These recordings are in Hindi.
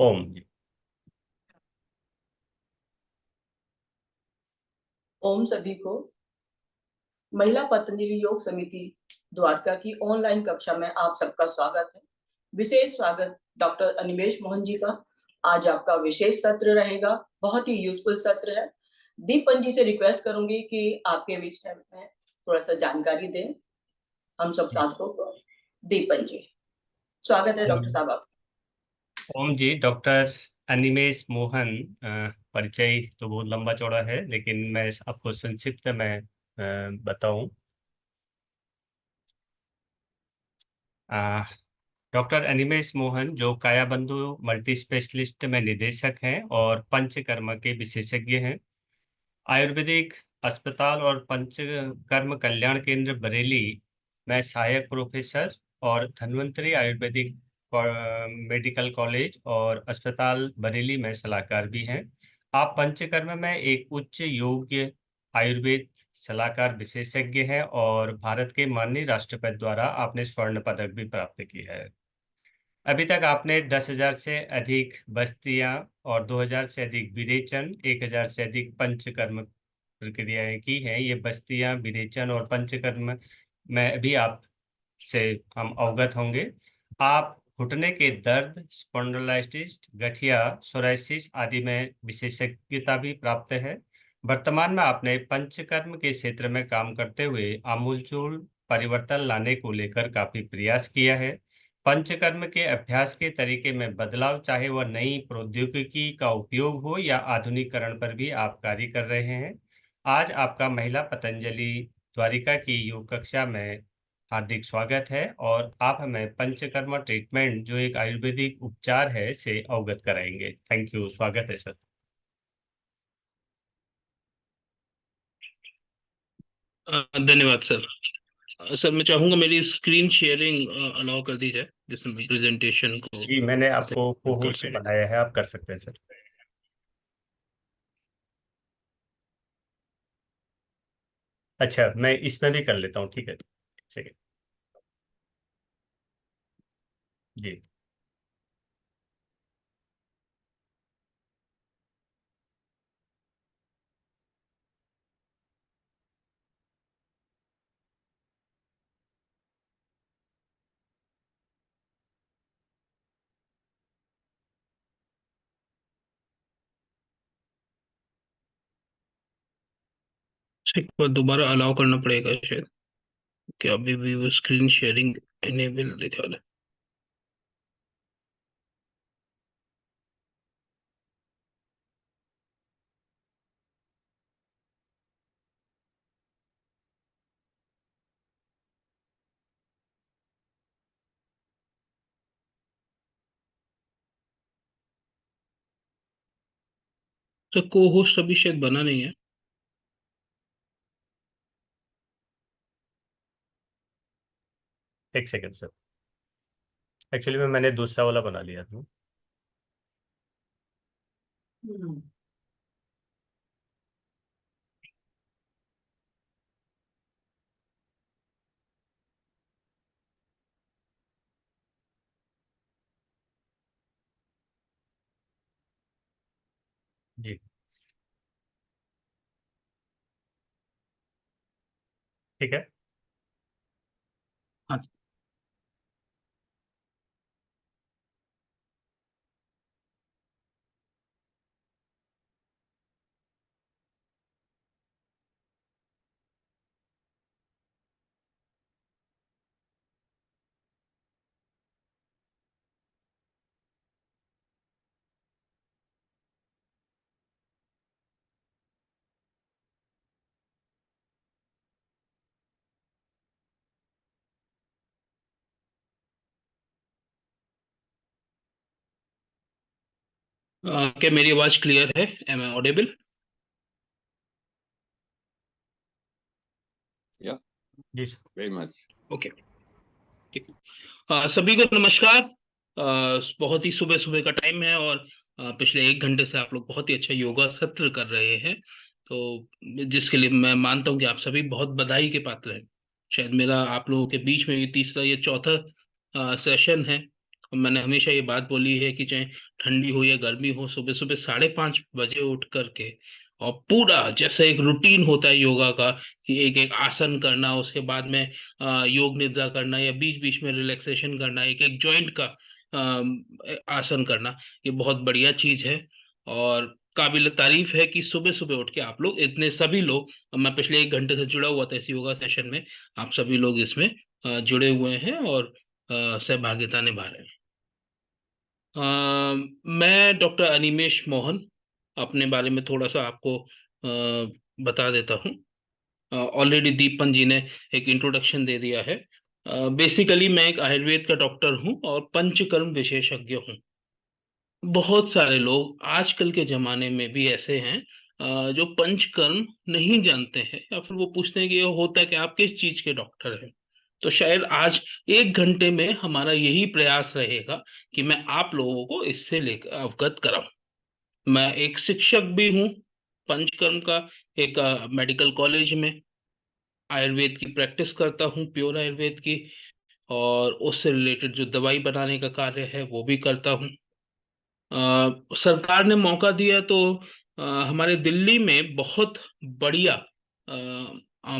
ओम जी। ओम सभी को। महिला पतंजलि योग समिति द्वारका की ऑनलाइन कक्षा में आप सबका स्वागत है। विशेष स्वागत डॉक्टर अनिमेष मोहन जी का। आज आपका विशेष सत्र रहेगा, बहुत ही यूजफुल सत्र है। दीपन जी से रिक्वेस्ट करूंगी कि आपके विषय में थोड़ा सा जानकारी दें हम सब छात्रों को। दीपन जी, स्वागत है ओम डॉक्टर साहब आप। ओम जी, डॉक्टर अनिमेष मोहन। परिचय तो बहुत लंबा चौड़ा है, लेकिन मैं आपको संक्षिप्त में बताऊं। डॉक्टर अनिमेष मोहन जो कायाबंधु मल्टी स्पेशलिस्ट में निदेशक हैं और पंचकर्म के विशेषज्ञ हैं। आयुर्वेदिक अस्पताल और पंचकर्म कल्याण केंद्र बरेली में सहायक प्रोफेसर और धन्वंतरी आयुर्वेदिक मेडिकल कॉलेज और अस्पताल बरेली में सलाहकार भी हैं। आप पंचकर्म में एक उच्च योग्य आयुर्वेद सलाहकार विशेषज्ञ हैं और भारत के माननीय राष्ट्रपति द्वारा आपने स्वर्ण पदक भी प्राप्त किया है। अभी तक आपने 10,000 से अधिक बस्तियां और 2,000 से अधिक विरेचन, 1,000 से अधिक पंचकर्म प्रक्रियाएं की हैं। ये बस्तियां, विरेचन और पंचकर्म में भी आप से हम अवगत होंगे। आप घुटने के दर्द, स्पॉन्डिलोलाइटिस, गठिया, सोराइसिस आदि में विशेषज्ञता भी प्राप्त है। वर्तमान में आपने पंचकर्म के क्षेत्र में काम करते हुए आमूलचूल परिवर्तन लाने को लेकर काफी प्रयास किया है। पंचकर्म के अभ्यास के तरीके में बदलाव, चाहे वह नई प्रौद्योगिकी का उपयोग हो या आधुनिकीकरण पर भी आप कार्य कर रहे हैं। आज आपका महिला पतंजलि द्वारिका की योग कक्षा में हार्दिक स्वागत है और आप हमें पंचकर्म ट्रीटमेंट जो एक आयुर्वेदिक उपचार है से अवगत कराएंगे। थैंक यू, स्वागत है सर। धन्यवाद सर। सर मैं चाहूंगा मेरी स्क्रीन शेयरिंग अलाउ कर दी जाए, जिससे मैं प्रेजेंटेशन को जी, मैंने आपको को कर होस्ट सकें। बनाया है, आप कर सकते हैं सर। अच्छा, मैं इसमें भी कर लेता हूँ, ठीक है। सेकेंड जी। एक बार दोबारा अलाउ करना पड़ेगा शायद, कि अभी भी वो स्क्रीन शेयरिंग इनेबल दिखा रहा है। तो को होस्ट अभी शायद बना नहीं है। एक सेकेंड सर, एक्चुअली मैंने दूसरा वाला बना लिया था। जी, ठीक है। हाँ। क्या मेरी आवाज क्लियर है? Am I audible? Yeah, जी सर। very much. ओके, ठीक। सभी को नमस्कार। बहुत ही सुबह सुबह का टाइम है और पिछले 1 घंटे से आप लोग बहुत ही अच्छा योगा सत्र कर रहे हैं, तो जिसके लिए मैं मानता हूं कि आप सभी बहुत बधाई के पात्र हैं। शायद मेरा आप लोगों के बीच में ये तीसरा या चौथा सेशन है मैंने हमेशा ये बात बोली है कि चाहे ठंडी हो या गर्मी हो, सुबह सुबह 5:30 बजे उठ करके और पूरा जैसे एक रूटीन होता है योगा का कि एक एक आसन करना, उसके बाद में योग निद्रा करना या बीच बीच में रिलैक्सेशन करना, एक एक जॉइंट का आसन करना, ये बहुत बढ़िया चीज है। और काबिल तारीफ है कि सुबह सुबह उठ के आप लोग इतने सभी लोग, मैं पिछले 1 घंटे से जुड़ा हुआ था इस योगा सेशन में, आप सभी लोग इसमें जुड़े हुए हैं और सहभागिता निभा रहे हैं। मैं डॉक्टर अनिमेश मोहन अपने बारे में थोड़ा सा आपको बता देता हूँ। ऑलरेडी दीपन जी ने एक इंट्रोडक्शन दे दिया है। बेसिकली मैं एक आयुर्वेद का डॉक्टर हूँ और पंचकर्म विशेषज्ञ हूँ। बहुत सारे लोग आजकल के जमाने में भी ऐसे हैं जो पंचकर्म नहीं जानते हैं, या फिर वो पूछते हैं कि ये होता है कि आप किस चीज के डॉक्टर हैं। तो शायद आज 1 घंटे में हमारा यही प्रयास रहेगा कि मैं आप लोगों को इससे लेकर अवगत कराऊं। मैं एक शिक्षक भी हूँ पंचकर्म का, एक मेडिकल कॉलेज में आयुर्वेद की प्रैक्टिस करता हूँ, प्योर आयुर्वेद की, और उससे रिलेटेड जो दवाई बनाने का कार्य है वो भी करता हूँ। सरकार ने मौका दिया तो हमारे दिल्ली में बहुत बढ़िया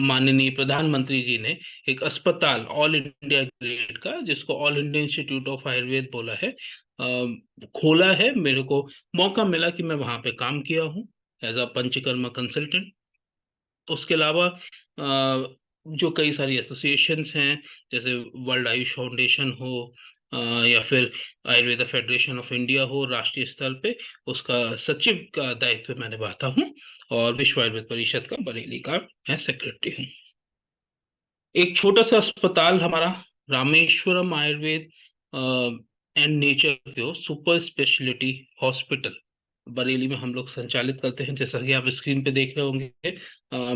माननीय प्रधानमंत्री जी ने एक अस्पताल ऑल इंडिया ग्रेड का, जिसको all India institute of Ayurveda बोला है, खोला है। मेरे को मौका मिला कि मैं वहां पे काम किया हूँ एज अ पंचकर्मा कंसल्टेंट। उसके अलावा जो कई सारी एसोसिएशंस हैं, जैसे वर्ल्ड आयुष फाउंडेशन हो या फिर आयुर्वेदा फेडरेशन ऑफ इंडिया हो, राष्ट्रीय स्तर पे उसका सचिव का दायित्व मैं निभाता हूँ, और विश्व आयुर्वेद परिषद का बरेली का मैं सेक्रेटरी हूँ। एक छोटा सा अस्पताल हमारा Rameswaram Ayurveda and nature cure super speciality hospital Bareilly में हम लोग संचालित करते हैं। जैसा कि आप स्क्रीन पे देख रहे होंगे,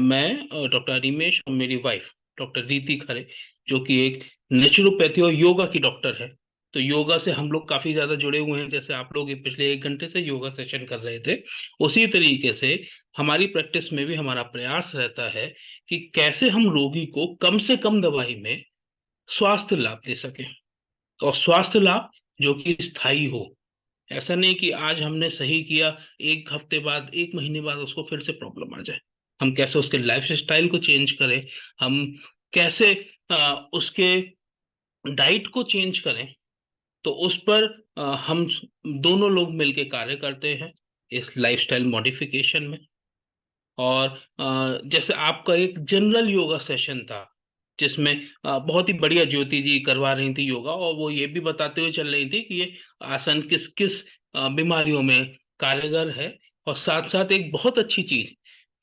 मैं डॉक्टर अनिमेश और मेरी वाइफ डॉक्टर रीति खरे, जो कि एक नेचुरोपैथी और योगा की डॉक्टर है। तो योगा से हम लोग काफी ज्यादा जुड़े हुए हैं, जैसे आप लोग ये पिछले 1 घंटे से योगा सेशन कर रहे थे, उसी तरीके से हमारी प्रैक्टिस में भी हमारा प्रयास रहता है कि कैसे हम रोगी को कम से कम दवाई में स्वास्थ्य लाभ दे सके, और स्वास्थ्य लाभ जो कि स्थायी हो। ऐसा नहीं कि आज हमने सही किया, 1 हफ्ते बाद 1 महीने बाद उसको फिर से प्रॉब्लम आ जाए। हम कैसे उसके लाइफ स्टाइल को चेंज करें, हम कैसे उसके डाइट को चेंज करें, तो उस पर हम दोनों लोग मिलकर कार्य करते हैं इस लाइफस्टाइल मॉडिफिकेशन में। और जैसे आपका एक जनरल योगा सेशन था, जिसमें बहुत ही बढ़िया ज्योति जी करवा रही थी योगा, और वो ये भी बताते हुए चल रही थी कि ये आसन किस किस बीमारियों में कारगर है। और साथ साथ एक बहुत अच्छी चीज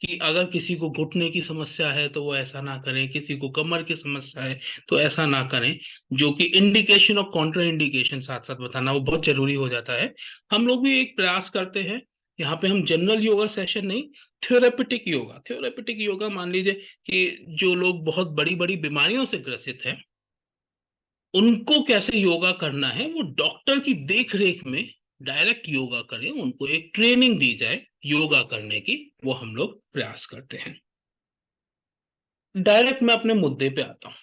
कि अगर किसी को घुटने की समस्या है तो वो ऐसा ना करें, किसी को कमर की समस्या है तो ऐसा ना करें, जो कि इंडिकेशन और कॉन्ट्रा इंडिकेशन साथ साथ बताना वो बहुत जरूरी हो जाता है। हम लोग भी एक प्रयास करते हैं यहाँ पे, हम जनरल योगा सेशन नहीं, थ्योरेपेटिक योगा मान लीजिए कि जो लोग बहुत बड़ी बड़ी बीमारियों से ग्रसित हैं, उनको कैसे योगा करना है वो डॉक्टर की देख रेख में डायरेक्ट योगा करें, उनको एक ट्रेनिंग दी जाए योगा करने की, वो हम लोग प्रयास करते हैं। डायरेक्ट मैं अपने मुद्दे पे आता हूँ।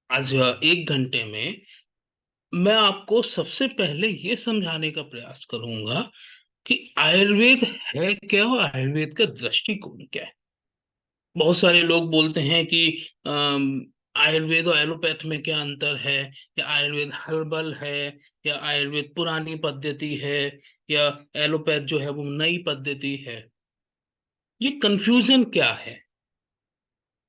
आज 1 घंटे में मैं आपको सबसे पहले ये समझाने का प्रयास करूंगा कि आयुर्वेद है क्या और आयुर्वेद का दृष्टिकोण क्या है। बहुत सारे लोग बोलते हैं कि आयुर्वेद और एलोपैथ में क्या अंतर है, या आयुर्वेद हर्बल है, या आयुर्वेद पुरानी पद्धति है, या एलोपैथ जो है वो नई पद्धति है। ये कंफ्यूजन क्या है?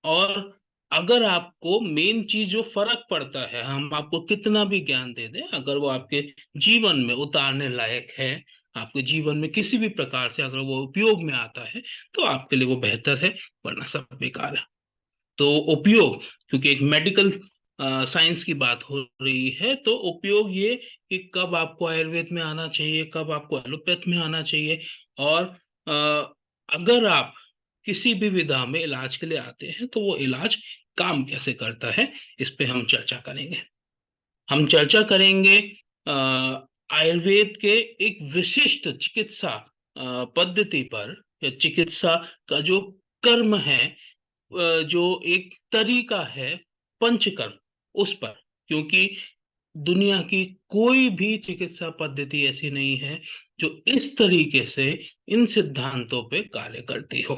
और अगर आपको मेन चीज जो फर्क पड़ता है, हम आपको कितना भी ज्ञान दे दें, अगर वो आपके जीवन में उतारने लायक है, आपके जीवन में किसी भी प्रकार से अगर वो उपयोग में आता है, तो आपके लिए वो बेहतर है, वरना सब बेकार है। तो उपयोग, क्योंकि एक मेडिकल साइंस की बात हो रही है, तो उपयोग ये कि कब आपको आयुर्वेद में आना चाहिए, कब आपको एलोपैथ में आना चाहिए, और अगर आप किसी भी विधा में इलाज के लिए आते हैं तो वो इलाज काम कैसे करता है, इस पे हम चर्चा करेंगे। हम चर्चा करेंगे आयुर्वेद के एक विशिष्ट चिकित्सा पद्धति पर, या चिकित्सा का जो कर्म है, जो एक तरीका है पंचकर्म, उस पर। क्योंकि दुनिया की कोई भी चिकित्सा पद्धति ऐसी नहीं है जो इस तरीके से इन सिद्धांतों पे कार्य करती हो।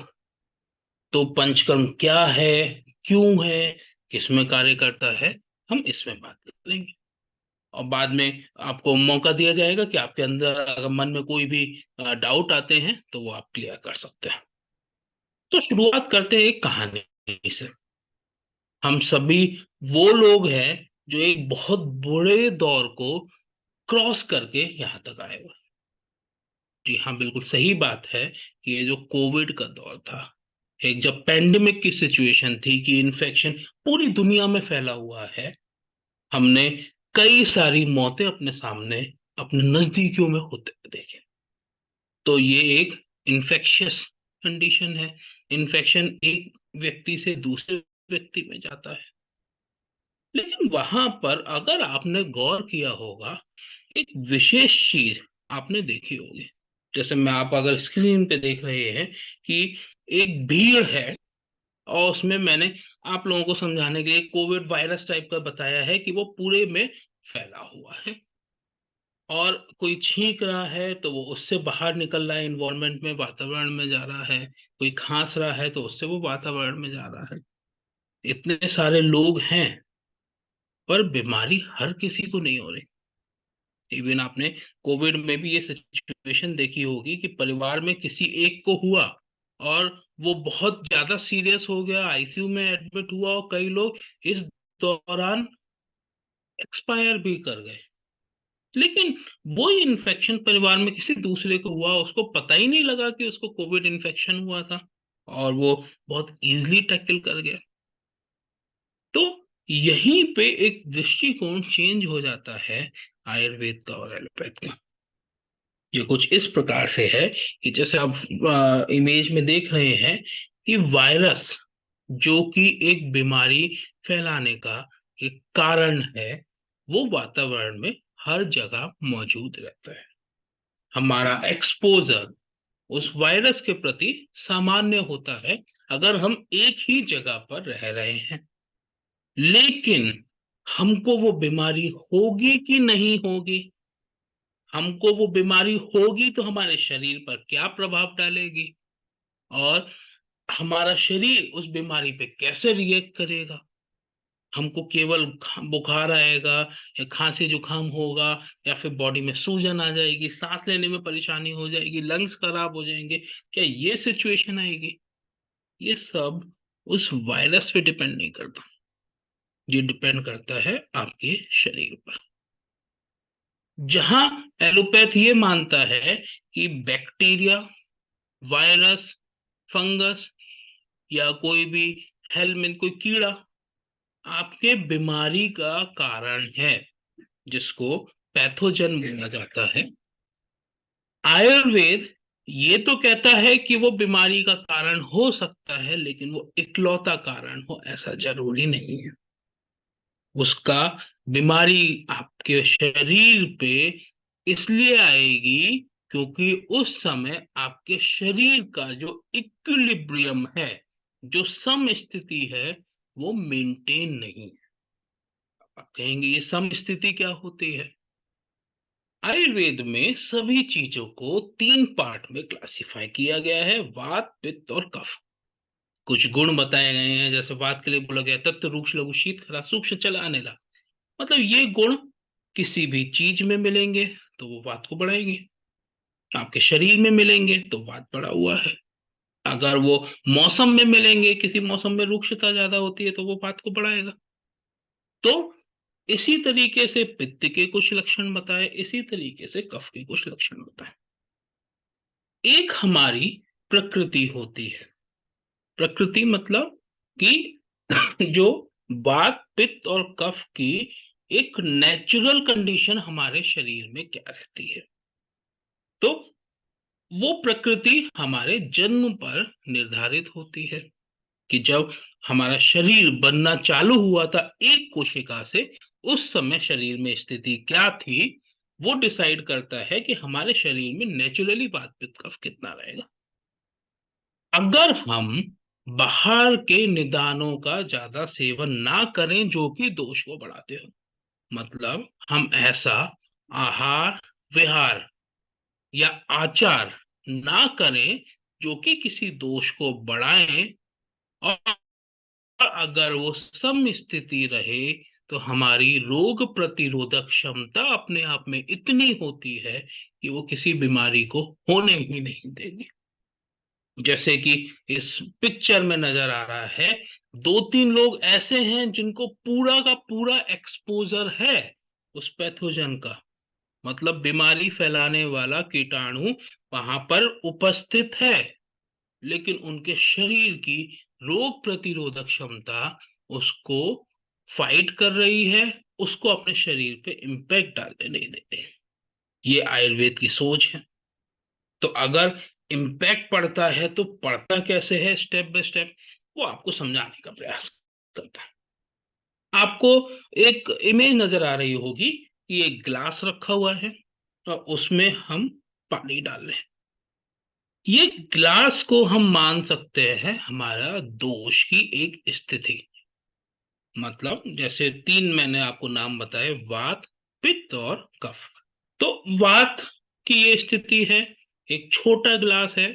तो पंचकर्म क्या है, क्यों है, किसमें कार्य करता है, हम इसमें बात करेंगे। और बाद में आपको मौका दिया जाएगा कि आपके अंदर अगर मन में कोई भी डाउट आते हैं तो वो आप क्लियर कर सकते हैं। तो शुरुआत करते हैं एक कहानी से। हम सभी वो लोग हैं जो एक बहुत बुरे दौर को क्रॉस करके यहाँ तक आए हुए। जी हाँ, बिल्कुल सही बात है कि ये जो कोविड का दौर था, एक जब पेंडेमिक की सिचुएशन थी कि इन्फेक्शन पूरी दुनिया में फैला हुआ है, हमने कई सारी मौतें अपने सामने, अपने नजदीकियों में होते हुए देखे। तो ये एक इन्फेक्शियस कंडीशन है। इन्फेक्शन एक व्यक्ति से दूसरे व्यक्ति में जाता है। लेकिन वहां पर अगर आपने गौर किया होगा, एक विशेष चीज आपने देखी होगी। जैसे मैं, आप अगर स्क्रीन पे देख रहे हैं कि एक भीड़ है, और उसमें मैंने आप लोगों को समझाने के लिए कोविड वायरस टाइप का बताया है कि वो पूरे में फैला हुआ है। और कोई छींक रहा है तो वो उससे बाहर निकल रहा है, इन्वायरमेंट में, वातावरण में जा रहा है। कोई खांस रहा है तो उससे वो वातावरण में जा रहा है। इतने सारे लोग हैं, पर बीमारी हर किसी को नहीं हो रही। इवन आपने कोविड में भी ये सिचुएशन देखी होगी कि परिवार में किसी एक को हुआ और वो बहुत ज्यादा सीरियस हो गया, आईसीयू में एडमिट हुआ, और कई लोग इस दौरान एक्सपायर भी कर गए। लेकिन वो इन्फेक्शन परिवार में किसी दूसरे को हुआ, उसको पता ही नहीं लगा कि उसको कोविड इन्फेक्शन हुआ था, और वो बहुत इजीली टैकल कर गया। तो यहीं पे एक दृष्टिकोण चेंज हो जाता है आयुर्वेद का और एलोपैथ का। ये कुछ इस प्रकार से है कि जैसे आप इमेज में देख रहे हैं कि वायरस, जो कि एक बीमारी फैलाने का एक कारण है, वो वातावरण में हर जगह मौजूद रहता है। हमारा एक्सपोजर उस वायरस के प्रति सामान्य होता है अगर हम एक ही जगह पर रह रहे हैं। लेकिन हमको वो बीमारी होगी कि नहीं होगी, हमको वो बीमारी होगी तो हमारे शरीर पर क्या प्रभाव डालेगी, और हमारा शरीर उस बीमारी पे कैसे रिएक्ट करेगा। हमको केवल बुखार आएगा, या खांसी जुकाम होगा, या फिर बॉडी में सूजन आ जाएगी, सांस लेने में परेशानी हो जाएगी, लंग्स खराब हो जाएंगे, क्या ये सिचुएशन आएगी? ये सब उस वायरस पे डिपेंड नहीं करता। ये डिपेंड करता है आपके शरीर पर। जहां एलोपैथ ये मानता है कि बैक्टीरिया, वायरस, फंगस, या कोई भी हेलमिन, कोई कीड़ा आपके बीमारी का कारण है, जिसको पैथोजन बोला जाता है। आयुर्वेद ये तो कहता है कि वो बीमारी का कारण हो सकता है, लेकिन वो इकलौता कारण हो ऐसा जरूरी नहीं है। उसका बीमारी आपके शरीर पे इसलिए आएगी क्योंकि उस समय आपके शरीर का जो इक्विलिब्रियम है, जो सम स्थिति है, वो मेंटेन नहीं है। आप कहेंगे ये सम स्थिति क्या होती है? आयुर्वेद में सभी चीजों को तीन पार्ट में क्लासिफाई किया गया है: वात, पित्त और कफ। कुछ गुण बताए गए हैं, जैसे वात के लिए बोला गया तत्त रूक्ष लघु शीत खरा सूक्ष्म चल अनिला। मतलब ये गुण किसी भी चीज में मिलेंगे तो वो वात को बढ़ाएंगे, आपके शरीर में मिलेंगे तो वात बढ़ा हुआ है। अगर वो मौसम में मिलेंगे, किसी मौसम में रुक्षता ज्यादा होती है तो वो वात को बढ़ाएगा। तो इसी तरीके से पित्त के कुछ लक्षण बताए, इसी तरीके से कफ के कुछ लक्षण बताए। एक हमारी प्रकृति होती है। प्रकृति मतलब कि जो वात, पित्त और कफ की एक नेचुरल कंडीशन हमारे शरीर में क्या रहती है। तो वो प्रकृति हमारे जन्म पर निर्धारित होती है कि जब हमारा शरीर बनना चालू हुआ था एक कोशिका से, उस समय शरीर में स्थिति क्या थी, वो डिसाइड करता है कि हमारे शरीर में नेचुरली वात, पित्त, कफ कितना रहेगा। अगर हम बाहर के निदानों का ज्यादा सेवन ना करें जो कि दोष को बढ़ाते हो, मतलब हम ऐसा आहार विहार या आचार ना करें जो कि किसी दोष को बढ़ाए, और अगर वो सम स्थिति रहे तो हमारी रोग प्रतिरोधक क्षमता अपने आप में इतनी होती है कि वो किसी बीमारी को होने ही नहीं देगी। जैसे कि इस पिक्चर में नजर आ रहा है, 2-3 लोग ऐसे हैं जिनको पूरा का पूरा एक्सपोजर है उस पैथोजन का, मतलब बीमारी फैलाने वाला कीटाणु वहां पर उपस्थित है, लेकिन उनके शरीर की रोग प्रतिरोधक क्षमता उसको फाइट कर रही है, उसको अपने शरीर पे इम्पैक्ट डालने नहीं दे रही। ये आयुर्वेद की सोच है। तो अगर इम्पैक्ट पड़ता है तो पड़ता कैसे है, स्टेप बाय स्टेप वो आपको समझाने का प्रयास करता है। आपको एक इमेज नजर आ रही होगी कि एक ग्लास रखा हुआ है और उसमें हम पानी डाल रहे हैं। ये ग्लास को हम मान सकते हैं हमारा दोष की एक स्थिति। मतलब जैसे 3 मैंने आपको नाम बताए, वात, पित्त और कफ। तो वात की ये स्थिति है, एक छोटा ग्लास है,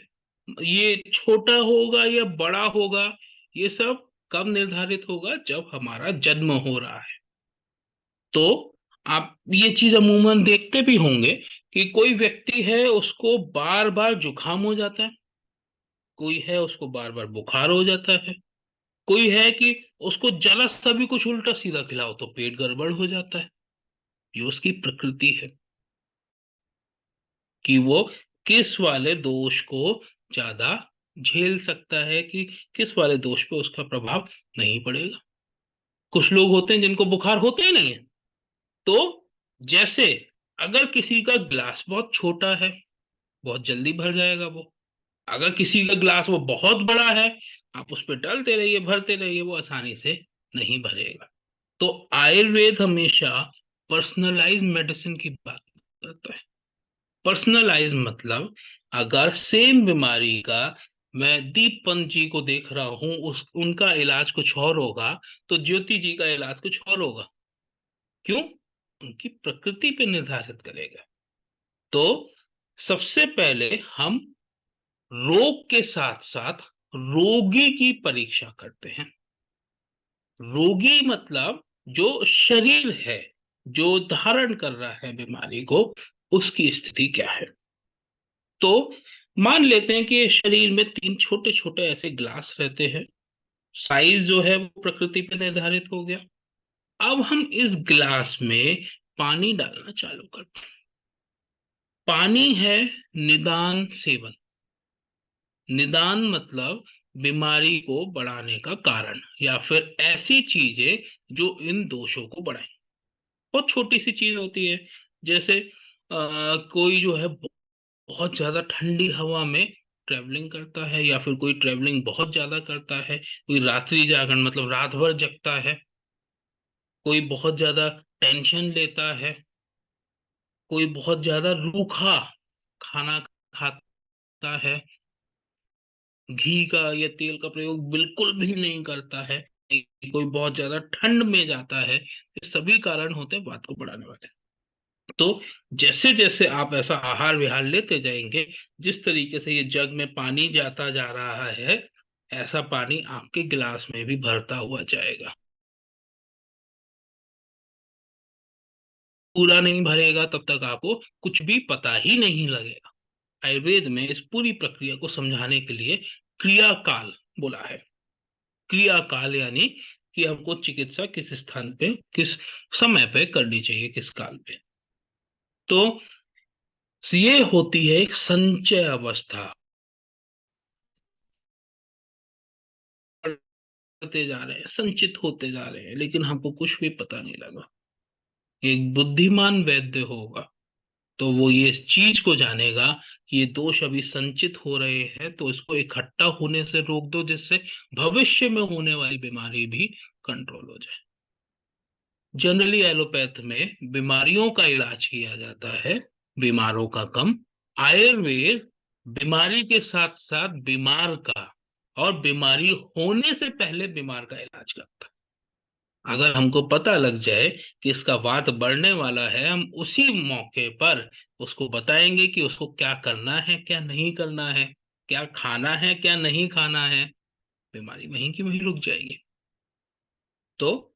ये छोटा होगा या बड़ा होगा ये सब कब निर्धारित होगा, जब हमारा जन्म हो रहा है। तो आप ये चीज अमूमन देखते भी होंगे कि कोई व्यक्ति है उसको बार बार जुकाम हो जाता है, कोई है उसको बार बार बुखार हो जाता है, कोई है कि उसको जरा सा भी कुछ उल्टा सीधा खिलाओ तो पेट गड़बड़ हो जाता है। ये उसकी प्रकृति है कि वो किस वाले दोष को ज्यादा झेल सकता है, कि किस वाले दोष पे उसका प्रभाव नहीं पड़ेगा। कुछ लोग होते हैं जिनको बुखार होते ही नहीं है। तो जैसे अगर किसी का ग्लास बहुत छोटा है, बहुत जल्दी भर जाएगा वो। अगर किसी का ग्लास वो बहुत बड़ा है, आप उस पर डालते रहिए, भरते रहिए, वो आसानी से नहीं भरेगा। तो आयुर्वेद हमेशा पर्सनलाइज मेडिसिन की बात करता है। पर्सनलाइज मतलब अगर सेम बीमारी का मैं दीपपंत जी को देख रहा हूं, उस उनका इलाज कुछ और होगा, तो ज्योति जी का इलाज कुछ और होगा। क्यों? उनकी प्रकृति पे निर्धारित करेगा। तो सबसे पहले हम रोग के साथ साथ रोगी की परीक्षा करते हैं। रोगी मतलब जो शरीर है, जो धारण कर रहा है बीमारी को, उसकी स्थिति क्या है। तो मान लेते हैं कि शरीर में 3 छोटे छोटे ऐसे ग्लास रहते हैं, साइज जो है वो प्रकृति पे निर्धारित हो गया। अब हम इस ग्लास में पानी डालना चालू करते हैं। पानी है निदान सेवन। निदान मतलब बीमारी को बढ़ाने का कारण या फिर ऐसी चीजें जो इन दोषों को बढ़ाएं। बहुत छोटी सी चीज होती है, जैसे कोई जो है बहुत ज्यादा ठंडी हवा में ट्रेवलिंग करता है, या फिर कोई ट्रेवलिंग बहुत ज्यादा करता है, कोई रात्रि जागरण मतलब रात भर जगता है, कोई बहुत ज्यादा टेंशन लेता है, कोई बहुत ज्यादा रूखा खाना खाता है, घी का या तेल का प्रयोग बिल्कुल भी नहीं करता है, कोई बहुत ज्यादा ठंड में जाता है, ये सभी कारण होते हैं वात को बढ़ाने वाले। तो जैसे जैसे आप ऐसा आहार विहार लेते जाएंगे, जिस तरीके से ये जग में पानी जाता जा रहा है, ऐसा पानी आपके गिलास में भी भरता हुआ जाएगा। पूरा नहीं भरेगा तब तक आपको कुछ भी पता ही नहीं लगेगा। आयुर्वेद में इस पूरी प्रक्रिया को समझाने के लिए क्रियाकाल बोला है। क्रियाकाल यानी कि हमको चिकित्सा किस स्थान पे, किस समय पे करनी चाहिए, किस काल पे। तो ये होती है एक संचय अवस्था। बढ़ते जा रहे हैं, संचित होते जा रहे हैं, लेकिन हमको कुछ भी पता नहीं लगा। एक बुद्धिमान वैद्य होगा तो वो ये चीज को जानेगा कि ये दोष अभी संचित हो रहे हैं, तो इसको इकट्ठा होने से रोक दो, जिससे भविष्य में होने वाली बीमारी भी कंट्रोल हो जाए। जनरली एलोपैथ में बीमारियों का इलाज किया जाता है, बीमारों का कम। आयुर्वेद बीमारी के साथ साथ बीमार का और बीमारी होने से पहले बीमार का इलाज करता है। अगर हमको पता लग जाए कि इसका वात बढ़ने वाला है, हम उसी मौके पर उसको बताएंगे कि उसको क्या करना है, क्या नहीं करना है, क्या खाना है, क्या नहीं खाना है। बीमारी वहीं की वहीं रुक जाएगी। तो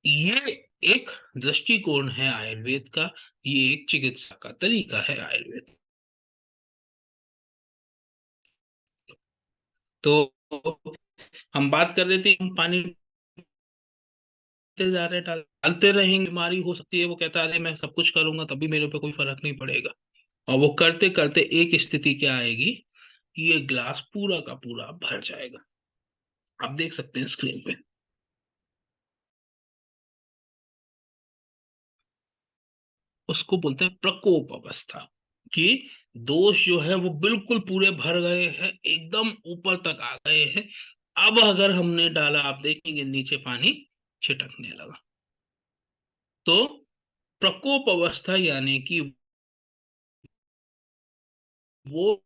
ये एक दृष्टिकोण है आयुर्वेद का, ये एक चिकित्सा का तरीका है आयुर्वेद। तो हम बात कर रहे थे, हम पानी जा रहे हैं, डालते रहेंगे, बीमारी हो सकती है। वो कहता है अरे मैं सब कुछ करूंगा तभी मेरे पे कोई फर्क नहीं पड़ेगा। और वो करते करते एक स्थिति क्या आएगी कि ये ग्लास पूरा का पूरा भर जाएगा। आप देख सकते हैं स्क्रीन पे। उसको बोलते हैं प्रकोप अवस्था, कि दोष जो है वो बिल्कुल पूरे भर गए हैं, एकदम ऊपर तक आ गए हैं। अब अगर हमने डाला, आप देखेंगे नीचे पानी छिटकने लगा। तो प्रकोप अवस्था यानी कि वो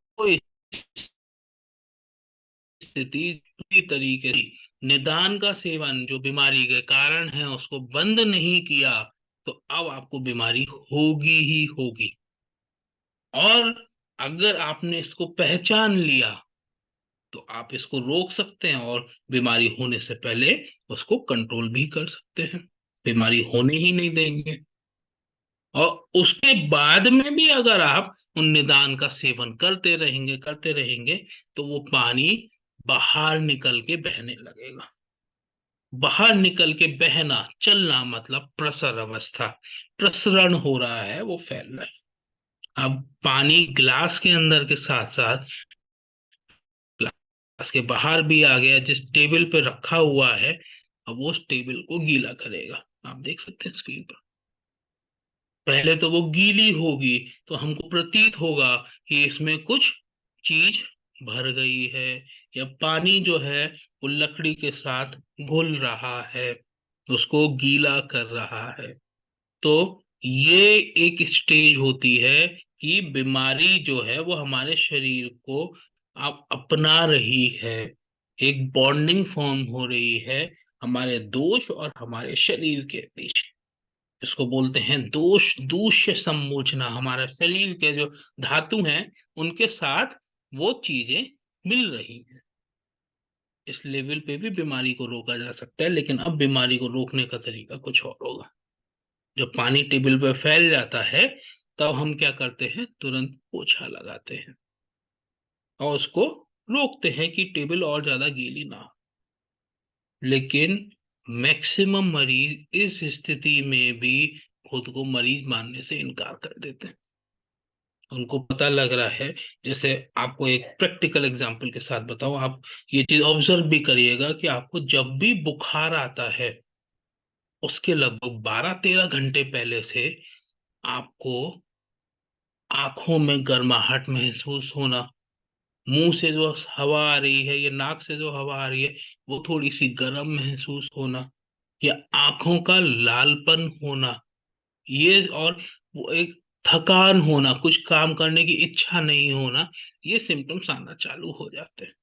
स्थिति पूरी तरीके से निदान का सेवन, जो बीमारी के कारण है, उसको बंद नहीं किया, तो अब आपको बीमारी होगी ही होगी। और अगर आपने इसको पहचान लिया तो आप इसको रोक सकते हैं और बीमारी होने से पहले उसको कंट्रोल भी कर सकते हैं, बीमारी होने ही नहीं देंगे। और उसके बाद में भी अगर आप उन निदान का सेवन करते रहेंगे तो वो पानी बाहर निकल के बहने लगेगा। बाहर निकल के बहना, चलना मतलब प्रसर अवस्था, प्रसरण हो रहा है, वो फैल रहा है। अब पानी ग्लास के अंदर के साथ साथ ग्लास के बाहर भी आ गया, जिस टेबल पे रखा हुआ है, अब वो उस टेबल को गीला करेगा। आप देख सकते हैं स्क्रीन पर। पहले तो वो गीली होगी, तो हमको प्रतीत होगा कि इसमें कुछ चीज भर गई है, या पानी जो है वो लकड़ी के साथ घुल रहा है, उसको गीला कर रहा है। तो ये एक स्टेज होती है कि बीमारी जो है वो हमारे शरीर को अब अपना रही है, एक बॉन्डिंग फॉर्म हो रही है हमारे दोष और हमारे शरीर के बीच। इसको बोलते हैं दोष दूष्य सम्मोचना। हमारे शरीर के जो धातु हैं उनके साथ वो चीजें मिल रही हैं। इस लेवल पे भी बीमारी को रोका जा सकता है, लेकिन अब बीमारी को रोकने का तरीका कुछ और होगा। जब पानी टेबल पे फैल जाता है तब हम क्या करते हैं, तुरंत पोछा लगाते हैं और उसको रोकते हैं कि टेबल और ज्यादा गीली ना हो। लेकिन मैक्सिमम मरीज इस स्थिति में भी खुद को मरीज मानने से इनकार कर देते हैं। उनको पता लग रहा है, जैसे आपको एक प्रैक्टिकल एग्जांपल के साथ बताऊं, आप ये चीज ऑब्जर्व भी करिएगा कि आपको जब भी बुखार आता है उसके लगभग 12-13 घंटे पहले से आपको आंखों में गर्माहट महसूस होना, मुंह से जो हवा आ रही है या नाक से जो हवा आ रही है वो थोड़ी सी गर्म महसूस होना, या आंखों का लालपन होना, ये और वो एक थकान होना, कुछ काम करने की इच्छा नहीं होना, ये सिम्टम्स आना चालू हो जाते हैं।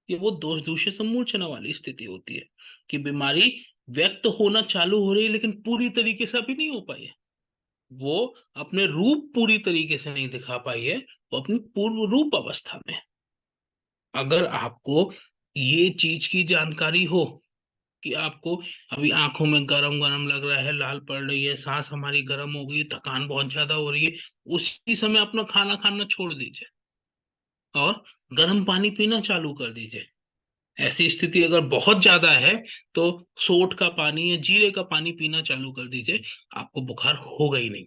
ये वो दोष दूसरे समूचना वाली स्थिति होती है कि बीमारी व्यक्त होना चालू हो रही है लेकिन पूरी तरीके से अभी नहीं हो पाई है। वो अपने रूप पूरी तरीके से नहीं दिखा पाई है, वो अपनी पूर्व रूप अवस्था में है। अगर आपको ये चीज की जानकारी हो कि आपको अभी आंखों में गरम गरम लग रहा है, लाल पड़ रही है, सांस हमारी गर्म हो गई, थकान बहुत ज्यादा हो रही है, उसी समय अपना खाना खाना छोड़ दीजिए और गर्म पानी पीना चालू कर दीजिए। ऐसी स्थिति अगर बहुत ज्यादा है तो सोट का पानी या जीरे का पानी पीना चालू कर दीजिए, आपको बुखार होगा ही नहीं।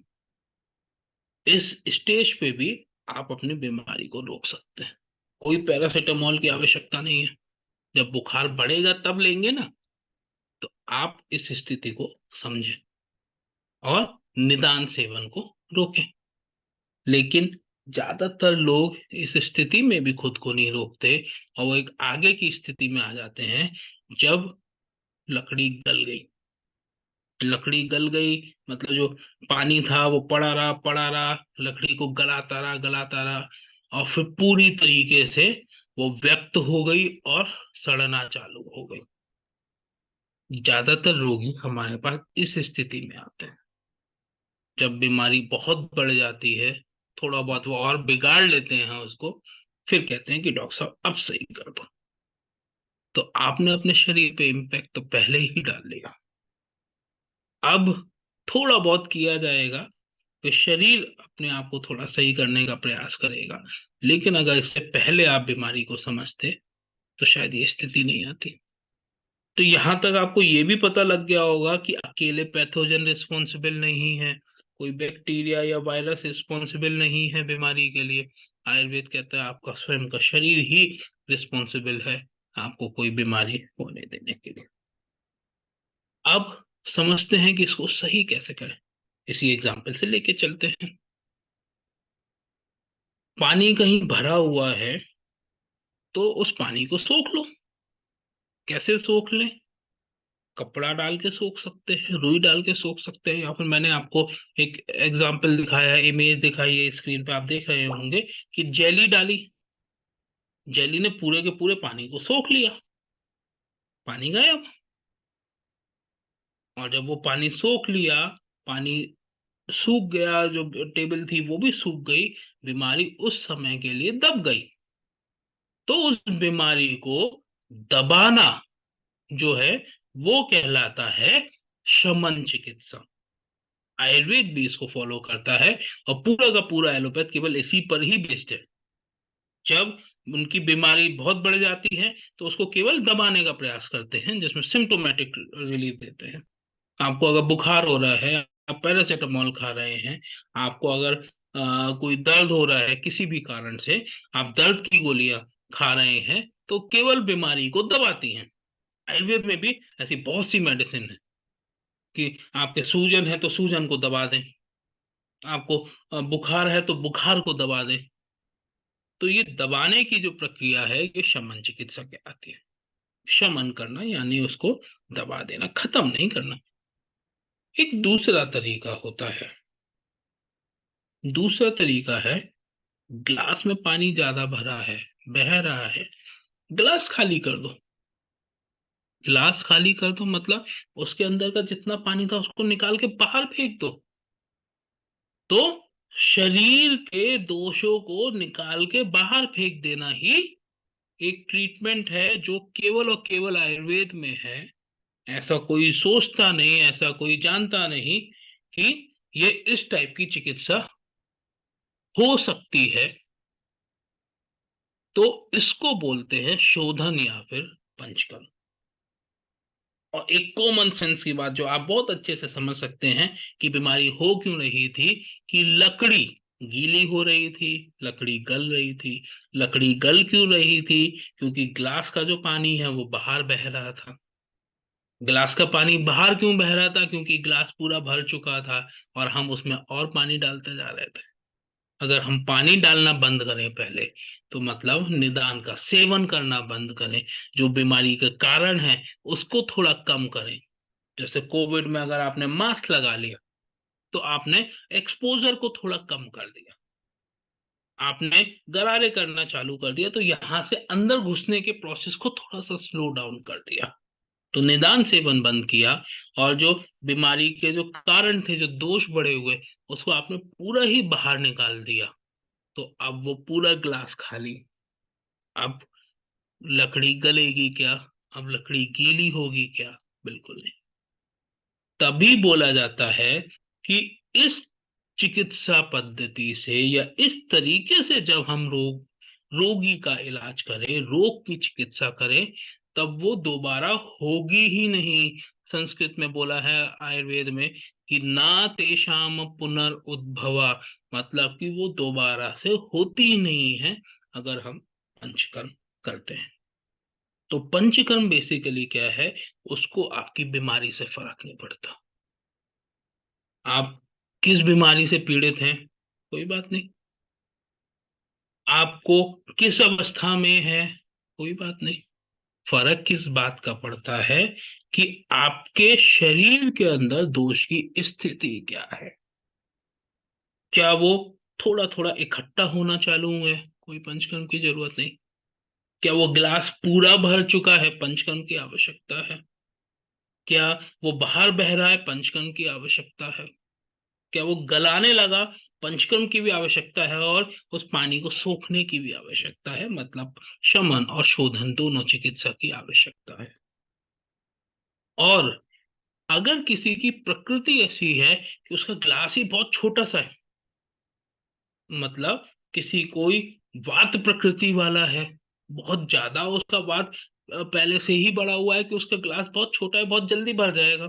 इस स्टेज पे भी आप अपनी बीमारी को रोक सकते हैं। कोई पैरासिटामोल की आवश्यकता नहीं है। जब बुखार बढ़ेगा तब लेंगे ना। तो आप इस स्थिति को समझें और निदान सेवन को रोकें। लेकिन ज्यादातर लोग इस स्थिति में भी खुद को नहीं रोकते और वो एक आगे की स्थिति में आ जाते हैं, जब लकड़ी गल गई। लकड़ी गल गई मतलब जो पानी था वो पड़ा रहा, लकड़ी को गलाता रहा और फिर पूरी तरीके से वो व्यक्त हो गई और सड़ना चालू हो गई। ज्यादातर रोगी हमारे पास इस स्थिति में आते हैं, जब बीमारी बहुत बढ़ जाती है, थोड़ा बहुत वो और बिगाड़ लेते हैं उसको, फिर कहते हैं कि डॉक्टर साहब अब सही कर दो। तो आपने अपने शरीर पे इम्पैक्ट तो पहले ही डाल लिया, अब थोड़ा बहुत किया जाएगा तो शरीर अपने आप को थोड़ा सही करने का प्रयास करेगा। लेकिन अगर इससे पहले आप बीमारी को समझते तो शायद ये स्थिति नहीं आती। तो यहां तक आपको ये भी पता लग गया होगा कि अकेले पैथोजन रिस्पॉन्सिबल नहीं है, कोई बैक्टीरिया या वायरस रिस्पॉन्सिबल नहीं है बीमारी के लिए। आयुर्वेद कहता है आपका स्वयं का शरीर ही रिस्पॉन्सिबल है आपको कोई बीमारी होने देने के लिए। अब समझते हैं कि इसको सही कैसे करें। इसी एग्जाम्पल से लेके चलते हैं। पानी कहीं भरा हुआ है तो उस पानी को सोख लो। कैसे सोख लें? कपड़ा डाल के सोख सकते हैं, रुई डाल के सोख सकते हैं, या फिर मैंने आपको एक एग्जांपल दिखाया है, इमेज दिखाई है स्क्रीन पे, आप देख रहे होंगे कि जेली डाली, जेली ने पूरे के पूरे पानी को सोख लिया, पानी गायब। और जब वो पानी सोख लिया, पानी सूख गया, जो टेबल थी वो भी सूख गई, बीमारी उस समय के लिए दब गई। तो उस बीमारी को दबाना जो है वो कहलाता है शमन चिकित्सा। आयुर्वेद भी इसको फॉलो करता है, और पूरा का पूरा एलोपैथ केवल इसी पर ही बेस्ड है। जब उनकी बीमारी बहुत बढ़ जाती है तो उसको केवल दबाने का प्रयास करते हैं, जिसमें सिम्टोमेटिक रिलीफ देते हैं। आपको अगर बुखार हो रहा है, आप पैरासीटामोल खा रहे हैं, आपको अगर कोई दर्द हो रहा है किसी भी कारण से, आप दर्द की गोलियां खा रहे हैं, तो केवल बीमारी को दबाती हैं। आयुर्वेद में भी ऐसी बहुत सी मेडिसिन है कि आपके सूजन है तो सूजन को दबा दें, आपको बुखार है तो बुखार को दबा दें। तो ये दबाने की जो प्रक्रिया है ये शमन चिकित्सा कहलाती है। शमन करना यानी उसको दबा देना, खत्म नहीं करना। एक दूसरा तरीका होता है, दूसरा तरीका है, ग्लास में पानी ज्यादा भरा है, बह रहा है, गिलास खाली कर दो। गिलास खाली कर दो मतलब उसके अंदर का जितना पानी था उसको निकाल के बाहर फेंक दो। तो शरीर के दोषों को निकाल के बाहर फेंक देना ही एक ट्रीटमेंट है, जो केवल और केवल आयुर्वेद में है। ऐसा कोई सोचता नहीं, ऐसा कोई जानता नहीं कि ये इस टाइप की चिकित्सा हो सकती है। तो इसको बोलते हैं शोधन या फिर पंचकर्म। और एक कॉमन सेंस की बात जो आप बहुत अच्छे से समझ सकते हैं कि बीमारी हो क्यों रही थी, कि लकड़ी गीली हो रही थी, लकड़ी गल रही थी। लकड़ी गल क्यों रही थी? क्योंकि ग्लास का जो पानी है वो बाहर बह रहा था। गिलास का पानी बाहर क्यों बह रहा था? क्योंकि गिलास पूरा भर चुका था और हम उसमें और पानी डालते जा रहे थे। अगर हम पानी डालना बंद करें पहले, तो मतलब निदान का सेवन करना बंद करें, जो बीमारी के कारण है उसको थोड़ा कम करें। जैसे कोविड में अगर आपने मास्क लगा लिया तो आपने एक्सपोजर को थोड़ा कम कर दिया, आपने गरारे करना चालू कर दिया, तो यहां से अंदर घुसने के प्रोसेस को थोड़ा सा स्लो डाउन कर दिया। तो निदान सेवन बंद किया, और जो बीमारी के जो कारण थे, जो दोष बढ़े हुए, उसको आपने पूरा ही बाहर निकाल दिया। तो अब वो पूरा ग्लास खाली। अब लकड़ी गलेगी क्या? अब लकड़ी गीली होगी क्या? बिल्कुल नहीं। तभी बोला जाता है कि इस चिकित्सा पद्धति से या इस तरीके से जब हम रोगी का इलाज करें, रोग की चिकित्सा करें, तब वो दोबारा होगी ही नहीं। संस्कृत में बोला है आयुर्वेद में कि ना तेषाम पुनर्उद्भवा, मतलब कि वो दोबारा से होती ही नहीं है अगर हम पंचकर्म करते हैं। तो पंचकर्म बेसिकली क्या है? उसको आपकी बीमारी से फर्क नहीं पड़ता, आप किस बीमारी से पीड़ित हैं, कोई बात नहीं, आपको किस अवस्था में है, कोई बात नहीं। फर्क किस बात का पड़ता है कि आपके शरीर के अंदर दोष की स्थिति क्या है। क्या वो थोड़ा थोड़ा इकट्ठा होना चालू हुआ है? कोई पंचकर्म की जरूरत नहीं। क्या वो गिलास पूरा भर चुका है? पंचकर्म की आवश्यकता है। क्या वो बाहर बह रहा है, पंचकर्म की आवश्यकता है। क्या वो गलाने लगा, पंचकर्म की भी आवश्यकता है, और उस पानी को सोखने की भी आवश्यकता है, मतलब शमन और शोधन दोनों चिकित्सा की आवश्यकता है। और अगर किसी की प्रकृति ऐसी है कि उसका ग्लास ही बहुत छोटा सा है, मतलब किसी कोई वात प्रकृति वाला है, बहुत ज्यादा उसका वात पहले से ही बढ़ा हुआ है कि उसका ग्लास बहुत छोटा है, बहुत जल्दी भर जाएगा,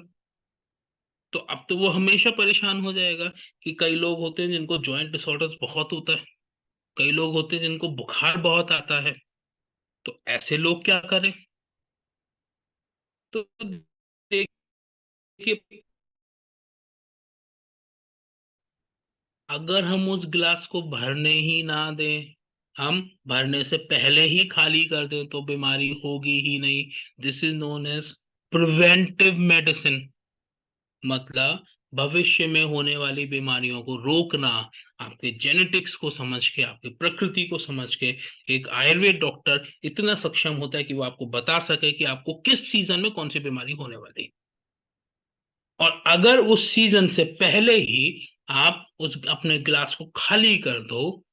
तो अब तो वो हमेशा परेशान हो जाएगा। कि कई लोग होते हैं जिनको जॉइंट डिसऑर्डर्स बहुत होता है, कई लोग होते हैं जिनको बुखार बहुत आता है, तो ऐसे लोग क्या करें। तो देखिए, अगर हम उस गिलास को भरने ही ना दें, हम भरने से पहले ही खाली कर दें, तो बीमारी होगी ही नहीं। This is known as preventive medicine, मतलब भविष्य में होने वाली बीमारियों को रोकना। आपके जेनेटिक्स को समझ के, आपकी प्रकृति को समझ के एक आयुर्वेद डॉक्टर इतना सक्षम होता है कि वो आपको बता सके कि आपको किस सीजन में कौन सी बीमारी होने वाली है। और अगर उस सीजन से पहले ही आप उस अपने ग्लास को खाली कर दो,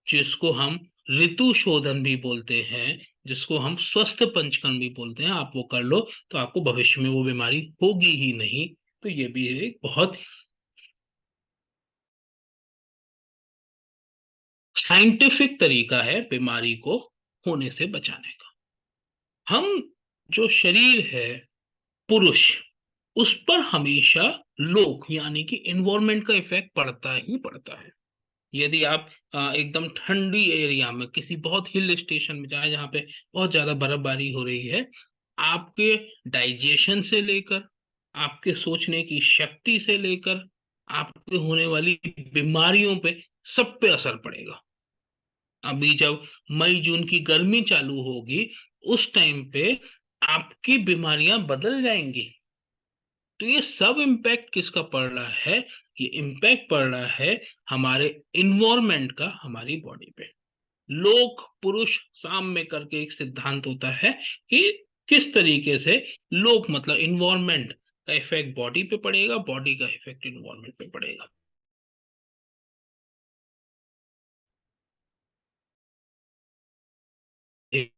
जिसको हम ऋतु शोधन भी बोलते हैं, जिसको हम स्वस्थ पंचकर्म भी बोलते हैं, आप वो कर लो, तो आपको भविष्य में वो बीमारी होगी ही नहीं। तो ये भी एक बहुत साइंटिफिक तरीका है बीमारी को होने से बचाने का। हम जो शरीर है पुरुष, उस पर हमेशा लोक यानी कि इन्वायरमेंट का इफेक्ट पड़ता ही पड़ता है। यदि आप एकदम ठंडी एरिया में किसी बहुत हिल स्टेशन में जाए जहाँ पे बहुत ज्यादा बर्फबारी हो रही है, आपके डाइजेशन से लेकर, आपके सोचने की शक्ति से लेकर, आपके होने वाली बीमारियों पे, सब पे असर पड़ेगा। अभी जब मई जून की गर्मी चालू होगी, उस टाइम पे आपकी बीमारियां बदल जाएंगी। तो ये सब इम्पैक्ट किसका पड़ रहा है? ये इम्पैक्ट पड़ रहा है हमारे इन्वायरमेंट का हमारी बॉडी पे। लोक पुरुष साम्य करके एक सिद्धांत होता है कि किस तरीके से लोक मतलब इन्वायरमेंट का इफेक्ट बॉडी पे पड़ेगा, बॉडी का इफेक्ट इन्वायरमेंट पे पड़ेगा। एक,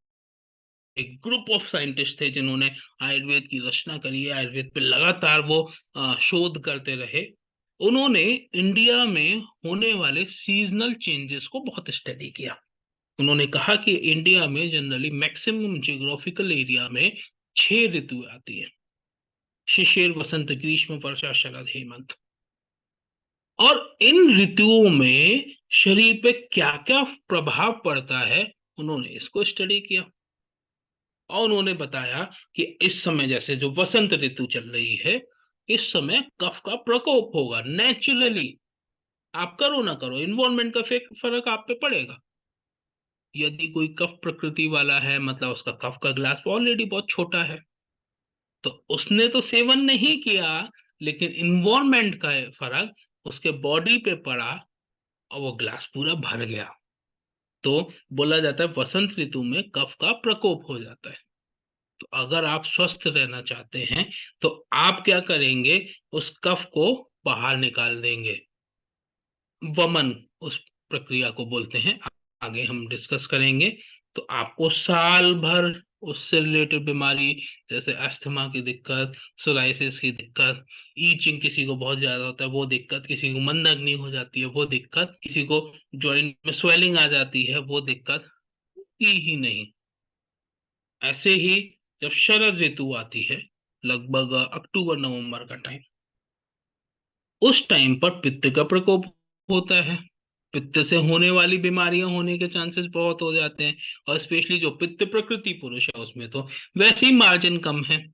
एक ग्रुप ऑफ साइंटिस्ट थे जिन्होंने आयुर्वेद की रचना करी है, आयुर्वेद पे लगातार वो शोध करते रहे। उन्होंने इंडिया में होने वाले सीजनल चेंजेस को बहुत स्टडी किया। उन्होंने कहा कि इंडिया में जनरली मैक्सिमम जियोग्राफिकल एरिया में 6 ऋतु आती है: शिशिर, वसंत, ग्रीष्म, वर्षा, शरद, हेमंत। और इन ऋतुओं में शरीर पे क्या क्या प्रभाव पड़ता है, उन्होंने इसको स्टडी किया। और उन्होंने बताया कि इस समय जैसे जो वसंत ऋतु चल रही है, इस समय कफ का प्रकोप होगा नेचुरली। आप करो ना करो, इन्वायरमेंट का फर्क आप पे पड़ेगा। यदि कोई कफ प्रकृति वाला है, मतलब उसका कफ का ग्लास ऑलरेडी बहुत छोटा है, तो उसने तो सेवन नहीं किया, लेकिन इन्वायरमेंट का फर्क उसके बॉडी पे पड़ा और वो ग्लास पूरा भर गया। तो बोला जाता है वसंत ऋतु में कफ का प्रकोप हो जाता है। तो अगर आप स्वस्थ रहना चाहते हैं, तो आप क्या करेंगे? उस कफ को बाहर निकाल देंगे। वमन उस प्रक्रिया को बोलते हैं, आगे हम डिस्कस करेंगे। तो आपको साल भर उससे रिलेटेड बीमारी, जैसे अस्थमा की दिक्कत, सोराइसिस की दिक्कत, ईचिंग किसी को बहुत ज्यादा होता है वो दिक्कत, किसी को मंदग्नि हो जाती है वो दिक्कत, किसी को जॉइंट में स्वेलिंग आ जाती है वो दिक्कत ही नहीं। ऐसे ही जब शरद ऋतु आती है, लगभग अक्टूबर नवंबर का टाइम, उस टाइम पर पित्त का प्रकोप होता है। पित्त से होने वाली बीमारियां होने के चांसेस बहुत हो जाते हैं। और स्पेशली जो पित्त प्रकृति पुरुष है उसमें तो वैसे ही मार्जिन कम है।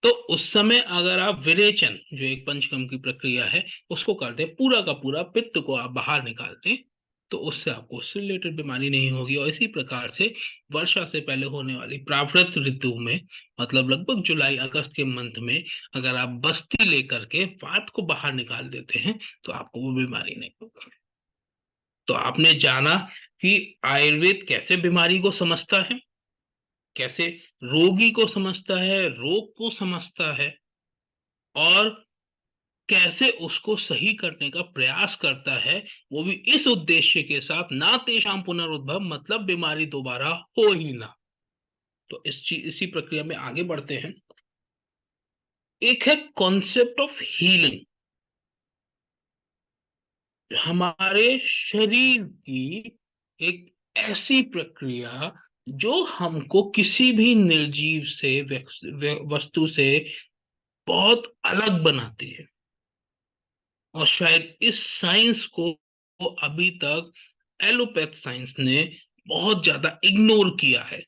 तो उस समय अगर आप विरेचन, जो एक पंचकर्म की प्रक्रिया है, उसको कर दे, पूरा का पूरा पित्त को आप बाहर निकाल दें, तो उससे आपको उससे रिलेटेड बीमारी नहीं होगी। और इसी प्रकार से वर्षा से पहले होने वाली प्रावृत ऋतु में, मतलब लगभग जुलाई अगस्त के मंथ में, अगर आप बस्ती लेकर के वात को बाहर निकाल देते हैं, तो आपको वो बीमारी नहीं होगी। तो आपने जाना कि आयुर्वेद कैसे बीमारी को समझता है। कैसे रोगी को समझता है, रोग को समझता है, और कैसे उसको सही करने का प्रयास करता है, वो भी इस उद्देश्य के साथ, ना तेषां पुनरुद्भव, मतलब बीमारी दोबारा हो ही ना। तो इसी प्रक्रिया में आगे बढ़ते हैं। एक है कॉन्सेप्ट ऑफ हीलिंग। हमारे शरीर की एक ऐसी प्रक्रिया जो हमको किसी भी निर्जीव से वस्तु से बहुत अलग बनाती है, और शायद इस साइंस को अभी तक एलोपैथ साइंस ने बहुत ज्यादा इग्नोर किया है।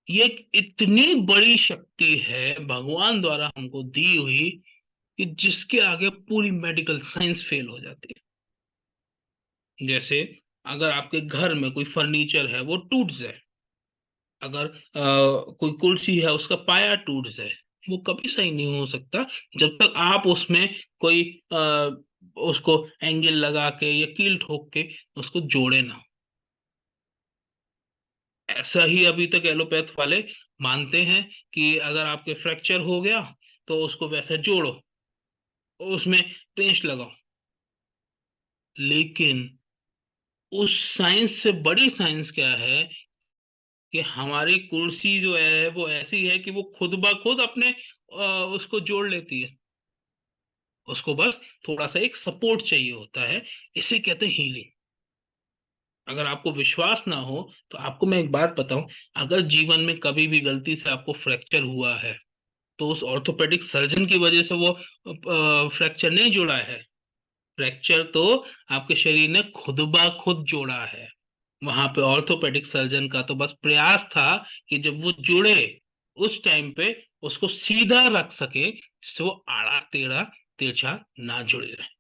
ये एक इतनी बड़ी शक्ति है भगवान द्वारा हमको दी हुई, कि जिसके आगे पूरी मेडिकल साइंस फेल हो जाती है। जैसे अगर आपके घर में कोई फर्नीचर है वो टूट जाए, अगर कोई कुर्सी है उसका पाया टूट जाए, वो कभी सही नहीं हो सकता जब तक आप उसमें कोई उसको एंगल लगा के या कील ठोक के उसको जोड़े ना। ऐसा ही अभी तक एलोपैथ वाले मानते हैं कि अगर आपके फ्रैक्चर हो गया तो उसको वैसे जोड़ो, उसमें पेस्ट लगाओ। लेकिन उस साइंस से बड़ी साइंस क्या है कि हमारी कुर्सी जो है वो ऐसी है कि वो खुद ब खुद अपने उसको जोड़ लेती है। उसको बस थोड़ा सा एक सपोर्ट चाहिए होता है। इसे कहते हैं हीलिंग। अगर आपको विश्वास ना हो तो आपको मैं एक बात बताऊं, अगर जीवन में कभी भी गलती से आपको फ्रैक्चर हुआ है तो उस ऑर्थोपेडिक सर्जन की वजह से वो फ्रैक्चर नहीं जुड़ा है। फ्रैक्चर तो आपके शरीर ने खुद ब खुद जोड़ा है। वहां पे ऑर्थोपेडिक सर्जन का तो बस प्रयास था कि जब वो जुड़े उस टाइम पे उसको सीधा रख सके, जिससे वो आड़ा टेढ़ा तिरछा ना जुड़े रहे।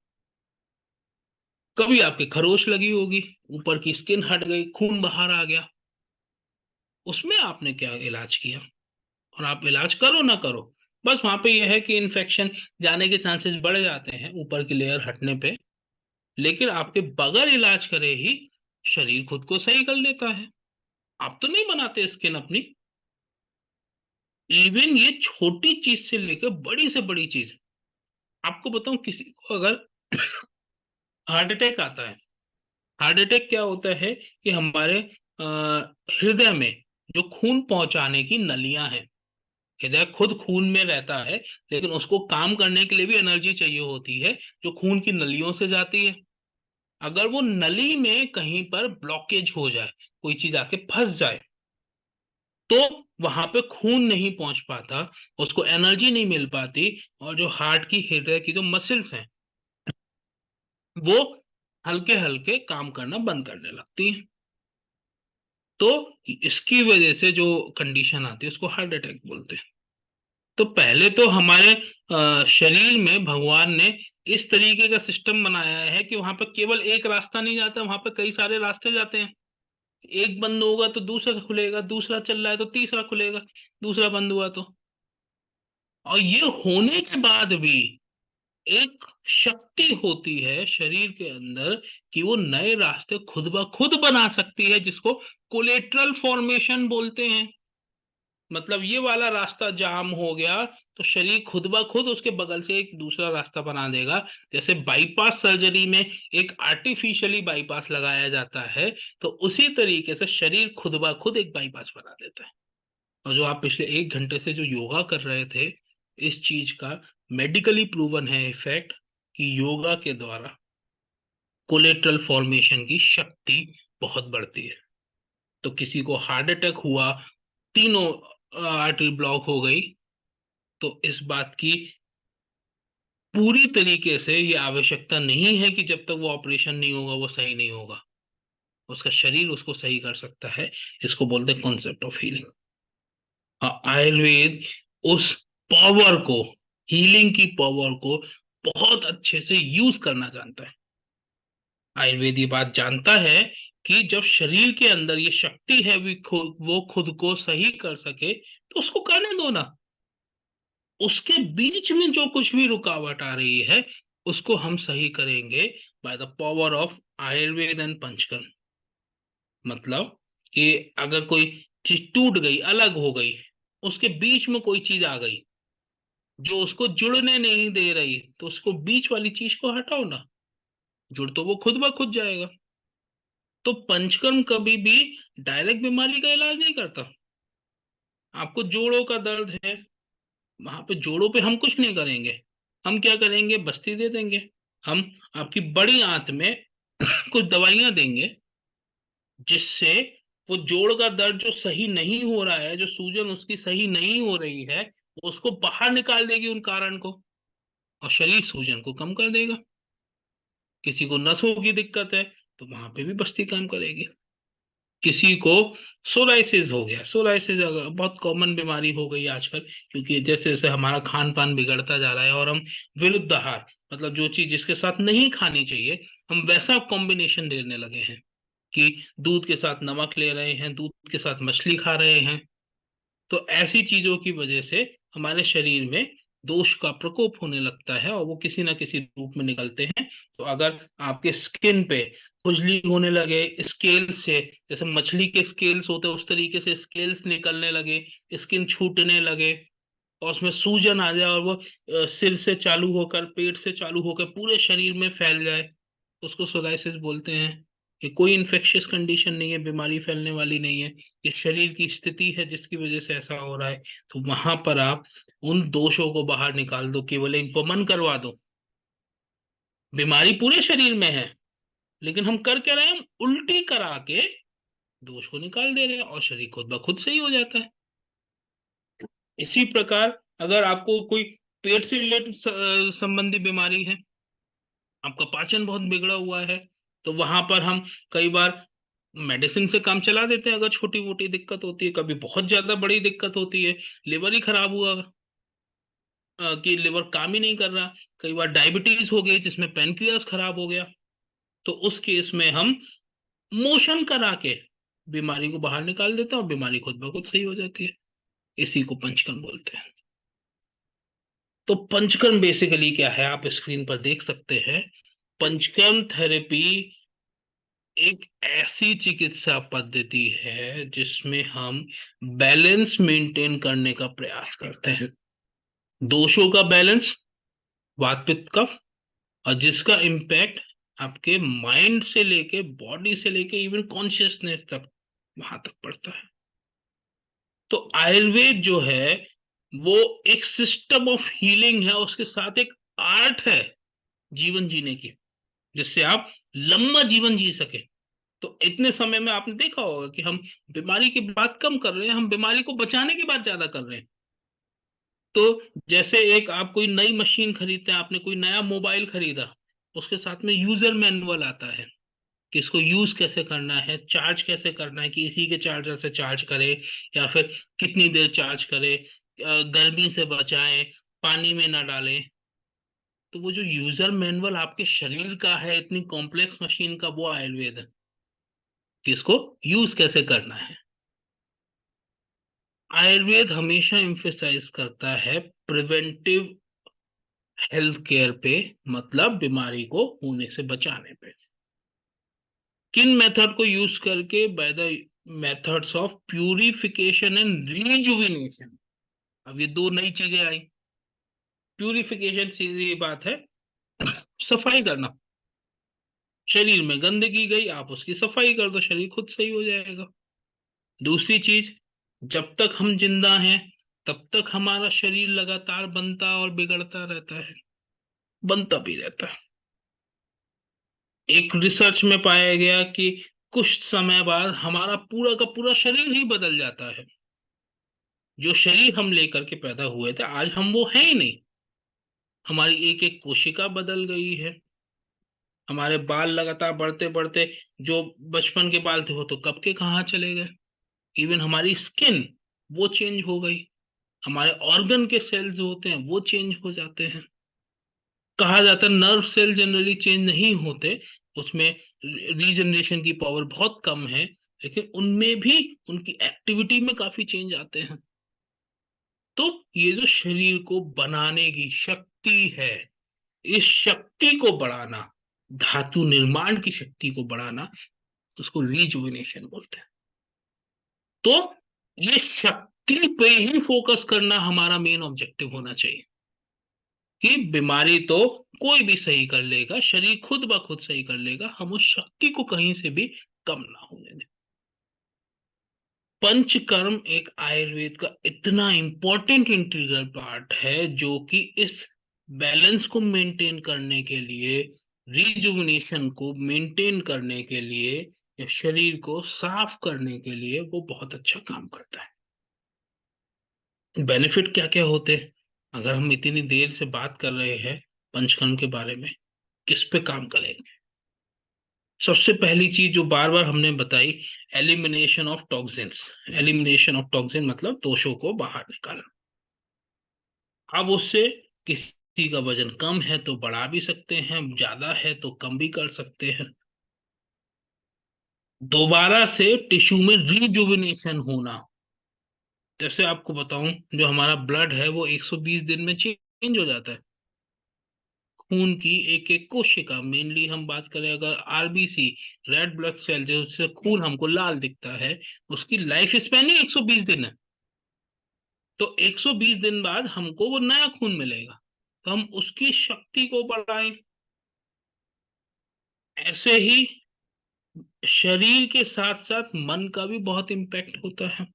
कभी आपके खरोच लगी होगी, ऊपर की स्किन हट गई, खून बाहर आ गया, उसमें आपने क्या इलाज किया? और आप इलाज करो ना करो, बस वहां पे यह है कि इन्फेक्शन जाने के चांसेस बढ़ जाते हैं ऊपर की लेयर हटने पे। लेकिन आपके बगैर इलाज करे ही शरीर खुद को सही कर लेता है। आप तो नहीं बनाते स्किन अपनी। इवन ये छोटी चीज से लेकर बड़ी से बड़ी चीज, आपको बताऊं, किसी को अगर हार्ट अटैक आता है, हार्ट अटैक क्या होता है कि हमारे हृदय में जो खून पहुंचाने की नलियां हैं, हृदय खुद खून में रहता है लेकिन उसको काम करने के लिए भी एनर्जी चाहिए होती है जो खून की नलियों से जाती है। अगर वो नली में कहीं पर ब्लॉकेज हो जाए, कोई चीज आके फंस जाए, तो वहां पे खून नहीं पहुंच पाता, उसको एनर्जी नहीं मिल पाती, और जो हार्ट की, हृदय की जो मसल्स हैं वो हल्के हल्के काम करना बंद करने लगती हैं। तो इसकी वजह से जो कंडीशन आती है उसको हार्ट अटैक बोलते हैं। तो पहले तो हमारे शरीर में भगवान ने इस तरीके का सिस्टम बनाया है कि वहां पर केवल एक रास्ता नहीं जाता, वहां पर कई सारे रास्ते जाते हैं। एक बंद होगा तो दूसरा खुलेगा, दूसरा चल रहा है तो तीसरा खुलेगा, दूसरा बंद हुआ तो। और ये होने के बाद भी एक शक्ति होती है शरीर के अंदर कि वो नए रास्ते खुद ब खुद बना सकती है, जिसको कोलेट्रल फॉर्मेशन बोलते हैं। मतलब ये वाला रास्ता जाम हो गया तो शरीर खुद ब खुद उसके बगल से एक दूसरा रास्ता बना देगा। जैसे बाईपास सर्जरी में एक आर्टिफिशियली बाईपास लगाया जाता है, तो उसी तरीके से शरीर खुद ब खुद एक बाईपास बना देता है। और जो आप पिछले एक घंटे से जो योगा कर रहे थे, इस चीज का मेडिकली प्रूवन है इफेक्ट कि योगा के द्वारा कोलेट्रल फॉर्मेशन की शक्ति बहुत बढ़ती है। तो किसी को हार्ट अटैक हुआ, तीनों आर्टरी ब्लॉक हो गई, तो इस बात की पूरी तरीके से ये आवश्यकता नहीं है कि जब तक वो ऑपरेशन नहीं होगा वो सही नहीं होगा। उसका शरीर उसको सही कर सकता है। इसको बोलते हैं कॉन्सेप्ट ऑफ हीलिंग। आयुर्वेद उस पावर को, हीलिंग की पावर को बहुत अच्छे से यूज करना जानता है। आयुर्वेद ये बात जानता है कि जब शरीर के अंदर ये शक्ति है वो खुद को सही कर सके तो उसको करने दो ना। उसके बीच में जो कुछ भी रुकावट आ रही है उसको हम सही करेंगे by the power of Ayurveda and panchakarma. मतलब कि अगर कोई चीज टूट गई, अलग हो गई, उसके बीच में कोई चीज आ गई जो उसको जुड़ने नहीं दे रही, तो उसको बीच वाली चीज को हटाओ ना, जुड़ तो वो खुद ब खुद जाएगा। तो पंचकर्म कभी भी डायरेक्ट बीमारी का इलाज नहीं करता। आपको जोड़ों का दर्द है, वहां पे जोड़ों पे हम कुछ नहीं करेंगे। हम क्या करेंगे, बस्ती दे देंगे। हम आपकी बड़ी आंत में कुछ दवाइयां देंगे, जिससे वो जोड़ का दर्द जो सही नहीं हो रहा है, जो सूजन उसकी सही नहीं हो रही है, वो उसको बाहर निकाल देगी उन कारण को, और शरीर सूजन को कम कर देगा। किसी को नसों की दिक्कत है, तो वहां पे भी बस्ती काम करेगी। किसी को सोराइसिस हो गया, सोराइसिस बहुत कॉमन बीमारी हो गई आजकल, क्योंकि जैसे जैसे हमारा खान पान बिगड़ता जा रहा है और हम विरुद्ध आहार, मतलब जो चीज जिसके साथ नहीं खानी चाहिए, हम वैसा कॉम्बिनेशन लेने लगे हैं कि दूध के साथ नमक ले रहे हैं, दूध के साथ मछली खा रहे हैं। तो ऐसी चीजों की वजह से हमारे शरीर में दोष का प्रकोप होने लगता है, और वो किसी ना किसी रूप में निकलते हैं। तो अगर आपके स्किन पे खुजली होने लगे स्केल से, जैसे मछली के स्केल्स होते हैं उस तरीके से स्केल्स निकलने लगे, स्किन छूटने लगे, और उसमें सूजन आ जाए, और वो सिर से चालू होकर पेट से चालू होकर पूरे शरीर में फैल जाए, उसको सोराइसिस बोलते हैं। ये कोई इन्फेक्शियस कंडीशन नहीं है, बीमारी फैलने वाली नहीं है, ये शरीर की स्थिति है जिसकी वजह से ऐसा हो रहा है। तो वहां पर आप उन दोषों को बाहर निकाल दो, केवल एक वमन करवा दो। बीमारी पूरे शरीर में है, लेकिन हम कर क्या रहे हैं, हम उल्टी करा के दोष को निकाल दे रहे हैं, और शरीर खुद ब खुद सही हो जाता है। इसी प्रकार अगर आपको कोई पेट से रिलेटेड संबंधी बीमारी है, आपका पाचन बहुत बिगड़ा हुआ है, तो वहां पर हम कई बार मेडिसिन से काम चला देते हैं। अगर छोटी मोटी दिक्कत होती है, कभी बहुत ज्यादा बड़ी दिक्कत होती है, लिवर ही खराब हुआ कि लिवर काम ही नहीं कर रहा, कई बार डायबिटीज हो गई जिसमें पेनक्रियास खराब हो गया, तो उस केस में हम मोशन करा के बीमारी को बाहर निकाल देते हैं, और बीमारी खुद ब खुद सही हो जाती है। इसी को पंचकर्म बोलते हैं। तो पंचकर्म बेसिकली क्या है, आप स्क्रीन पर देख सकते हैं। पंचकर्म थेरेपी एक ऐसी चिकित्सा पद्धति है जिसमें हम बैलेंस मेंटेन करने का प्रयास करते हैं। दोषों का बैलेंस, वात पित्त कफ, और जिसका इम्पैक्ट आपके माइंड से लेके बॉडी से लेके इवन कॉन्शियसनेस तक, वहां तक पड़ता है। तो आयुर्वेद जो है वो एक सिस्टम ऑफ हीलिंग है, उसके साथ एक आर्ट है जीवन जीने की, जिससे आप लंबा जीवन जी सके। तो इतने समय में आपने देखा होगा कि हम बीमारी की बात कम कर रहे हैं, हम बीमारी को बचाने की बात ज्यादा कर रहे हैं। तो जैसे एक आप कोई नई मशीन खरीदते हैं, आपने कोई नया मोबाइल खरीदा, उसके साथ में यूजर मैनुअल आता है कि इसको यूज कैसे करना है, चार्ज कैसे करना है, कि इसी के चार्जर से चार्ज करे या फिर कितनी देर चार्ज करे, गर्मी से बचाए, पानी में ना डालें। तो वो जो यूजर मैनुअल आपके शरीर का है, इतनी कॉम्प्लेक्स मशीन का, वो आयुर्वेद है कि इसको यूज कैसे करना है। आयुर्वेद हमेशा एम्फेसाइज करता है प्रिवेंटिव हेल्थ केयर पे, मतलब बीमारी को होने से बचाने पे। किन मेथड को यूज करके, by the methods of purification and rejuvenation. अब ये दो नई चीजें आई। प्यूरिफिकेशन सीधी बात है, सफाई करना। शरीर में गंदगी गई, आप उसकी सफाई कर दो, शरीर खुद सही हो जाएगा। दूसरी चीज, जब तक हम जिंदा हैं तब तक हमारा शरीर लगातार बनता और बिगड़ता रहता है, बनता भी रहता है। एक रिसर्च में पाया गया कि कुछ समय बाद हमारा पूरा का पूरा शरीर ही बदल जाता है। जो शरीर हम लेकर के पैदा हुए थे, आज हम वो है ही नहीं। हमारी एक एक कोशिका बदल गई है, हमारे बाल लगातार बढ़ते बढ़ते, जो बचपन के बाल थे वो तो कब के कहाँ चले गए। इवन हमारी स्किन वो चेंज हो गई, हमारे ऑर्गन के सेल्स जो होते हैं वो चेंज हो जाते हैं। कहा जाता है नर्व सेल जनरली चेंज नहीं होते, उसमें रीजनरेशन की पावर बहुत कम है, लेकिन उनमें भी उनकी एक्टिविटी में काफी चेंज आते हैं। तो ये जो शरीर को बनाने की शक्ति है, इस शक्ति को बढ़ाना, धातु निर्माण की शक्ति को बढ़ाना, उसको रिजुविनेशन बोलते हैं। तो ये शक्ति पे ही फोकस करना हमारा मेन ऑब्जेक्टिव होना चाहिए कि बीमारी तो कोई भी सही कर लेगा, शरीर खुद ब खुद सही कर लेगा, हम उस शक्ति को कहीं से भी कम ना होने दें। पंचकर्म एक आयुर्वेद का इतना इंपॉर्टेंट इंटीग्रल पार्ट है जो कि इस बैलेंस को मेंटेन करने के लिए, रिजुविनेशन को मेंटेन करने के लिए, या शरीर को साफ करने के लिए वो बहुत अच्छा काम करता है। बेनिफिट क्या क्या होते हैं अगर हम इतनी देर से बात कर रहे हैं पंचकर्म के बारे में, किस पे काम करेंगे? सबसे पहली चीज जो बार बार हमने बताई, elimination of toxins. Elimination of toxin मतलब दोषों को बाहर निकालना। अब उससे किसी का वजन कम है तो बढ़ा भी सकते हैं, ज्यादा है तो कम भी कर सकते हैं। दोबारा से टिश्यू में रिजुविनेशन होना। जैसे आपको बताऊं, जो हमारा ब्लड है वो 120 दिन में चेंज हो जाता है। खून की एक एक कोशिका, मेनली हम बात करें अगर आरबीसी, रेड ब्लड सेल, जिससे खून हमको लाल दिखता है, उसकी लाइफ स्पैन ही 120 दिन है। तो 120 दिन बाद हमको वो नया खून मिलेगा, तो हम उसकी शक्ति को बढ़ाएं। ऐसे ही शरीर के साथ साथ मन का भी बहुत इम्पैक्ट होता है।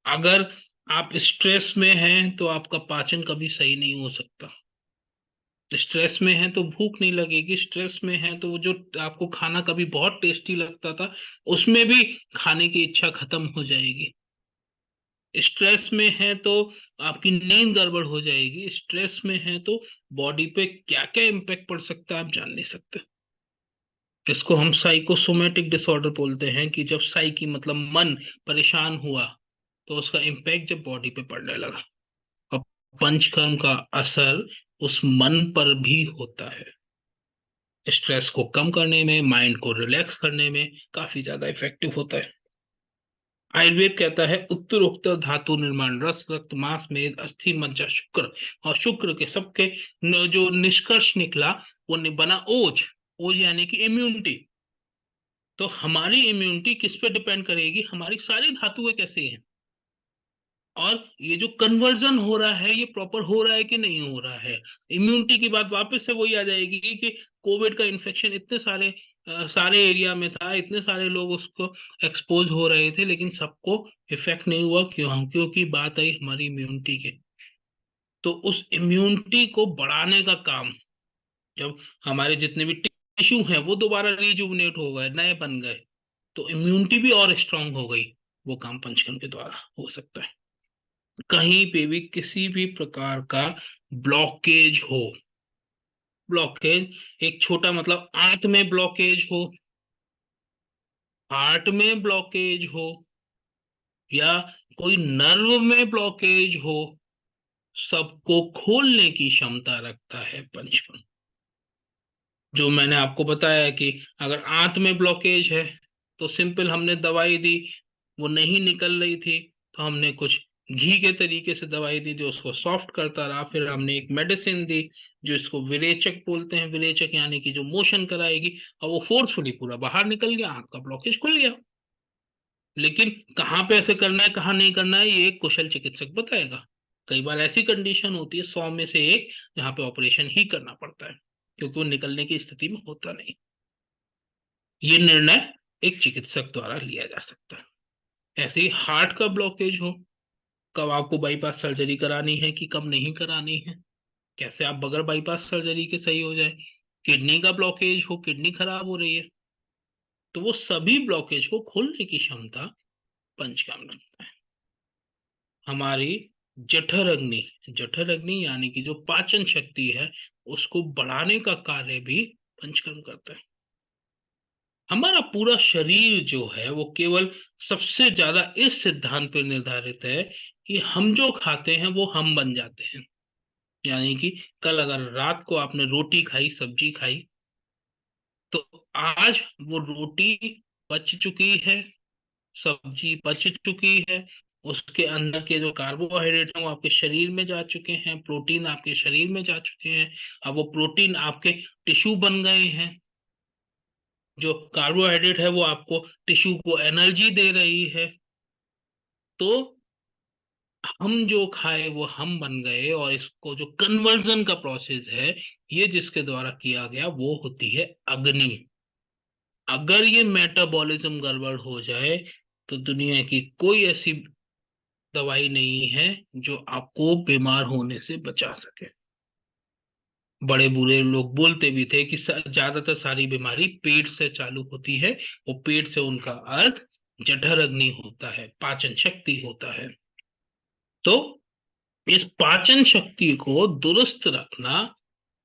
अगर आप स्ट्रेस में हैं तो आपका पाचन कभी सही नहीं हो सकता। स्ट्रेस में है तो भूख नहीं लगेगी, स्ट्रेस में है तो वो जो आपको खाना कभी बहुत टेस्टी लगता था उसमें भी खाने की इच्छा खत्म हो जाएगी। स्ट्रेस में है तो आपकी नींद गड़बड़ हो जाएगी। स्ट्रेस में है तो बॉडी पे क्या क्या इम्पेक्ट पड़ सकता है आप जान नहीं सकते। इसको हम साइकोसोमेटिक डिसऑर्डर बोलते हैं कि जब साइकी मतलब मन परेशान हुआ तो उसका इम्पैक्ट जब बॉडी पे पड़ने लगा। और पंचकर्म का असर उस मन पर भी होता है। स्ट्रेस को कम करने में, माइंड को रिलैक्स करने में काफी ज्यादा इफेक्टिव होता है। आयुर्वेद कहता है उत्तर उत्तर धातु निर्माण, रस रक्त मांस मेद अस्थि मज्जा शुक्र, और शुक्र के सबके जो निष्कर्ष निकला वो बना ओज। ओज यानी कि इम्यूनिटी। तो हमारी इम्यूनिटी किस पे डिपेंड करेगी? हमारी सारी धातुएं कैसी हैं, और ये जो कन्वर्जन हो रहा है ये प्रॉपर हो रहा है कि नहीं हो रहा है। इम्यूनिटी की बात वापस से वही आ जाएगी कि कोविड का इन्फेक्शन इतने सारे सारे एरिया में था, इतने सारे लोग उसको एक्सपोज हो रहे थे, लेकिन सबको इफेक्ट नहीं हुआ। क्यों? क्योंकि बात आई हमारी इम्यूनिटी की। तो उस इम्यूनिटी को बढ़ाने का काम, जब हमारे जितने भी टिश्यू हैं वो दोबारा रिजुविनेट हो गए, नए बन गए, तो इम्यूनिटी भी और स्ट्रांग हो गई। वो काम पंचकर्म के द्वारा हो सकता है। कहीं पे भी किसी भी प्रकार का ब्लॉकेज हो, ब्लॉकेज एक छोटा मतलब आंत में ब्लॉकेज हो, हार्ट में ब्लॉकेज हो, या कोई नर्व में ब्लॉकेज हो, सबको खोलने की क्षमता रखता है पंचकर्म। जो मैंने आपको बताया कि अगर आंत में ब्लॉकेज है तो सिंपल हमने दवाई दी, वो नहीं निकल रही थी तो हमने कुछ घी के तरीके से दवाई दी जो उसको सॉफ्ट करता रहा। फिर हमने एक मेडिसिन दी जो इसको विरेचक बोलते हैं, विरेचक यानी कि जो मोशन कराएगी, और वो फोर्सफुली पूरा बाहर निकल गया, आंत का ब्लॉकेज खुल गया। लेकिन कहाँ पे ऐसे करना है, कहाँ नहीं करना है, ये एक कुशल चिकित्सक बताएगा। कई बार ऐसी कंडीशन होती है 100 में से एक जहाँ पे ऑपरेशन ही करना पड़ता है, क्योंकि वो निकलने की स्थिति में होता नहीं। ये निर्णय एक चिकित्सक द्वारा लिया जा सकता है। ऐसे ही हार्ट का ब्लॉकेज हो, कब आपको बाईपास सर्जरी करानी है कि कब नहीं करानी है, कैसे आप बगैर बाईपास सर्जरी के सही हो जाए। किडनी का ब्लॉकेज हो, किडनी खराब हो रही है, तो वो सभी ब्लॉकेज को खोलने की क्षमता पंचकर्म रखता है। हमारी जठर अग्नि, जठर अग्नि यानी कि जो पाचन शक्ति है उसको बढ़ाने का कार्य भी पंचकर्म करता है। हमारा पूरा शरीर जो है वो केवल सबसे ज्यादा इस सिद्धांत पर निर्धारित है कि हम जो खाते हैं वो हम बन जाते हैं। यानी कि कल अगर रात को आपने रोटी खाई, सब्जी खाई, तो आज वो रोटी पच चुकी है, सब्जी पच चुकी है, उसके अंदर के जो कार्बोहाइड्रेट हैं वो आपके शरीर में जा चुके हैं, प्रोटीन आपके शरीर में जा चुके हैं। अब वो प्रोटीन आपके टिश्यू बन गए हैं। जो कार्बोहाइड्रेट है वो आपको टिश्यू को एनर्जी दे रही है। तो हम जो खाए वो हम बन गए, और इसको जो कन्वर्जन का प्रोसेस है ये जिसके द्वारा किया गया वो होती है अग्नि। अगर ये मेटाबॉलिज्म गड़बड़ हो जाए तो दुनिया की कोई ऐसी दवाई नहीं है जो आपको बीमार होने से बचा सके। बड़े बूढ़े लोग बोलते भी थे कि ज्यादातर सारी बीमारी पेट से चालू होती है, और पेट से उनका अर्थ जठर अग्नि होता है, पाचन शक्ति होता है। तो इस पाचन शक्ति को दुरुस्त रखना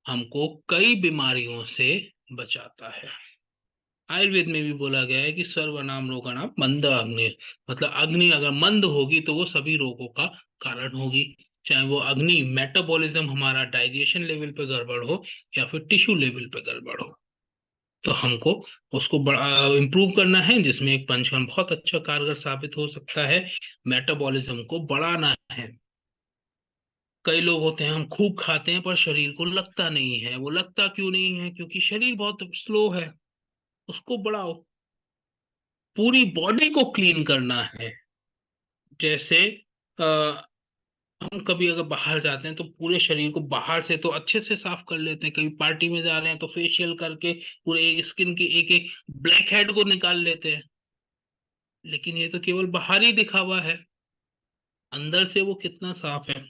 हमको कई बीमारियों से बचाता है। आयुर्वेद में भी बोला गया है कि सर्वनाम रोगाणाम मंद अग्नि, मतलब अग्नि अगर मंद होगी तो वो सभी रोगों का कारण होगी। चाहे वो अग्नि मेटाबॉलिज्म, हमारा डाइजेशन लेवल पे गड़बड़ हो, या फिर टिश्यू लेवल पे गड़बड़ हो, तो हमको उसको बड़ा इम्प्रूव करना है, जिसमें एक पंचकर्म बहुत अच्छा कारगर साबित हो सकता है। मेटाबॉलिज्म को बढ़ाना है। कई लोग होते हैं हम खूब खाते हैं पर शरीर को लगता नहीं है। वो लगता क्यों नहीं है? क्योंकि शरीर बहुत स्लो है। उसको बढ़ाओ। पूरी बॉडी को क्लीन करना है। जैसे आ, हम कभी अगर बाहर जाते हैं तो पूरे शरीर को बाहर से तो अच्छे से साफ कर लेते हैं। कभी पार्टी में जा रहे हैं तो फेशियल करके पूरे स्किन की एक एक ब्लैक हेड को निकाल लेते हैं। लेकिन ये तो केवल बाहरी दिखावा है। अंदर से वो कितना साफ है?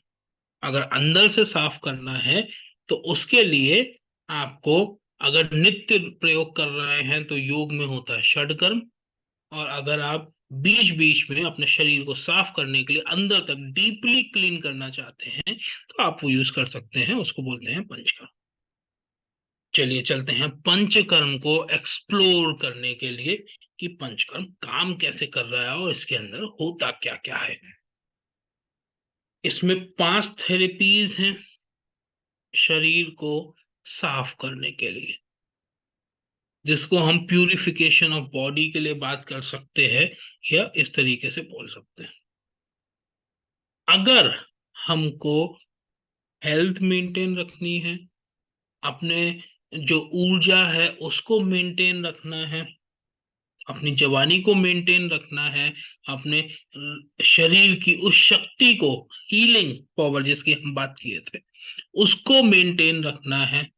अगर अंदर से साफ करना है तो उसके लिए आपको, अगर नित्य प्रयोग कर रहे हैं तो योग में होता है षडकर्म। और अगर आप बीच बीच में अपने शरीर को साफ करने के लिए अंदर तक डीपली क्लीन करना चाहते हैं तो आप वो यूज कर सकते हैं। उसको बोलते हैं पंचकर्म। चलिए चलते हैं पंचकर्म को एक्सप्लोर करने के लिए कि पंचकर्म काम कैसे कर रहा है और इसके अंदर होता क्या क्या है। इसमें 5 थेरेपीज हैं शरीर को साफ करने के लिए, जिसको हम प्यूरिफिकेशन ऑफ बॉडी के लिए बात कर सकते हैं, या इस तरीके से बोल सकते हैं। अगर हमको हेल्थ मेंटेन रखनी है, अपने जो ऊर्जा है उसको मेंटेन रखना है, अपनी जवानी को मेंटेन रखना है, अपने शरीर की उस शक्ति को, हीलिंग पावर जिसकी हम बात किए थे, उसको मेंटेन रखना है,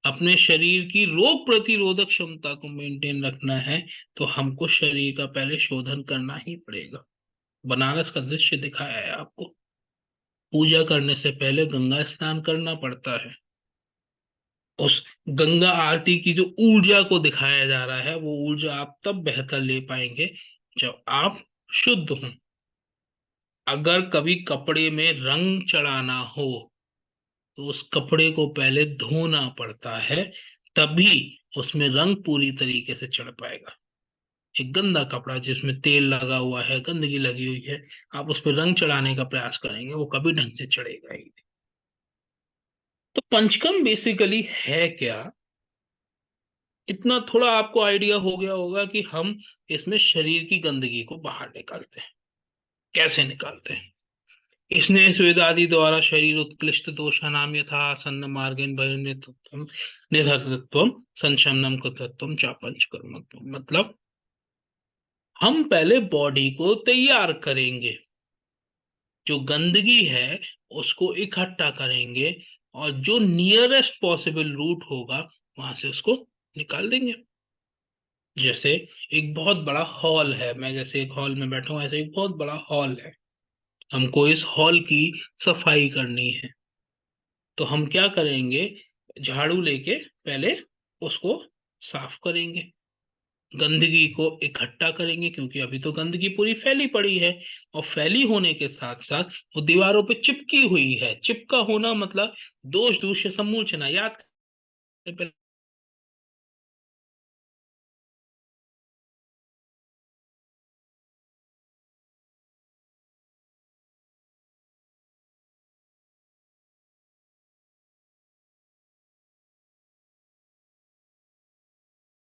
अपने शरीर की रोग प्रतिरोधक क्षमता को मेंटेन रखना है, तो हमको शरीर का पहले शोधन करना ही पड़ेगा। बनारस का दृश्य दिखाया है आपको। पूजा करने से पहले गंगा स्नान करना पड़ता है। उस गंगा आरती की जो ऊर्जा को दिखाया जा रहा है, वो ऊर्जा आप तब बेहतर ले पाएंगे जब आप शुद्ध हों। अगर कभी कपड़े में रंग चढ़ाना हो तो उस कपड़े को पहले धोना पड़ता है, तभी उसमें रंग पूरी तरीके से चढ़ पाएगा। एक गंदा कपड़ा जिसमें तेल लगा हुआ है, गंदगी लगी हुई है, आप उस पर रंग चढ़ाने का प्रयास करेंगे, वो कभी ढंग से चढ़ेगा ही नहीं। तो पंचकर्म बेसिकली है क्या? इतना थोड़ा आपको आइडिया हो गया होगा कि हम इसमें शरीर की गंदगी को बाहर निकालते हैं। कैसे निकालते हैं? स्नेह स्वेदादि द्वारा शरीर उत्कृष्ट दोषानाम यथा आसन्न मार्गेण बहिर्निर्तत्वम निर्हतत्वम संशमनम कृतत्वम चा पंचकर्मत्वम। मतलब हम पहले बॉडी को तैयार करेंगे, जो गंदगी है उसको इकट्ठा करेंगे, और जो नियरेस्ट पॉसिबल रूट होगा वहां से उसको निकाल देंगे। जैसे एक बहुत बड़ा हॉल है, मैं जैसे एक हॉल में बैठा हूं, ऐसे एक बहुत बड़ा हॉल है, हमको इस हॉल की सफाई करनी है। तो हम क्या करेंगे? झाड़ू लेके पहले उसको साफ करेंगे, गंदगी को इकट्ठा करेंगे, क्योंकि अभी तो गंदगी पूरी फैली पड़ी है, और फैली होने के साथ साथ वो दीवारों पे चिपकी हुई है। चिपका होना मतलब दोष दूष्य सम्मूलचना। याद करें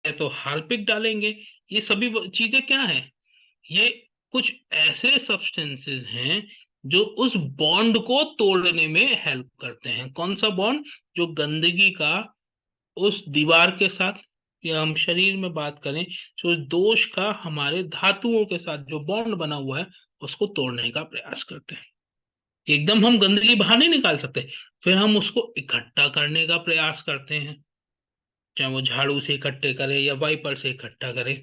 तो हार्पिक डालेंगे। ये सभी चीजें क्या है? ये कुछ ऐसे सब्सटेंसेस हैं जो उस बॉन्ड को तोड़ने में हेल्प करते हैं। कौन सा बॉन्ड? जो गंदगी का उस दीवार के साथ, या हम शरीर में बात करें तो दोष का हमारे धातुओं के साथ जो बॉन्ड बना हुआ है उसको तोड़ने का प्रयास करते हैं। एकदम हम गंदगी बाहर नहीं निकाल सकते, फिर हम उसको इकट्ठा करने का प्रयास करते हैं, चाहे वो झाड़ू से इकट्ठे करें या वाइपर से इकट्ठा करें।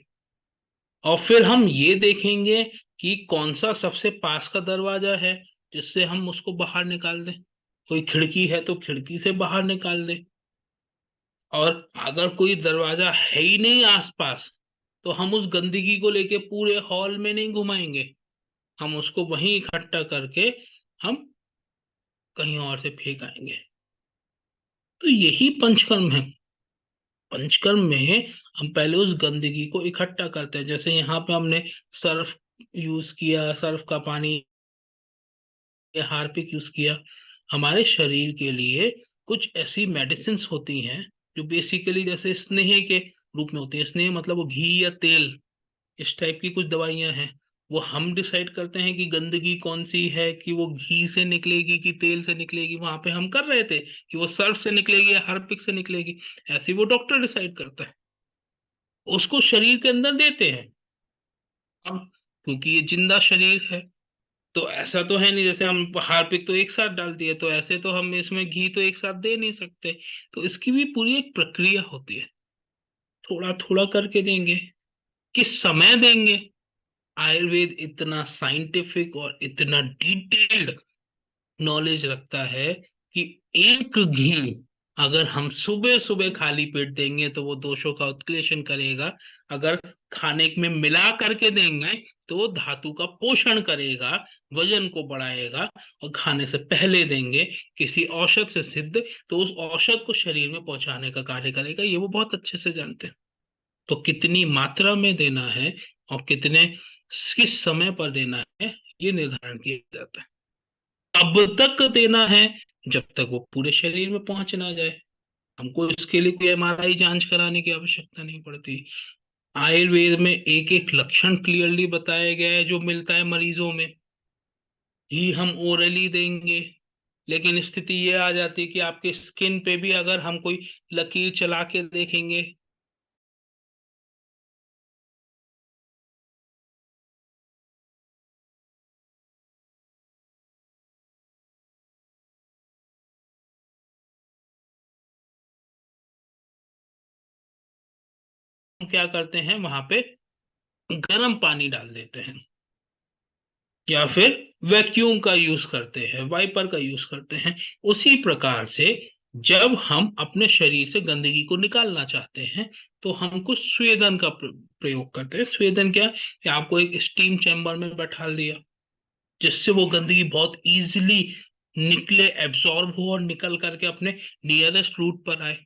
और फिर हम ये देखेंगे कि कौन सा सबसे पास का दरवाजा है जिससे हम उसको बाहर निकाल दें। कोई खिड़की है तो खिड़की से बाहर निकाल दें, और अगर कोई दरवाजा है ही नहीं आसपास तो हम उस गंदगी को लेके पूरे हॉल में नहीं घुमाएंगे, हम उसको वहीं इकट्ठा करके हम कहीं और से फेंक आएंगे। तो यही पंचकर्म है। पंचकर्म में हम पहले उस गंदगी को इकट्ठा करते हैं, जैसे यहाँ पे हमने सर्फ यूज किया, सर्फ का पानी या हार्पिक यूज किया। हमारे शरीर के लिए कुछ ऐसी मेडिसिन होती हैं जो बेसिकली जैसे स्नेह के रूप में होती है। स्नेह मतलब वो घी या तेल, इस टाइप की कुछ दवाइयां हैं। वो हम डिसाइड करते हैं कि गंदगी कौन सी है, कि वो घी से निकलेगी कि तेल से निकलेगी। वहां पे हम कर रहे थे कि वो सर्फ से निकलेगी या हार्पिक से निकलेगी, ऐसे वो डॉक्टर डिसाइड करता है, उसको शरीर के अंदर देते हैं। अब क्योंकि ये जिंदा शरीर है तो ऐसा तो है नहीं जैसे हम हार्पिक तो एक साथ डाल दिए, तो ऐसे तो हम इसमें घी तो एक साथ दे नहीं सकते। तो इसकी भी पूरी एक प्रक्रिया होती है, थोड़ा थोड़ा करके देंगे, किस समय देंगे। आयुर्वेद इतना साइंटिफिक और इतना डिटेल्ड नॉलेज रखता है कि एक घी अगर हम सुबह सुबह खाली पेट देंगे तो वो दोषों का उत्क्लेशन करेगा, अगर खाने में मिला करके देंगे तो वो धातु का पोषण करेगा, वजन को बढ़ाएगा। और खाने से पहले देंगे किसी औषध से सिद्ध, तो उस औषध को शरीर में पहुंचाने का कार्य करेगा। ये वो बहुत अच्छे से जानते हैं। तो कितनी मात्रा में देना है और किस समय पर देना है, ये निर्धारण किया जाता है। तब तक देना है जब तक वो पूरे शरीर में पहुंच ना जाए। हमको इसके लिए कोई एमआरआई जांच कराने की आवश्यकता नहीं पड़ती। आयुर्वेद में एक एक लक्षण क्लियरली बताया गया है जो मिलता है मरीजों में। ही हम ओरली देंगे, लेकिन स्थिति ये आ जाती है कि आपके स्किन पे भी अगर हम कोई लकीर चला के देखेंगे, हम क्या करते हैं वहां पे गर्म पानी डाल देते हैं, या फिर वैक्यूम का यूज करते हैं, वाइपर का यूज करते हैं। उसी प्रकार से जब हम अपने शरीर से गंदगी को निकालना चाहते हैं तो हम कुछ स्वेदन का प्रयोग करते हैं। स्वेदन क्या, कि आपको एक स्टीम चैम्बर में बैठा दिया जिससे वो गंदगी बहुत इजीली निकले, एब्सॉर्ब हो और निकल करके अपने नियरेस्ट रूट पर आए,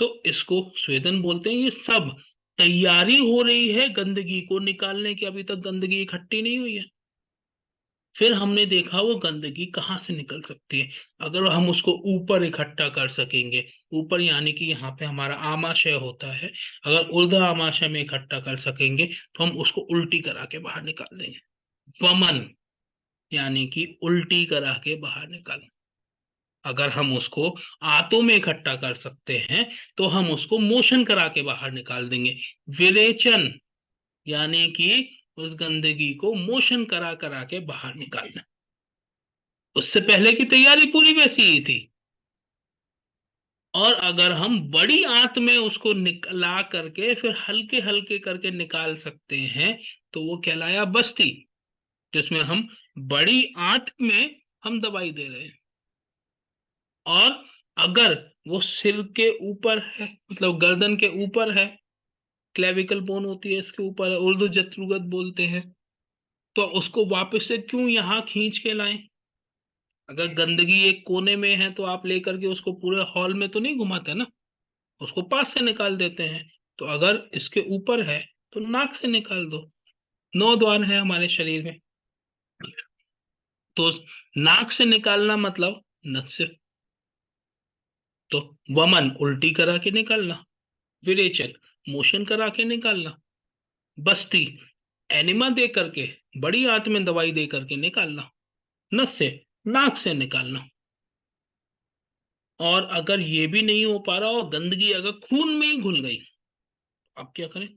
तो इसको स्वेदन बोलते हैं। ये सब तैयारी हो रही है गंदगी को निकालने की, अभी तक गंदगी इकट्ठी नहीं हुई है। फिर हमने देखा वो गंदगी कहाँ से निकल सकती है। अगर हम उसको ऊपर इकट्ठा कर सकेंगे, ऊपर यानी कि यहाँ पे हमारा आमाशय होता है, अगर ऊर्ध्व आमाशय में इकट्ठा कर सकेंगे तो हम उसको उल्टी करा के बाहर निकाल देंगे। वमन यानी कि उल्टी करा के बाहर निकाल। अगर हम उसको आंतों में इकट्ठा कर सकते हैं तो हम उसको मोशन करा के बाहर निकाल देंगे। विरेचन यानी कि उस गंदगी को मोशन करा करा के बाहर निकालना। उससे पहले की तैयारी पूरी वैसी ही थी। और अगर हम बड़ी आंत में उसको निकला करके फिर हल्के हल्के करके निकाल सकते हैं तो वो कहलाया बस्ती, जिसमें हम बड़ी आंत में हम दवाई दे रहे हैं। और अगर वो सिर के ऊपर है, मतलब गर्दन के ऊपर है, क्लेविकल बोन होती है इसके ऊपर है, उर्दू जत्रुगत बोलते हैं, तो उसको वापस से क्यों यहाँ खींच के लाएं। अगर गंदगी एक कोने में है तो आप लेकर के उसको पूरे हॉल में तो नहीं घुमाते ना, उसको पास से निकाल देते हैं। तो अगर इसके ऊपर है तो नाक से निकाल दो। 9 द्वार है हमारे शरीर में, तो नाक से निकालना मतलब नस से। तो वमन उल्टी करा के निकालना, विरेचन मोशन करा के निकालना, बस्ती एनिमा दे करके, बड़ी आंत में दवाई दे करके निकालना, नस से नाक से निकालना। और अगर ये भी नहीं हो पा रहा और गंदगी अगर खून में ही घुल गई, अब क्या करें?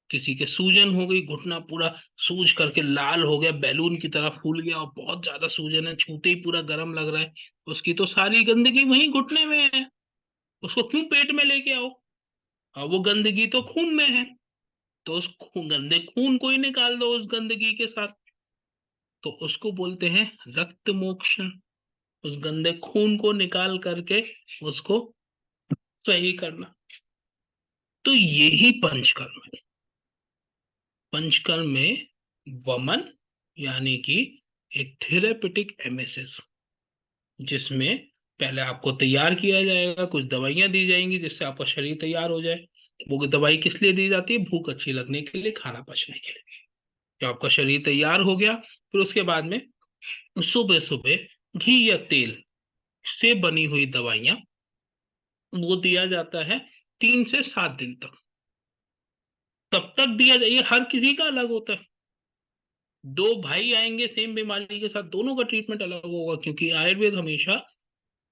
किसी के सूजन हो गई, घुटना पूरा सूज करके लाल हो गया, बैलून की तरह फूल गया और बहुत ज्यादा सूजन है, छूते ही पूरा गर्म लग रहा है, उसकी तो सारी गंदगी वहीं घुटने में है, उसको क्यों पेट में लेके आओ? और वो गंदगी तो खून में है, तो उस गंदे खून को ही निकाल दो उस गंदगी के साथ। तो उसको बोलते हैं रक्त मोक्षण। उस गंदे खून को निकाल करके उसको सही करना। तो यही पंचकर्म है। पंचकर्म में वमन यानी कि एक थेरेपेटिक एमेसिस, जिसमें पहले आपको तैयार किया जाएगा, कुछ दवाइयां दी जाएंगी जिससे आपका शरीर तैयार हो जाए। वो दवाई किस लिए दी जाती है? भूख अच्छी लगने के लिए, खाना पचने के लिए। जब आपका शरीर तैयार हो गया, फिर उसके बाद में सुबह सुबह घी या तेल से बनी हुई दवाइयां वो दिया जाता है 3 से 7 दिन तक। तब तक दिया जाइए, हर किसी का अलग होता है। दो भाई आएंगे सेम बीमारी के साथ, दोनों का ट्रीटमेंट अलग होगा, क्योंकि आयुर्वेद हमेशा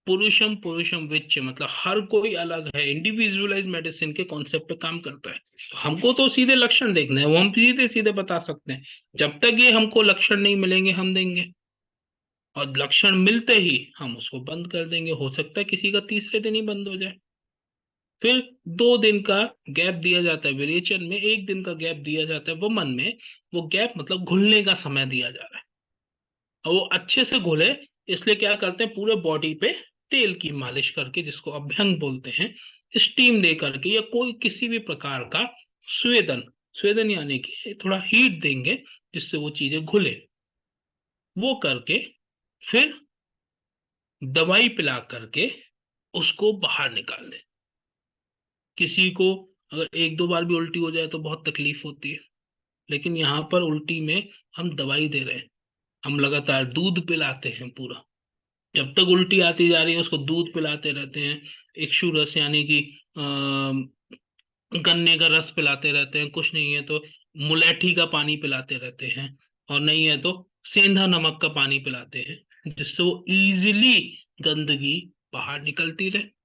पुरुषम पुरुषम विच्च, मतलब हर कोई अलग है, इंडिविजुअलाइज मेडिसिन के कॉन्सेप्ट पे काम करता है। तो हमको तो सीधे लक्षण देखना है, वो हम सीधे सीधे बता सकते हैं। जब तक ये हमको लक्षण नहीं मिलेंगे हम देंगे, और लक्षण मिलते ही हम उसको बंद कर देंगे। हो सकता है किसी का तीसरे दिन ही बंद हो जाए। फिर 2 दिन का गैप दिया जाता है विरेचन में, 1 दिन का गैप दिया जाता है वमन में। वो गैप मतलब घुलने का समय दिया जा रहा है, और वो अच्छे से घुले इसलिए क्या करते हैं, पूरे बॉडी पे तेल की मालिश करके, जिसको अभ्यंग बोलते हैं, स्टीम दे करके, या कोई किसी भी प्रकार का स्वेदन, स्वेदन यानी कि थोड़ा हीट देंगे जिससे वो चीजें घुले। वो करके फिर दवाई पिला करके उसको बाहर निकाल दे। किसी को अगर 1-2 बार भी उल्टी हो जाए तो बहुत तकलीफ होती है, लेकिन यहाँ पर उल्टी में हम दवाई दे रहे हैं, हम लगातार दूध पिलाते हैं पूरा। जब तक उल्टी आती जा रही है उसको दूध पिलाते रहते हैं, इक्षु रस यानी कि गन्ने का रस पिलाते रहते हैं, कुछ नहीं है तो मुलैठी का पानी पिलाते रहते हैं, और नहीं है तो सेंधा नमक का पानी पिलाते हैं, जिससे वो इजीली गंदगी बाहर निकलती रहे।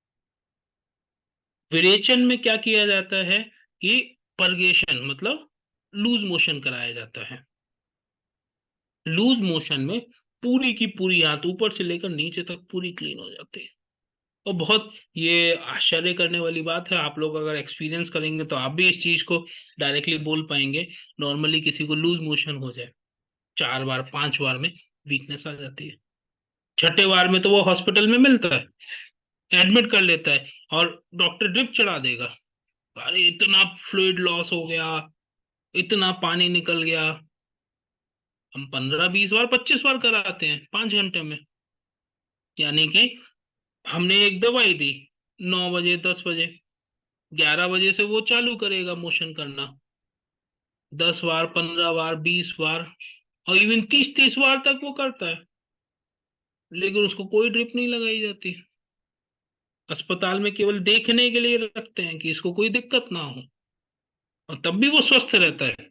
विरेचन में क्या किया जाता है कि परगेशन मतलब लूज मोशन कराया जाता है। लूज मोशन में पूरी की पूरी हाथ ऊपर से लेकर नीचे तक पूरी क्लीन हो जाती है। और बहुत ये आश्चर्य करने वाली बात है, आप लोग अगर एक्सपीरियंस करेंगे तो आप भी इस चीज को डायरेक्टली बोल पाएंगे। नॉर्मली किसी को लूज मोशन हो जाए 4 बार 5 बार में वीकनेस आ जाती है, छठे बार में तो वो हॉस्पिटल में मिलता है, एडमिट कर लेता है, और डॉक्टर ड्रिप चढ़ा देगा। अरे इतना फ्लूइड लॉस हो गया, इतना पानी निकल गया। हम 15-20 बार 25 बार कराते हैं 5 घंटे में। यानी कि हमने एक दवाई दी 9 बजे 10 बजे, 11 बजे से वो चालू करेगा मोशन करना, 10 बार 15 बार 20 बार, और इवन 30-30 बार तक वो करता है, लेकिन उसको कोई ड्रिप नहीं लगाई जाती। अस्पताल में केवल देखने के लिए रखते हैं कि इसको कोई दिक्कत ना हो, और तब भी वो स्वस्थ रहता है।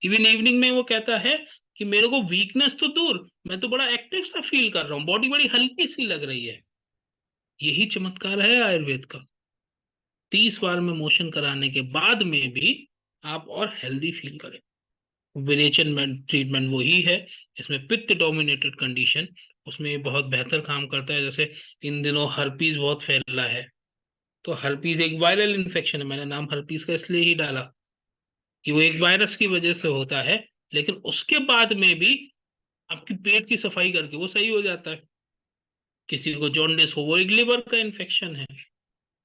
इवन इवनिंग में वो कहता है कि मेरे को वीकनेस तो दूर, मैं तो बड़ा एक्टिव सा फील कर रहा हूँ, बॉडी बड़ी हल्की सी लग रही है। यही चमत्कार है आयुर्वेद का। 30 बार में मोशन कराने के बाद में भी आप और हेल्दी फील करें। विरेचन में ट्रीटमेंट वही है। इसमें पित्त डोमिनेटेड कंडीशन, उसमें ये बहुत बेहतर काम करता है। जैसे इन दिनों हर्पीज बहुत फैला है, तो हर्पीज एक वायरल इन्फेक्शन है, मैंने नाम हर्पीज का इसलिए ही डाला कि वो एक वायरस की वजह से होता है, लेकिन उसके बाद में भी आपकी पेट की सफाई करके वो सही हो जाता है। किसी को जॉन्डिस हो, वो एक लिवर का इन्फेक्शन है,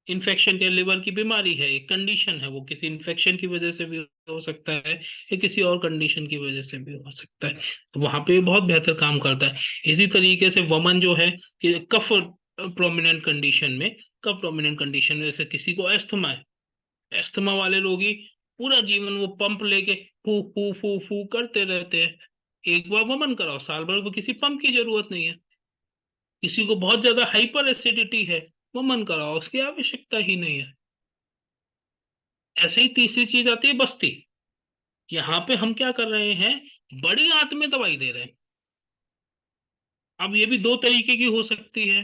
इन्फेक्शन के लिवर की बीमारी है, एक कंडीशन है, वो किसी इन्फेक्शन की वजह से भी हो सकता है या किसी और कंडीशन की वजह से भी हो सकता है। तो वहां पे बहुत बेहतर काम करता है। इसी तरीके से वमन जो है कि कफ प्रोमिनेंट कंडीशन में, कफ प्रोमिनेंट कंडीशन में जैसे किसी को एस्थमा है, एस्थमा वाले रोगी पूरा जीवन वो पंप लेके फू फू फू फू करते रहते हैं। एक बार वमन कराओ, साल भर को किसी पंप की जरूरत नहीं है। किसी को बहुत ज्यादा हाइपर एसिडिटी है, वमन कराओ, उसकी आवश्यकता ही नहीं है। ऐसे ही तीसरी चीज आती है बस्ती। यहाँ पे हम क्या कर रहे हैं, बड़ी आंत में दवाई दे रहे हैं। अब ये भी दो तरीके की हो सकती है।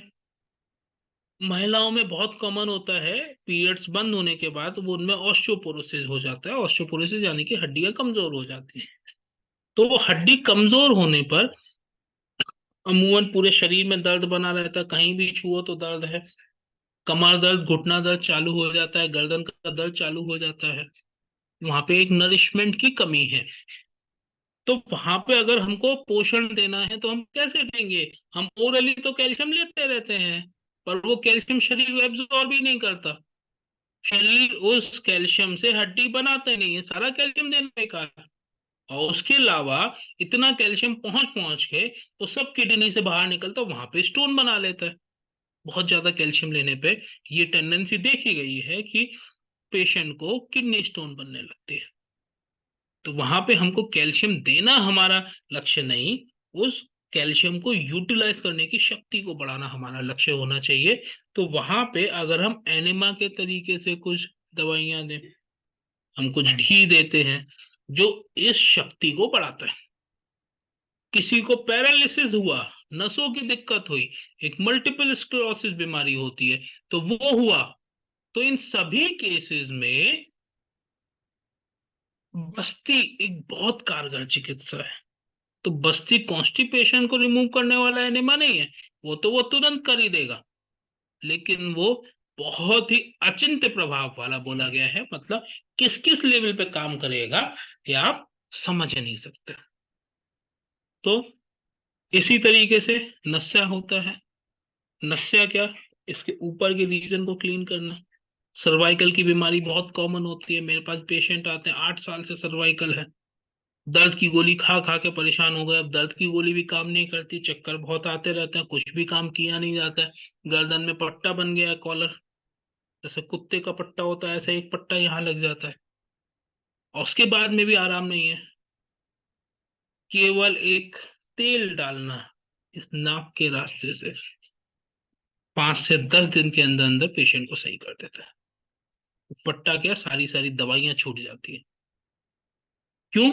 महिलाओं में बहुत कॉमन होता है, पीरियड्स बंद होने के बाद वो उनमें ऑस्टियोपोरोसिस हो जाता है। ऑस्टियोपोरोसिस यानी कि हड्डियां कमजोर हो जाती हैं। तो वो हड्डी कमजोर होने पर अमूमन पूरे शरीर में दर्द बना रहता है, कहीं भी छुओ तो दर्द है। कमर दर्द, घुटना दर्द चालू हो जाता है, गर्दन का दर्द चालू हो जाता है। वहां पे एक नरिशमेंट की कमी है। तो वहां पे अगर हमको पोषण देना है तो हम कैसे देंगे? हम ओरली तो कैल्शियम लेते रहते हैं, पर वो कैल्शियम शरीर एब्जॉर्ब ही नहीं करता। शरीर उस कैल्शियम से हड्डी बनाते नहीं है, सारा कैल्शियम देना बेकार है। और उसके अलावा इतना कैल्शियम पहुंच पहुंच के वो सब किडनी से बाहर निकलता, वहां पे स्टोन बना लेता है। बहुत ज्यादा कैल्शियम लेने पे ये टेंडेंसी देखी गई है कि पेशेंट को किडनी स्टोन बनने लगती है। तो वहां पे हमको कैल्शियम देना हमारा लक्ष्य नहीं, उस कैल्शियम को यूटिलाइज करने की शक्ति को बढ़ाना हमारा लक्ष्य होना चाहिए। तो वहां पे अगर हम एनिमा के तरीके से कुछ दवाइयां दें, हम कुछ घी देते हैं जो इस शक्ति को बढ़ाता है। किसी को पैरालिसिस हुआ, नसों की दिक्कत हुई, एक मल्टीपल स्क्लेरोसिस बीमारी होती है, तो वो हुआ, तो इन सभी केसेस में बस्ती एक बहुत कारगर चिकित्सा है। तो बस्ती कॉन्स्टिपेशन को रिमूव करने वाला एनिमा नहीं है, वो तुरंत कर ही देगा, लेकिन वो बहुत ही अचिंत्य प्रभाव वाला बोला गया है। मतलब किस किस लेवल पे काम करेगा ये आप समझ नहीं सकते। तो इसी तरीके से नस्या होता है। नस्या क्या? इसके ऊपर के रीजन को क्लीन करना। सर्वाइकल की बीमारी बहुत कॉमन होती है, मेरे पास पेशेंट आते हैं 8 साल से सर्वाइकल है, दर्द की गोली खा खा के परेशान हो गए, अब दर्द की गोली भी काम नहीं करती, चक्कर बहुत आते रहते हैं, कुछ भी काम किया नहीं जाता है। गर्दन में पट्टा बन गया है, कॉलर, जैसे कुत्ते का पट्टा होता है ऐसा एक पट्टा यहाँ लग जाता है, और उसके बाद में भी आराम नहीं है। केवल एक तेल डालना इस नाक के रास्ते से 5 से 10 दिन के अंदर अंदर पेशेंट को सही कर देता है। पट्टा क्या, सारी सारी दवाइयां छूट जाती है। क्यों?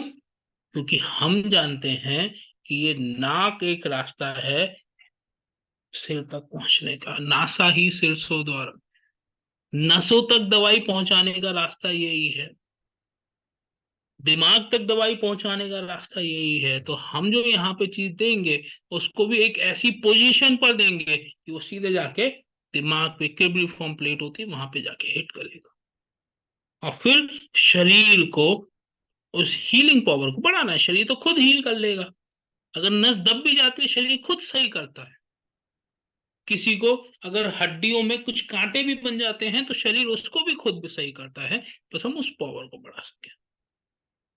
क्योंकि हम जानते हैं कि ये नाक एक रास्ता है सिर तक पहुंचने का, नासा ही सिरसों द्वारा, नसों तक दवाई पहुंचाने का रास्ता यही है, दिमाग तक दवाई पहुंचाने का रास्ता यही है। तो हम जो यहाँ पे चीज देंगे उसको भी एक ऐसी पोजीशन पर देंगे कि वो सीधे जाके दिमाग पे, क्यूबिफॉर्म प्लेट होती है वहां पे जाके हिट करेगा, और फिर शरीर को उस हीलिंग पावर को बढ़ाना है। शरीर तो खुद हील कर लेगा, अगर नस दब भी जाती है शरीर खुद सही करता है। किसी को अगर हड्डियों में कुछ कांटे भी बन जाते हैं तो शरीर उसको भी खुद भी सही करता है, बस हम उस पावर को बढ़ा सके।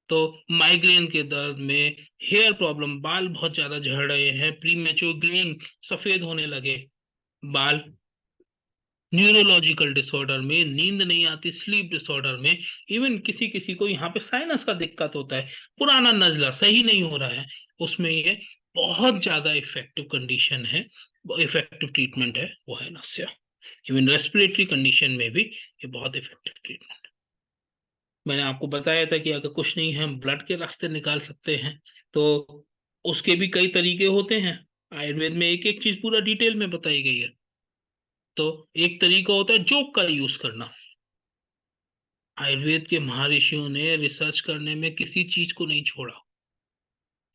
तो माइग्रेन के दर्द में, हेयर प्रॉब्लम, बाल बहुत ज्यादा झड़ रहे हैं, प्रीमेच्योर ग्रेइंग, सफेद होने लगे बाल, न्यूरोलॉजिकल डिसऑर्डर में, नींद नहीं आती, स्लीप डिसऑर्डर में, इवन किसी किसी को यहाँ पे साइनस का दिक्कत होता है, पुराना नजला सही नहीं हो रहा है, उसमें ये बहुत ज्यादा इफेक्टिव कंडीशन है, इफेक्टिव ट्रीटमेंट है, वो है नस्या। इवन रेस्पिरेटरी कंडीशन में भी ये बहुत इफेक्टिव ट्रीटमेंट। मैंने आपको बताया था कि अगर कुछ नहीं है हम ब्लड के रास्ते निकाल सकते हैं, तो उसके भी कई तरीके होते हैं। आयुर्वेद में एक एक चीज पूरा डिटेल में बताई गई है। तो एक तरीका होता है जोक का यूज करना। आयुर्वेद के महर्षियों ने रिसर्च करने में किसी चीज को नहीं छोड़ा।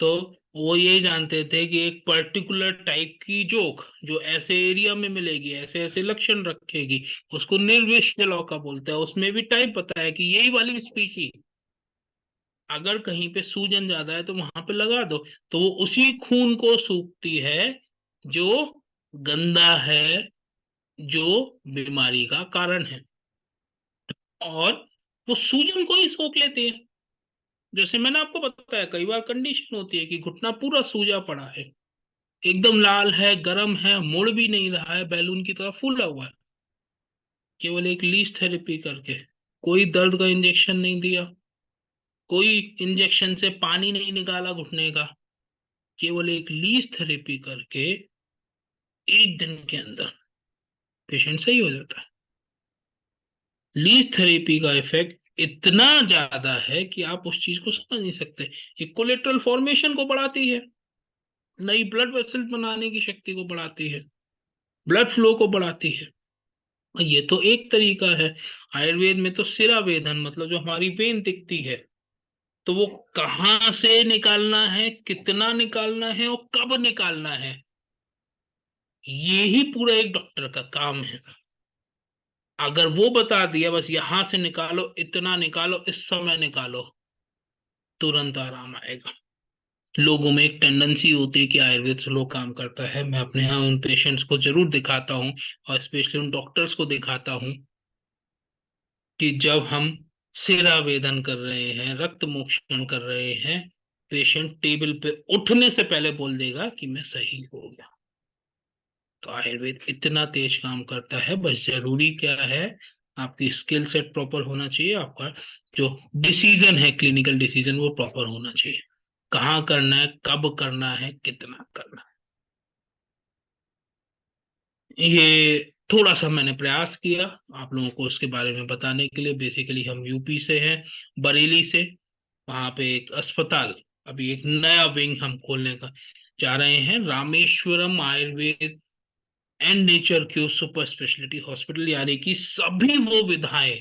तो वो ये जानते थे कि एक पर्टिकुलर टाइप की जोक जो ऐसे एरिया में मिलेगी, ऐसे ऐसे लक्षण रखेगी, उसको निर्विष्ट लौका बोलते हैं। उसमें भी टाइप बताया कि यही वाली स्पीशी अगर कहीं पे सूजन ज्यादा है तो वहां पे लगा दो, तो वो उसी खून को सूखती है जो गंदा है, जो बीमारी का कारण है, और वो सूजन को ही सोख लेती है। जैसे मैंने आपको बताया कई बार कंडीशन होती है कि घुटना पूरा सूजा पड़ा है, एकदम लाल है, गर्म है, मुड़ भी नहीं रहा है, बैलून की तरह फूला हुआ है, केवल एक लीच थेरेपी करके, कोई दर्द का इंजेक्शन नहीं दिया, कोई इंजेक्शन से पानी नहीं निकाला घुटने का, केवल एक लीच थेरेपी करके 1 दिन के अंदर पेशेंट सही हो जाता है। लीच थेरेपी का इफेक्ट इतना ज्यादा है कि आप उस चीज को समझ नहीं सकते। ये कोलेट्रल फॉर्मेशन को बढ़ाती है, नई ब्लड वेसल्स बनाने की शक्ति को बढ़ाती है, ब्लड फ्लो को बढ़ाती है। ये तो एक तरीका है। आयुर्वेद में तो सिरा वेदन, मतलब जो हमारी वेन दिखती है, तो वो कहाँ से निकालना है, कितना निकालना है और कब निकालना है, ये ही पूरा एक डॉक्टर का काम है। अगर वो बता दिया बस यहां से निकालो, इतना निकालो, इस समय निकालो, तुरंत आराम आएगा। लोगों में एक टेंडेंसी होती है कि आयुर्वेद स्लो काम करता है। मैं अपने यहाँ उन पेशेंट्स को जरूर दिखाता हूँ, और स्पेशली उन डॉक्टर्स को दिखाता हूँ, कि जब हम सिरा वेदन कर रहे हैं, रक्त मोक्षण कर रहे हैं, पेशेंट टेबल पे उठने से पहले बोल देगा कि मैं सही हो गया। तो आयुर्वेद इतना तेज काम करता है। बस जरूरी क्या है, आपकी स्किल सेट प्रॉपर होना चाहिए, आपका जो डिसीजन है, क्लिनिकल डिसीजन, वो प्रॉपर होना चाहिए। कहाँ करना है, कब करना है, कितना करना है, ये थोड़ा सा मैंने प्रयास किया आप लोगों को उसके बारे में बताने के लिए। बेसिकली हम यूपी से हैं, बरेली से। वहां पे एक अस्पताल, अभी एक नया विंग हम खोलने का जा रहे हैं, Rameswaram Ayurveda and nature cure super speciality hospital, यानी कि सभी वो विधाएं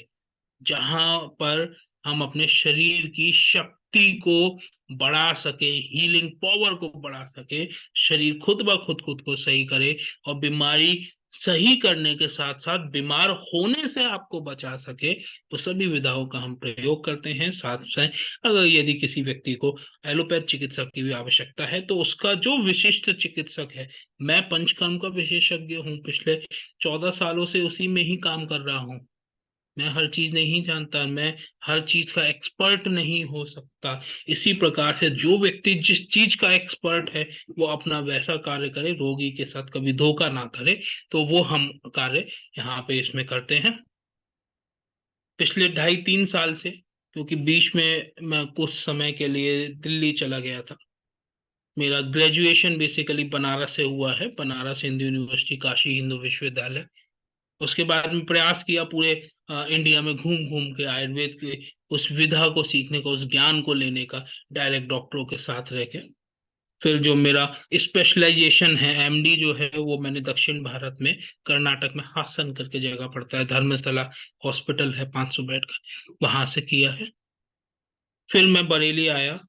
जहां पर हम अपने शरीर की शक्ति को बढ़ा सके, हीलिंग पावर को बढ़ा सके, शरीर खुद ब खुद को सही करे, और बीमारी सही करने के साथ साथ बीमार होने से आपको बचा सके, तो सभी विधाओं का हम प्रयोग करते हैं। साथ साथ अगर यदि किसी व्यक्ति को एलोपैथ चिकित्सक की भी आवश्यकता है, तो उसका जो विशिष्ट चिकित्सक है, मैं पंचकर्म का विशेषज्ञ हूँ, पिछले 14 सालों से उसी में ही काम कर रहा हूँ। मैं हर चीज नहीं जानता, मैं हर चीज का एक्सपर्ट नहीं हो सकता। इसी प्रकार से जो व्यक्ति जिस चीज का एक्सपर्ट है, वो अपना वैसा कार्य करे, रोगी के साथ कभी धोखा ना करे। तो वो हम कार्य यहाँ पे इसमें करते हैं पिछले 2.5-3 साल से। क्योंकि बीच में मैं कुछ समय के लिए दिल्ली चला गया था। मेरा ग्रेजुएशन बेसिकली बनारस से हुआ है, बनारस हिंदू यूनिवर्सिटी, काशी हिंदू विश्वविद्यालय। उसके बाद में प्रयास किया पूरे इंडिया में घूम घूम के आयुर्वेद के उस विधा को सीखने का, उस ज्ञान को लेने का, डायरेक्ट डॉक्टरों के साथ रह के। फिर जो मेरा स्पेशलाइजेशन है, एमडी जो है, वो मैंने दक्षिण भारत में, कर्नाटक में हासन करके जगह पड़ता है, धर्मशाला हॉस्पिटल है 500 बेड का, वहां से किया है। फिर मैं बरेली आया,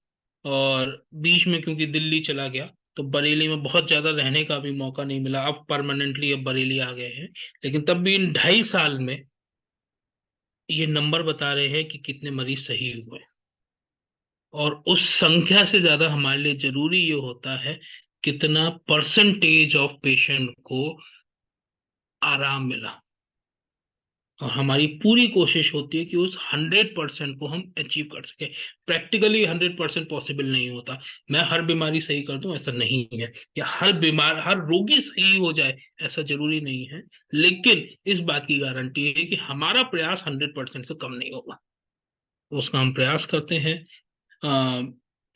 और बीच में क्योंकि दिल्ली चला गया, तो बरेली में बहुत ज्यादा रहने का भी मौका नहीं मिला। अब परमानेंटली अब बरेली आ गए हैं। लेकिन तब भी इन 2.5 साल में ये नंबर बता रहे हैं कि कितने मरीज सही हुए। और उस संख्या से ज्यादा हमारे लिए जरूरी ये होता है, कितना परसेंटेज ऑफ पेशेंट को आराम मिला। और हमारी पूरी कोशिश होती है कि उस 100% को हम अचीव कर सके। प्रैक्टिकली 100% पॉसिबल नहीं होता, मैं हर बीमारी सही कर दूं ऐसा नहीं है, या हर रोगी सही हो जाए ऐसा जरूरी नहीं है। लेकिन इस बात की गारंटी है कि हमारा प्रयास 100% से कम नहीं होगा। तो उसका हम प्रयास करते हैं। अ,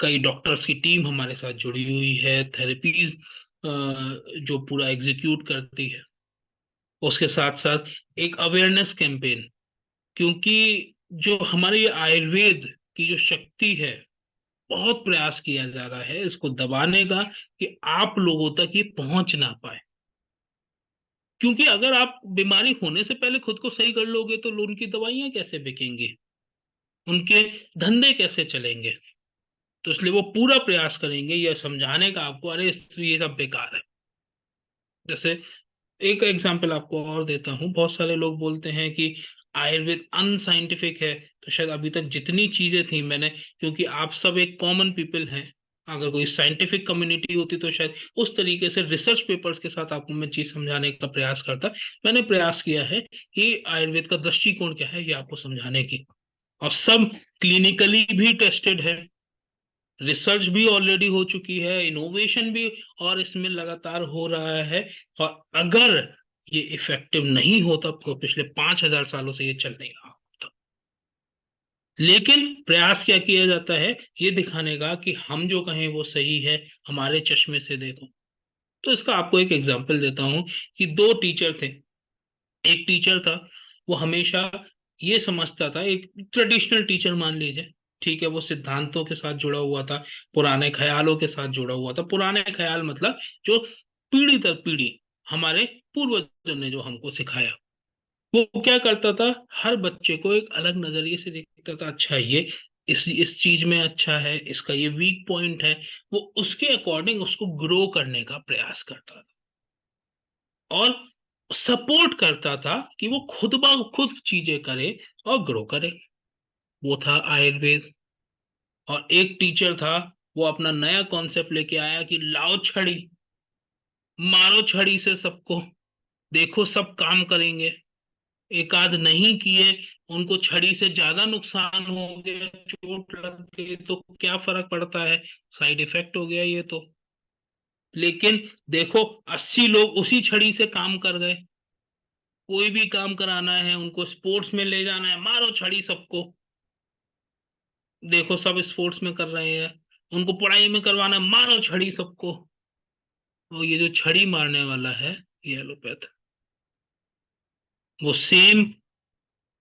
कई डॉक्टर्स की टीम हमारे साथ जुड़ी हुई है, थेरेपीज जो पूरा एग्जीक्यूट करती है। उसके साथ साथ एक अवेयरनेस कैंपेन, क्योंकि जो हमारे ये आयुर्वेद की जो शक्ति है, बहुत प्रयास किया जा रहा है इसको दबाने का, कि आप लोगों तक ये पहुंच ना पाए। क्योंकि अगर आप बीमारी होने से पहले खुद को सही कर लोगे, तो उनकी दवाइयां कैसे बिकेंगी, उनके धंधे कैसे चलेंगे। तो इसलिए वो पूरा प्रयास करेंगे यह समझाने का आपको, अरे ये सब बेकार है। जैसे एक एग्जांपल आपको और देता हूँ, बहुत सारे लोग बोलते हैं कि आयुर्वेद अनसाइंटिफिक है। तो शायद अभी तक जितनी चीजें थी मैंने, क्योंकि आप सब एक कॉमन पीपल हैं, अगर कोई साइंटिफिक कम्युनिटी होती तो शायद उस तरीके से रिसर्च पेपर्स के साथ आपको मैं चीज समझाने का प्रयास करता। मैंने प्रयास किया है कि आयुर्वेद का दृष्टिकोण क्या है ये आपको समझाने की, और सब क्लिनिकली भी टेस्टेड है, रिसर्च भी ऑलरेडी हो चुकी है, इनोवेशन भी और इसमें लगातार हो रहा है। और अगर ये इफेक्टिव नहीं होता तो पिछले 5,000 सालों से ये चल नहीं रहा होता। लेकिन प्रयास क्या किया जाता है, ये दिखाने का कि हम जो कहें वो सही है, हमारे चश्मे से देखो। तो इसका आपको एक एग्जांपल देता हूं, कि दो टीचर थे। एक टीचर था, वो हमेशा ये समझता था, एक ट्रेडिशनल टीचर मान लीजिए, ठीक है, वो सिद्धांतों के साथ जुड़ा हुआ था, पुराने ख्यालों के साथ जुड़ा हुआ था। पुराने ख्याल मतलब जो पीढ़ी दर पीढ़ी हमारे पूर्वजों ने जो हमको सिखाया। वो क्या करता था, हर बच्चे को एक अलग नजरिए से देखता था। अच्छा ये इस चीज में अच्छा है, इसका ये वीक पॉइंट है, वो उसके अकॉर्डिंग उसको ग्रो करने का प्रयास करता था और सपोर्ट करता था कि वो खुद ब खुद चीजें करे और ग्रो करे। वो था आयुर्वेद। और एक टीचर था, वो अपना नया कॉन्सेप्ट लेके आया कि लाओ छड़ी, मारो छड़ी से सबको, देखो सब काम करेंगे। एक आध नहीं किए, उनको छड़ी से ज्यादा नुकसान हो गया, चोट लग गई, तो क्या फर्क पड़ता है, साइड इफेक्ट हो गया ये तो। लेकिन देखो 80 लोग उसी छड़ी से काम कर गए। कोई भी काम कराना है, उनको स्पोर्ट्स में ले जाना है, मारो छड़ी सबको, देखो सब स्पोर्ट्स में कर रहे हैं। उनको पढ़ाई में करवाना है, मारो छड़ी सबको। और ये जो छड़ी मारने वाला है, ये एलोपैथ, वो सेम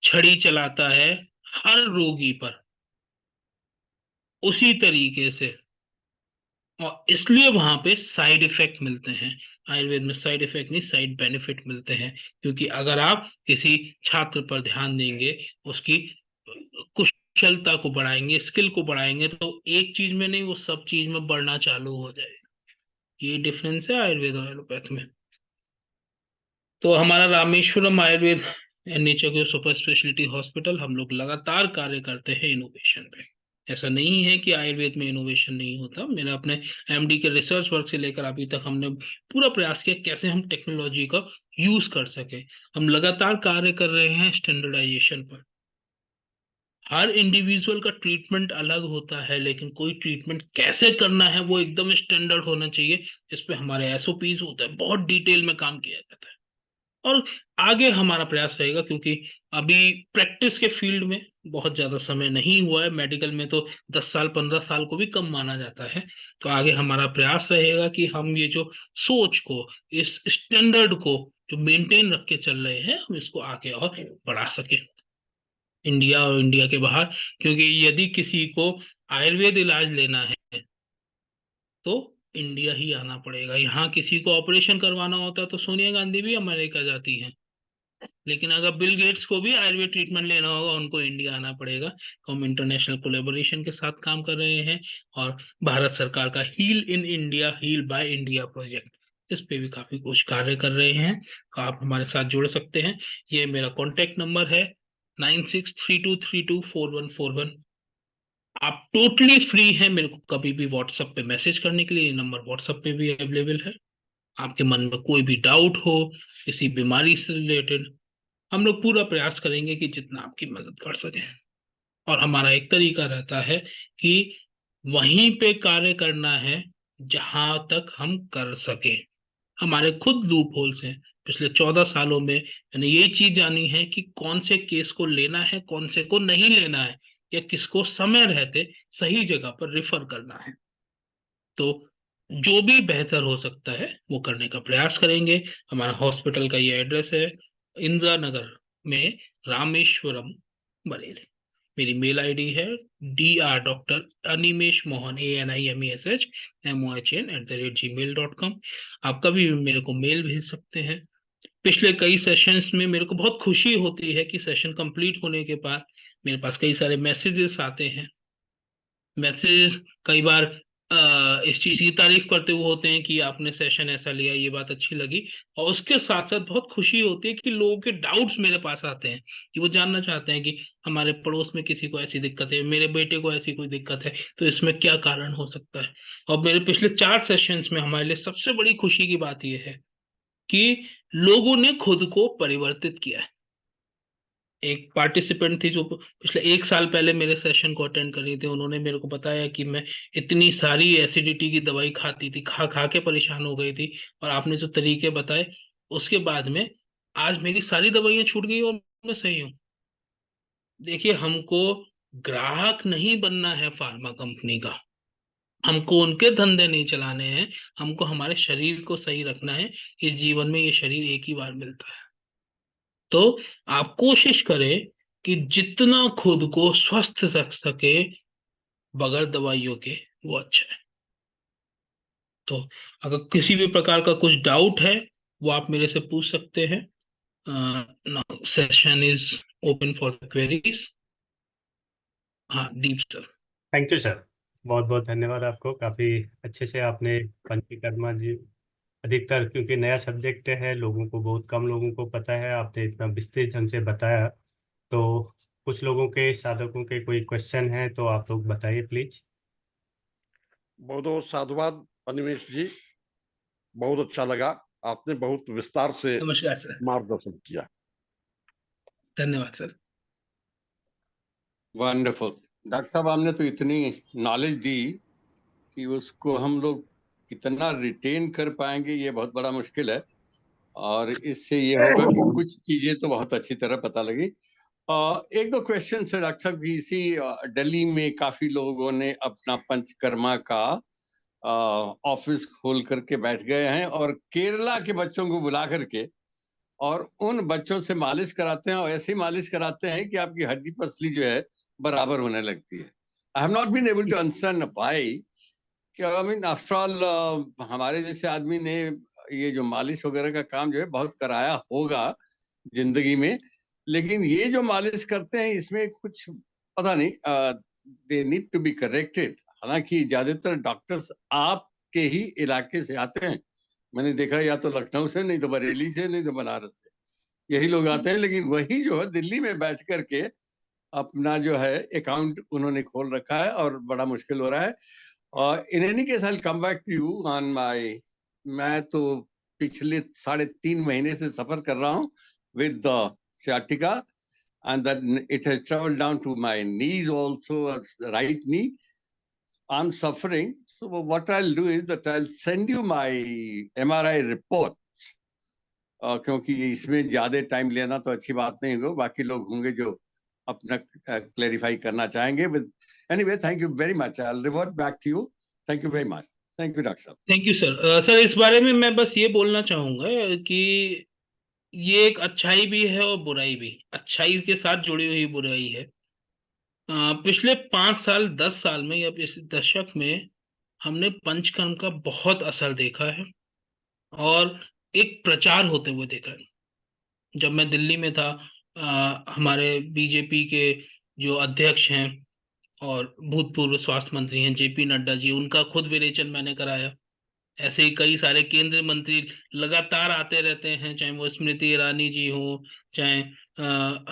छड़ी चलाता है हर रोगी पर उसी तरीके से। और इसलिए वहां पे साइड इफेक्ट मिलते हैं। आयुर्वेद में साइड इफेक्ट नहीं, साइड बेनिफिट मिलते हैं। क्योंकि अगर आप किसी छात्र पर ध्यान देंगे, उसकी कुशलता को बढ़ाएंगे, स्किल को बढ़ाएंगे, तो एक चीज में नहीं, वो सब चीज में बढ़ना चालू हो जाएगा। ये डिफरेंस है आयुर्वेद और एलोपैथ में। तो हमारा रामेश्वरम आयुर्वेद एंड नेचर के सुपर स्पेशलिटी हॉस्पिटल, हम लोग लगातार कार्य करते हैं इनोवेशन पे। ऐसा नहीं है कि आयुर्वेद में इनोवेशन नहीं होता। मेरा अपने एमडी के रिसर्च वर्क से लेकर अभी तक हमने पूरा प्रयास किया कैसे हम टेक्नोलॉजी का यूज कर सके। हम लगातार कार्य कर रहे हैं स्टैंडर्डाइजेशन पर। हर इंडिविजुअल का ट्रीटमेंट अलग होता है, लेकिन कोई ट्रीटमेंट कैसे करना है वो एकदम स्टैंडर्ड होना चाहिए। इस पे हमारे एसओपीज होता है, बहुत डिटेल में काम किया जाता है। और आगे हमारा प्रयास रहेगा, क्योंकि अभी प्रैक्टिस के फील्ड में बहुत ज्यादा समय नहीं हुआ है। मेडिकल में तो 10 साल 15 साल को भी कम माना जाता है। तो आगे हमारा प्रयास रहेगा कि हम ये जो सोच को, इस स्टैंडर्ड को जो मेंटेन रख के चल रहे हैं, हम इसको आगे और बढ़ा सके, इंडिया और इंडिया के बाहर। क्योंकि यदि किसी को आयुर्वेद इलाज लेना है तो इंडिया ही आना पड़ेगा। यहाँ किसी को ऑपरेशन करवाना होता है तो सोनिया गांधी भी अमेरिका जाती हैं। लेकिन अगर बिल गेट्स को भी आयुर्वेद ट्रीटमेंट लेना होगा, उनको इंडिया आना पड़ेगा। तो हम इंटरनेशनल कोलेबोरेशन के साथ काम कर रहे हैं। और भारत सरकार का heal in India, heal by India project, इस पे भी काफी कुछ कार्य कर रहे हैं। तो आप हमारे साथ जुड़ सकते हैं। ये मेरा कॉन्टेक्ट नंबर है 9632324141। आप टोटली फ्री हैं मेरे को कभी भी व्हाट्सएप पे मैसेज करने के लिए। ये नंबर व्हाट्सएप पे भी अवेलेबल है। आपके मन में कोई भी डाउट हो किसी बीमारी से रिलेटेड, हम लोग पूरा प्रयास करेंगे कि जितना आपकी मदद कर सके। और हमारा एक तरीका रहता है कि वहीं पे कार्य करना है जहां तक हम कर सके। हमारे खुद लूप होल्स हैं। पिछले 14 सालों में मैंने ये चीज जानी है कि कौन से केस को लेना है, कौन से को नहीं लेना है, या किसको समय रहते सही जगह पर रिफर करना है। तो जो भी बेहतर हो सकता है वो करने का प्रयास करेंगे। हमारा हॉस्पिटल का ये एड्रेस है, इंदिरा नगर में, रामेश्वरम, बरेली। मेरी मेल आईडी है DR Animesh Mohan, ANIMESH MOHN आप कभी भी मेरे को मेल भेज सकते हैं। पिछले कई सेशंस में मेरे को बहुत खुशी होती है कि सेशन कंप्लीट होने के बाद मेरे पास कई सारे मैसेजेस आते हैं। मैसेज कई बार इस चीज की तारीफ करते हुए होते हैं कि आपने सेशन ऐसा लिया, ये बात अच्छी लगी। और उसके साथ साथ बहुत खुशी होती है कि लोगों के डाउट्स मेरे पास आते हैं, कि वो जानना चाहते हैं कि हमारे पड़ोस में किसी को ऐसी दिक्कत है, मेरे बेटे को ऐसी कोई दिक्कत है, तो इसमें क्या कारण हो सकता है। और मेरे पिछले 4 सेशंस में हमारे लिए सबसे बड़ी खुशी की बात यह है कि लोगों ने खुद को परिवर्तित किया है। एक पार्टिसिपेंट थी जो पिछले 1 साल पहले मेरे सेशन को अटेंड कर रही थी। उन्होंने मेरे को बताया कि मैं इतनी सारी एसिडिटी की दवाई खाती थी, खा खा के परेशान हो गई थी, और आपने जो तरीके बताए उसके बाद में आज मेरी सारी दवाइयां छूट गई और मैं सही हूँ। देखिए, हमको ग्राहक नहीं बनना है फार्मा कंपनी का, हमको उनके धंधे नहीं चलाने हैं, हमको हमारे शरीर को सही रखना है। इस जीवन में ये शरीर एक ही बार मिलता है। तो आप कोशिश करें कि जितना खुद को स्वस्थ रख सके बगैर दवाइयों के, वो अच्छा है। तो अगर किसी भी प्रकार का कुछ डाउट है, वो आप मेरे से पूछ सकते हैं। now session is open for the queries. हाँ, दीप सर। थैंक यू सर, बहुत बहुत धन्यवाद आपको। काफ़ी अच्छे से आपने पंचकर्मा जी, अधिकतर क्योंकि नया सब्जेक्ट है, लोगों को, बहुत कम लोगों को पता है, आपने इतना विस्तृत ढंग से बताया। तो कुछ लोगों के, साधकों के कोई क्वेश्चन है तो आप लोग बताइए प्लीज। बहुत बहुत साधुवाद अनिमेश जी, बहुत अच्छा लगा, आपने बहुत विस्तार से नमस्कार सर। मार्गदर्शन किया। धन्यवाद सर। वंडरफुल। डॉक्टर साहब, आपने तो इतनी नॉलेज दी कि उसको हम लोग कितना रिटेन कर पाएंगे ये बहुत बड़ा मुश्किल है, और इससे ये होगा कि कुछ चीजें तो बहुत अच्छी तरह पता लगी। एक दो क्वेश्चन है डॉक्टर साहब की। इसी दिल्ली में काफी लोगों ने अपना पंचकर्मा का ऑफिस खोल करके बैठ गए हैं, और केरला के बच्चों को बुला करके और उन बच्चों से मालिश कराते हैं, और ऐसी मालिश कराते हैं कि आपकी हड्डी पसली जो है बराबर होने लगती है। I have not been able to understand why. I mean after all हमारे जैसे आदमी ने ये जो मालिश वगैरह का काम जो है बहुत कराया होगा जिंदगी में, लेकिन ये जो मालिश करते हैं इसमें कुछ पता नहीं, they need to be corrected. हालांकि ज्यादातर डॉक्टर्स आपके ही इलाके से आते हैं, मैंने देखा, या तो लखनऊ से, नहीं तो बरेली से, नहीं तो बनारस से, यही लोग आते हैं। लेकिन वही जो है दिल्ली में बैठ करके अपना जो है अकाउंट उन्होंने खोल रखा है, और बड़ा मुश्किल हो रहा है। और in any case I will come back to you on my, मैं तो पिछले 3.5 महीने से सफर कर रहा हूँ with the sciatica, and that it has traveled down to my knees also, right knee. I'm suffering. So what I'll do is that I'll send you my MRI report. क्योंकि इसमें ज्यादा टाइम लेना तो अच्छी बात नहीं होगा, बाकी लोग होंगे जो अपना क्लैरिफाई करना चाहेंगे। With anyway, thank you very much, I will revert back to you. Thank you very much. Thank you doctor साहब। Thank you sir. सर, इस बारे में मैं बस ये बोलना चाहूंगा कि ये एक अच्छाई भी है और बुराई भी। अच्छाई के साथ जुड़ी हुई बुराई है। पिछले 5 साल 10 साल में या इस दशक में हमने पंचकर्म का बहुत असर देखा है और एक प्रचार होते हुए देखा है। जब मैं दिल्ली में था, हमारे बीजेपी के जो अध्यक्ष हैं और भूतपूर्व स्वास्थ्य मंत्री हैं जेपी नड्डा जी, उनका खुद विरेचन मैंने कराया। ऐसे ही कई सारे केंद्रीय मंत्री लगातार आते रहते हैं, चाहे वो स्मृति ईरानी जी हो, चाहे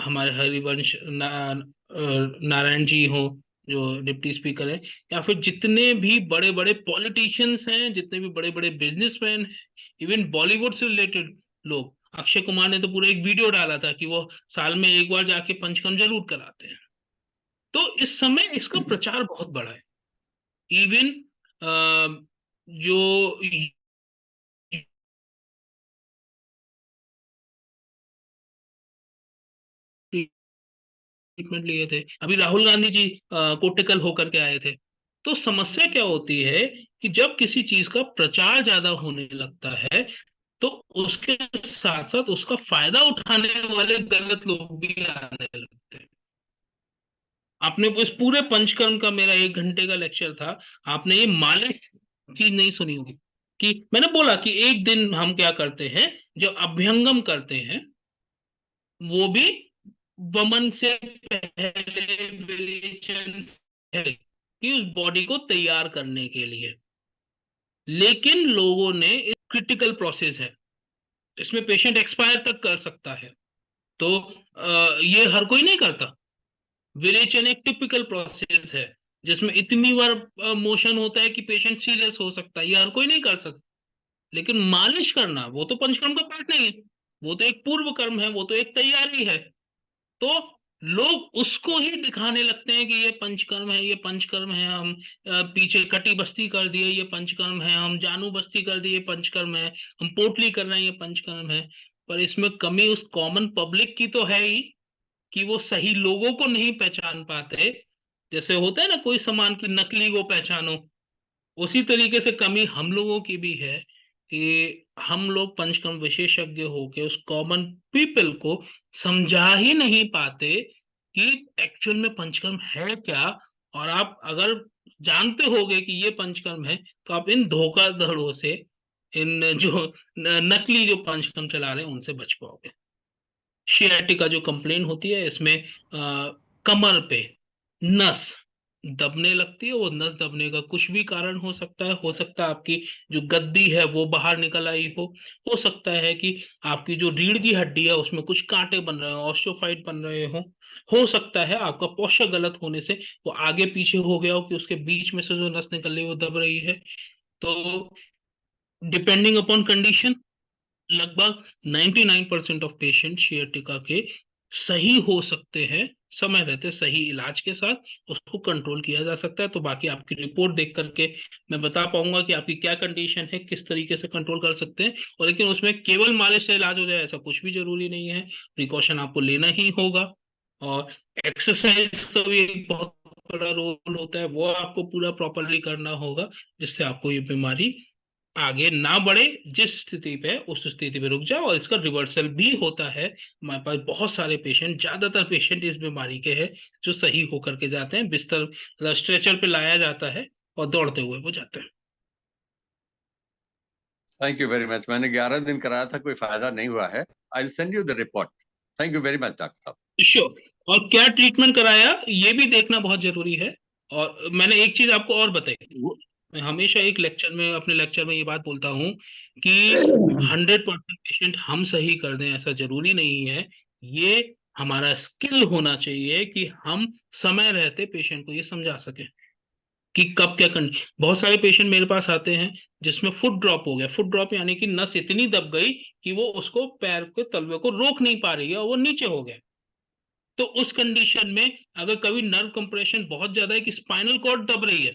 हमारे हरिवंश नारायण जी हो जो डिप्टी स्पीकर है, या फिर जितने भी बड़े बड़े पॉलिटिशियंस हैं, जितने भी बड़े बड़े बिजनेसमैन हैं, इवन बॉलीवुड से रिलेटेड लोग। अक्षय कुमार ने तो पूरा एक वीडियो डाला था कि वो साल में एक बार जाके पंचकर्म जरूर कराते हैं। तो इस समय इसका प्रचार बहुत बड़ा है। इवन जो ट्रीटमेंट लिए थे, अभी राहुल गांधी जी कोटिकल होकर के आए थे। तो समस्या क्या होती है कि जब किसी चीज का प्रचार ज्यादा होने लगता है तो उसके साथ साथ उसका फायदा उठाने वाले गलत लोग भी आने लगते हैं। आपने इस पूरे पंचकर्म का, मेरा 1 घंटे का लेक्चर था, आपने ये मालिश चीज नहीं सुनी होगी कि मैंने बोला कि एक दिन हम क्या करते हैं, जो अभ्यंगम करते हैं वो भी वमन से पहले विरेचन है कि उस बॉडी को तैयार करने के लिए। लेकिन लोगों ने, एक क्रिटिकल प्रोसेस है, इसमें पेशेंट एक्सपायर तक कर सकता है, तो ये हर कोई नहीं करता। विरेचन एक टिपिकल प्रोसेस है जिसमें इतनी बार मोशन होता है कि पेशेंट सीरियस हो सकता है, ये हर कोई नहीं कर सकता। लेकिन मालिश करना वो तो पंचकर्म का पार्ट नहीं है, वो तो एक पूर्व कर्म है, वो तो एक तैयारी है। तो लोग उसको ही दिखाने लगते हैं कि ये पंचकर्म है, ये पंचकर्म है, हम पीछे कटी बस्ती कर दिए, ये पंचकर्म है, हम जानू बस्ती कर दिए, पंचकर्म है, हम पोटली कर रहे हैं, ये पंचकर्म है। पर इसमें कमी उस कॉमन पब्लिक की तो है ही कि वो सही लोगों को नहीं पहचान पाते। जैसे होता है ना, कोई सामान की नकली को पहचानो, उसी तरीके से कमी हम लोगों की भी है कि हम लोग पंचकर्म विशेषज्ञ होके उस कॉमन पीपल को समझा ही नहीं पाते कि एक्चुअल में पंचकर्म है क्या। और आप अगर जानते होगे कि ये पंचकर्म है तो आप इन धोखाधड़ों से, इन जो नकली जो पंचकर्म चला रहे हैं, उनसे बच पाओगे। शियाटिका जो कंप्लेन होती है, इसमें कमर पे नस दबने लगती है। वो नस दबने का कुछ भी कारण हो सकता है। हो सकता है आपकी जो गद्दी है वो बाहर निकल आई हो सकता है कि आपकी जो रीढ़ की हड्डी है उसमें कुछ कांटे बन रहे हो, ऑस्टियोफाइट बन रहे हो सकता है आपका पोस्चर गलत होने से वो आगे पीछे हो गया हो, कि उसके बीच में से जो नस निकल रही है वो दब रही है। तो डिपेंडिंग अपॉन कंडीशन, लगभग 99% ऑफ पेशेंट शियाटिका के सही हो सकते हैं समय रहते सही इलाज के साथ। उसको कंट्रोल किया जा सकता है। तो बाकी आपकी रिपोर्ट देख करके मैं बता पाऊंगा कि आपकी क्या कंडीशन है, किस तरीके से कंट्रोल कर सकते हैं। और लेकिन उसमें केवल मालिश से इलाज हो जाए ऐसा कुछ भी जरूरी नहीं है। प्रिकॉशन आपको लेना ही होगा। और एक्सरसाइज का भी एक बहुत बड़ा रोल होता है, वो आपको पूरा प्रॉपरली करना होगा, जिससे आपको ये बीमारी आगे ना बढ़े। जिस स्थिति पे है, उस स्थिति पे रुक जाए। और इसका रिवर्सल भी होता है। हमारे पास बहुत सारे पेशेंट, ज्यादातर पेशेंट इस बीमारी के हैं जो सही होकर के जाते हैं, बिस्तर स्ट्रेचर पे लाया जाता है और दौड़ते हुए वो जाते हैं। Thank you very much. मैंने 11 दिन कराया था, कोई फायदा नहीं हुआ है। I will send you the report. Thank you very much doctor साहब। श्योर। और क्या ट्रीटमेंट कराया ये भी देखना बहुत जरूरी है। और मैंने एक चीज आपको और बताई, मैं हमेशा एक लेक्चर में, अपने लेक्चर में ये बात बोलता हूँ कि 100% पेशेंट हम सही कर दें ऐसा जरूरी नहीं है। ये हमारा स्किल होना चाहिए कि हम समय रहते पेशेंट को ये समझा सके कि कब क्या करना। बहुत सारे पेशेंट मेरे पास आते हैं जिसमें फुट ड्रॉप हो गया। फुट ड्रॉप यानी कि नस इतनी दब गई कि वो उसको पैर के तलवे को रोक नहीं पा रही है और वो नीचे हो गया। तो उस कंडीशन में अगर कभी नर्व कंप्रेशन बहुत ज्यादा है कि स्पाइनल कॉर्ड दब रही है,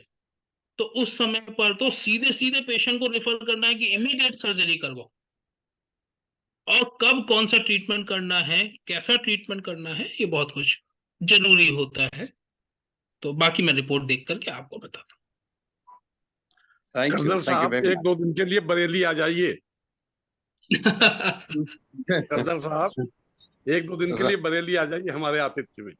तो उस समय पर तो सीधे सीधे पेशेंट को रेफर करना है कि इमीडिएट सर्जरी करवाओ। और कब कौन सा ट्रीटमेंट करना है, कैसा ट्रीटमेंट करना है, ये बहुत कुछ जरूरी होता है। तो बाकी मैं रिपोर्ट देख करके आपको बताता थैंक यू कर्नल साहब वेरी एक दो दिन के लिए बरेली आ जाइए। हूँ। कर्नल साहब एक दो दिन के मच। लिए बरेली आ जाइए हमारे आतिथ्य में।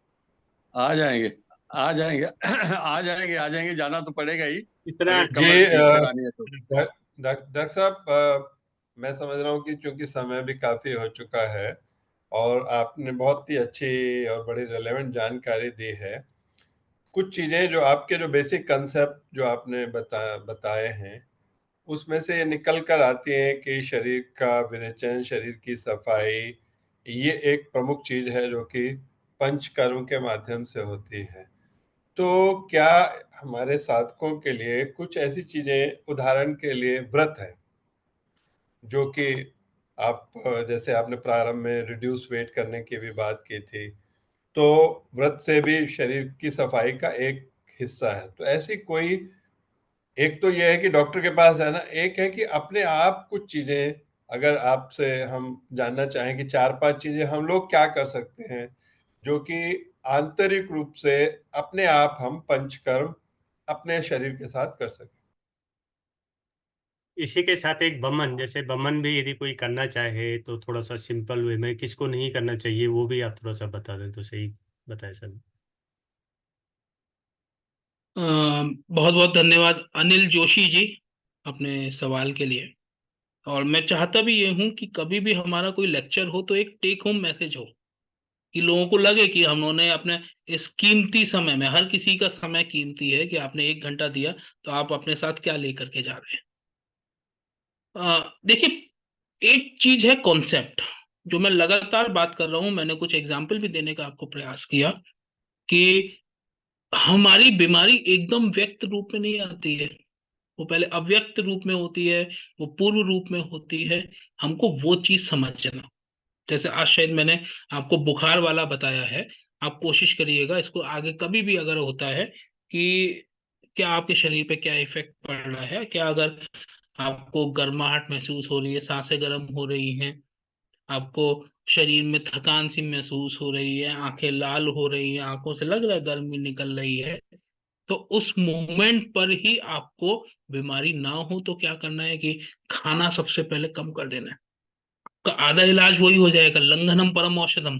आ जाएंगे, आ जाएंगे, आ जाएंगे, आ जाएंगे। जाना तो पड़ेगा ही, इतना अगर कमर ठीक करानी है तो। डॉक्टर साहब, मैं समझ रहा हूँ कि चूंकि समय भी काफी हो चुका है और आपने बहुत ही अच्छी और बड़ी रेलेवेंट जानकारी दी है। कुछ चीजें जो आपके जो बेसिक कंसेप्ट जो आपने बताए हैं उसमें से ये निकल कर आती है कि शरीर का विरेचन, शरीर की सफाई, ये एक प्रमुख चीज है जो कि पंचकर्म के माध्यम से होती है। तो क्या हमारे साधकों के लिए कुछ ऐसी चीजें, उदाहरण के लिए व्रत है, जो कि आप जैसे आपने प्रारंभ में रिड्यूस वेट करने की भी बात की थी, तो व्रत से भी शरीर की सफाई का एक हिस्सा है। तो ऐसी कोई, एक तो यह है कि डॉक्टर के पास जाना, एक है कि अपने आप कुछ चीजें, अगर आपसे हम जानना चाहें कि 4-5 चीजें हम लोग क्या कर सकते हैं जो कि आंतरिक रूप से अपने आप हम पंचकर्म अपने शरीर के साथ कर सकें। इसी के साथ एक बमन, जैसे बमन भी यदि कोई करना चाहे तो थोड़ा सा सिंपल वे में किसको नहीं करना चाहिए, वो भी आप थोड़ा सा बता दें तो सही बताए सर। बहुत बहुत धन्यवाद अनिल जोशी जी अपने सवाल के लिए। और मैं चाहता भी ये हूं कि कभी भी हमारा कोई लेक्चर हो तो एक टेक होम मैसेज हो, कि लोगों को लगे कि हमने अपने इस कीमती समय में, हर किसी का समय कीमती है, कि आपने 1 घंटा दिया तो आप अपने साथ क्या लेकर के जा रहे हैं। देखिए, एक चीज है कॉन्सेप्ट, जो मैं लगातार बात कर रहा हूं, मैंने कुछ एग्जाम्पल भी देने का आपको प्रयास किया कि हमारी बीमारी एकदम व्यक्त रूप में नहीं आती है, वो पहले अव्यक्त रूप में होती है, वो पूर्व रूप में होती है। हमको वो चीज समझना। जैसे आज शायद मैंने आपको बुखार वाला बताया है, आप कोशिश करिएगा इसको आगे कभी भी अगर होता है कि क्या आपके शरीर पे क्या इफेक्ट पड़ रहा है। क्या अगर आपको गर्माहट महसूस हो रही है, सांसें गर्म हो रही हैं, आपको शरीर में थकान सी महसूस हो रही है, आंखें लाल हो रही हैं, आंखों से लग रहा है गर्मी निकल रही है, तो उस मोमेंट पर ही आपको बीमारी ना हो तो क्या करना है कि खाना सबसे पहले कम कर देना है। का आधा इलाज वही हो जाएगा, लंघनम परम औषधम।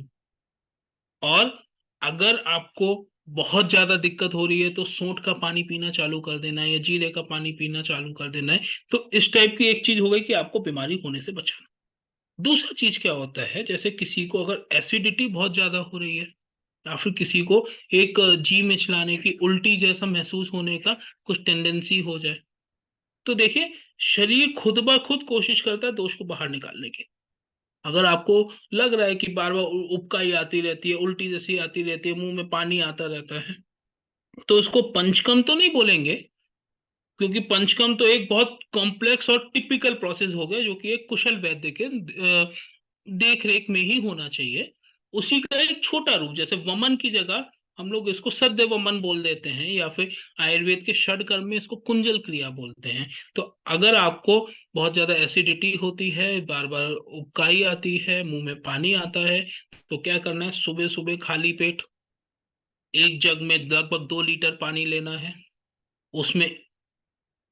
और अगर आपको बहुत ज्यादा दिक्कत हो रही है तो सोंठ का पानी पीना चालू कर देना है या जीरे का पानी पीना चालू कर देना है। तो इस टाइप की एक चीज हो गई कि आपको बीमारी होने से बचाना। दूसरा चीज क्या होता है, जैसे किसी को अगर एसिडिटी बहुत ज्यादा हो रही है या फिर किसी को एक जी में चलाने की उल्टी जैसा महसूस होने का कुछ टेंडेंसी हो जाए, तो देखिए शरीर खुद ब खुद कोशिश करता है दोष को बाहर निकालने की। अगर आपको लग रहा है कि बार बार उबकाई आती रहती है, उल्टी जैसी आती रहती है, मुंह में पानी आता रहता है, तो इसको पंचकर्म तो नहीं बोलेंगे, क्योंकि पंचकर्म तो एक बहुत कॉम्प्लेक्स और टिपिकल प्रोसेस हो गया जो कि एक कुशल वैद्य के देख रेख में ही होना चाहिए। उसी का एक छोटा रूप, जैसे वमन की जगह हम लोग इसको सद्य वमन बोल देते हैं, या फिर आयुर्वेद के षडकर्म में इसको कुंजल क्रिया बोलते हैं। तो अगर आपको बहुत ज्यादा एसिडिटी होती है, बार बार उबकाई आती है, मुंह में पानी आता है, तो क्या करना है, सुबह सुबह खाली पेट एक जग में लगभग 2 लीटर पानी लेना है। उसमें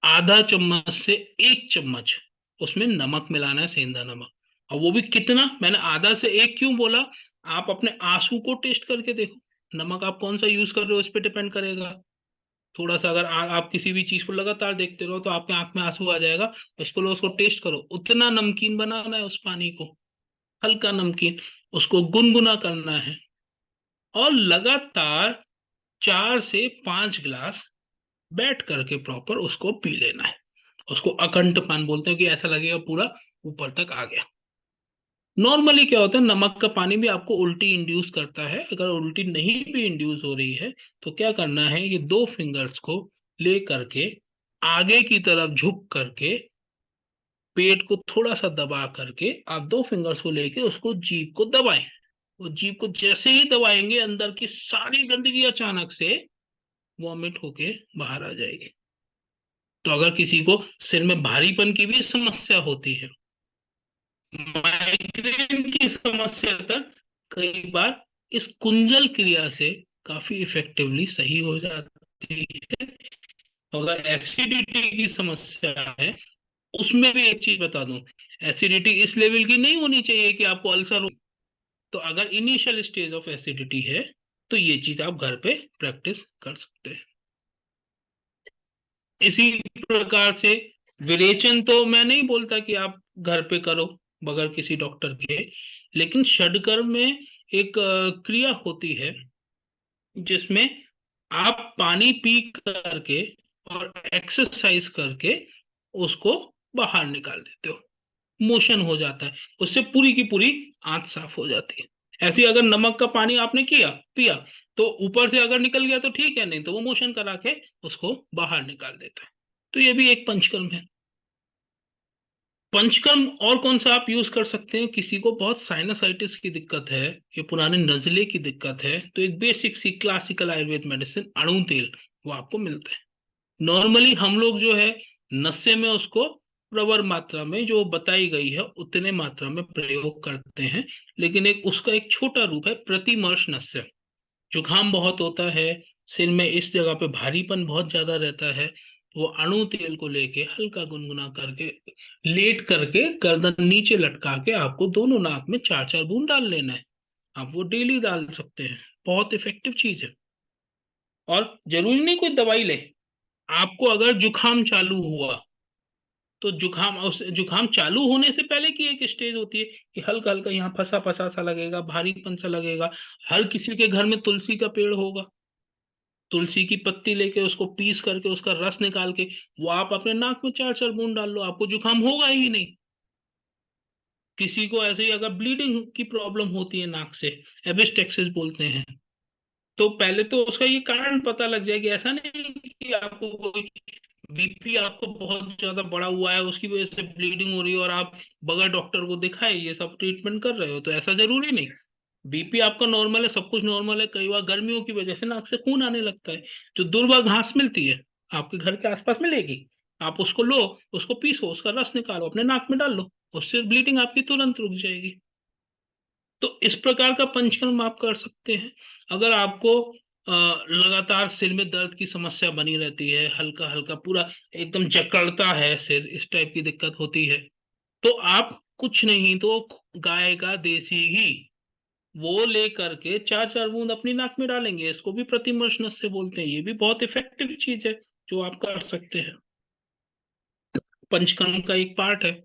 आधा चम्मच से 1 चम्मच उसमें नमक मिलाना है, सेंधा नमक। और वो भी कितना, मैंने आधा से 1 क्यों बोला, आप अपने आंसू को टेस्ट करके देखो, नमक आप कौन सा यूज कर रहे हो इस पे डिपेंड करेगा। थोड़ा सा अगर आप किसी भी चीज को लगातार देखते रहो तो आपके आंख में आंसू आ जाएगा, उसको लो, उसको टेस्ट करो, उतना नमकीन बनाना है उस पानी को, हल्का नमकीन, उसको गुनगुना करना है, और लगातार 4 से 5 गिलास बैठ करके प्रॉपर उसको पी लेना है। उसको अकंठ पान बोलते हैं, कि ऐसा लगेगा पूरा ऊपर तक आ गया। नॉर्मली क्या होता है, नमक का पानी भी आपको उल्टी इंड्यूस करता है। अगर उल्टी नहीं भी इंड्यूस हो रही है तो क्या करना है, ये 2 फिंगर्स को ले करके आगे की तरफ झुक करके पेट को थोड़ा सा दबा करके आप 2 फिंगर्स को लेके उसको जीभ को दबाएं। वो जीभ को जैसे ही दबाएंगे अंदर की सारी गंदगी अचानक से वॉमिट होके बाहर आ जाएगी। तो अगर किसी को सिर में भारीपन की भी समस्या होती है, माइग्रेन की समस्या तक कई बार इस कुंजल क्रिया से काफी इफेक्टिवली सही हो जाती है। अगर एसिडिटी की समस्या है, उसमें भी एक चीज बता दूं, एसिडिटी इस लेवल की नहीं होनी चाहिए कि आपको अल्सर हो। तो अगर इनिशियल स्टेज ऑफ एसिडिटी है तो ये चीज आप घर पे प्रैक्टिस कर सकते हैं। इसी प्रकार से विरेचन तो मैं नहीं बोलता कि आप घर पे करो बगैर किसी डॉक्टर के, लेकिन षडकर्म में एक क्रिया होती है जिसमें आप पानी पी करके और एक्सरसाइज करके उसको बाहर निकाल देते हो, मोशन हो जाता है, उससे पूरी की पूरी आंत साफ हो जाती है। ऐसे अगर नमक का पानी आपने किया पिया तो ऊपर से अगर निकल गया तो ठीक है, नहीं तो वो मोशन करा के उसको बाहर निकाल देता है। तो ये भी एक पंचकर्म है। पंचकर्म और कौन सा आप यूज कर सकते हैं, किसी को बहुत साइनसाइटिस की दिक्कत है या पुराने नजले की दिक्कत है, तो एक बेसिक सी क्लासिकल आयुर्वेद मेडिसिन अणु तेल वो आपको मिलता है। नॉर्मली हम लोग जो है नशे में उसको प्रवर मात्रा में जो बताई गई है उतने मात्रा में प्रयोग करते हैं, लेकिन एक उसका एक छोटा रूप है प्रतिमर्श नस्य। जुकाम बहुत होता है, सिर में इस जगह पे भारीपन बहुत ज्यादा रहता है, वो अणु तेल को लेके हल्का गुनगुना करके लेट करके गर्दन नीचे लटका के आपको दोनों नाक में 4 4 बूंद डाल लेना है। आप वो डेली डाल सकते हैं, बहुत इफेक्टिव चीज है। और जरूरी नहीं कोई दवाई ले, आपको अगर जुकाम चालू हुआ तो जुकाम चालू होने से पहले की एक स्टेज होती है कि हल्का हल्का यहाँ फंसा फंसा सा लगेगा, भारीपन सा लगेगा। हर किसी के घर में तुलसी का पेड़ होगा, तुलसी की पत्ती लेके उसको पीस करके उसका रस निकाल के वो आप अपने नाक में 4 4 बूंद डाल लो, आपको जुकाम होगा ही नहीं। किसी को ऐसे ही अगर ब्लीडिंग की प्रॉब्लम होती है नाक से, एबिस्टेक्सिस बोलते हैं, तो पहले तो उसका ये कारण पता लग जाएगी। ऐसा नहीं कि आपको कोई बीपी आपको बहुत ज्यादा बढ़ा हुआ है उसकी वजह से ब्लीडिंग हो रही है और आप बगैर डॉक्टर को दिखाए ये सब ट्रीटमेंट कर रहे हो, तो ऐसा जरूरी नहीं। बीपी आपका नॉर्मल है, सब कुछ नॉर्मल है, कई बार गर्मियों की वजह से नाक से खून आने लगता है। जो दूर्वा घास मिलती है आपके घर के आसपास मिलेगी, आप उसको लो, उसको पीसो, उसका रस निकालो, अपने नाक में डाल लो, उससे ब्लीडिंग आपकी तुरंत रुक जाएगी। तो इस प्रकार का पंचकर्म आप कर सकते हैं। अगर आपको लगातार सिर में दर्द की समस्या बनी रहती है, हल्का हल्का पूरा एकदम जकड़ता है सिर, इस टाइप की दिक्कत होती है, तो आप कुछ नहीं तो गाय का देसी घी वो ले करके 4 4 बूंद अपनी नाक में डालेंगे, इसको भी प्रतिमर्श से बोलते हैं। ये भी बहुत इफेक्टिव चीज है जो आप कर सकते हैं, पंचकर्म का एक पार्ट है।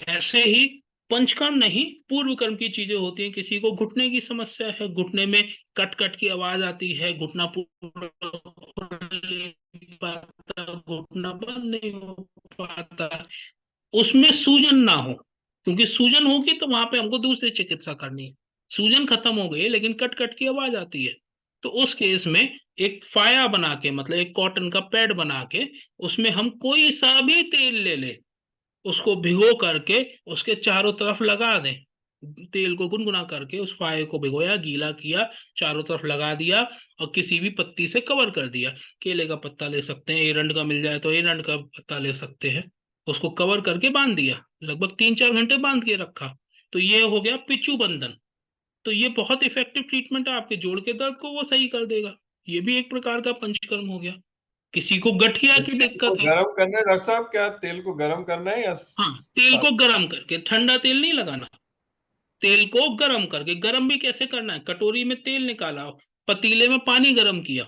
ऐसे ही पंचकर्म नहीं, पूर्व कर्म की चीजें होती हैं। किसी को घुटने की समस्या है, घुटने में कट कट की आवाज आती है, घुटना पूरा खुल नहीं पाता, घुटना बंद नहीं हो पाता, उसमें सूजन ना हो, क्योंकि सूजन होगी तो वहां पे हमको दूसरी चिकित्सा करनी है। सूजन खत्म हो गई लेकिन कट कट की आवाज आती है, तो उस केस में एक फाया बना के, मतलब एक कॉटन का पैड बना के, उसमें हम कोई सा भी तेल ले ले, उसको भिगो करके उसके चारों तरफ लगा दें। तेल को गुनगुना करके उस फाये को भिगोया, गीला किया, चारों तरफ लगा दिया और किसी भी पत्ती से कवर कर दिया। केले का पत्ता ले सकते हैं, एरंड का मिल जाए तो एरंड का पत्ता ले सकते हैं। उसको कवर करके बांध दिया, लगभग 3-4 घंटे बांध के रखा, तो ये हो गया पिच्चू बंधन। तो ये बहुत इफेक्टिव ट्रीटमेंट है, आपके जोड़ के दर्द को वो सही कर देगा। ये भी एक प्रकार का पंचकर्म हो गया। किसी को गठिया की तेल को दिक्कत है, गरम करना है डॉक्टर साहब, क्या तेल को गरम करना है या हाँ, तेल को साथ? गर्म करके, ठंडा तेल नहीं लगाना, तेल को गर्म करके। गर्म भी कैसे करना है, कटोरी में तेल निकाला, पतीले में पानी गर्म किया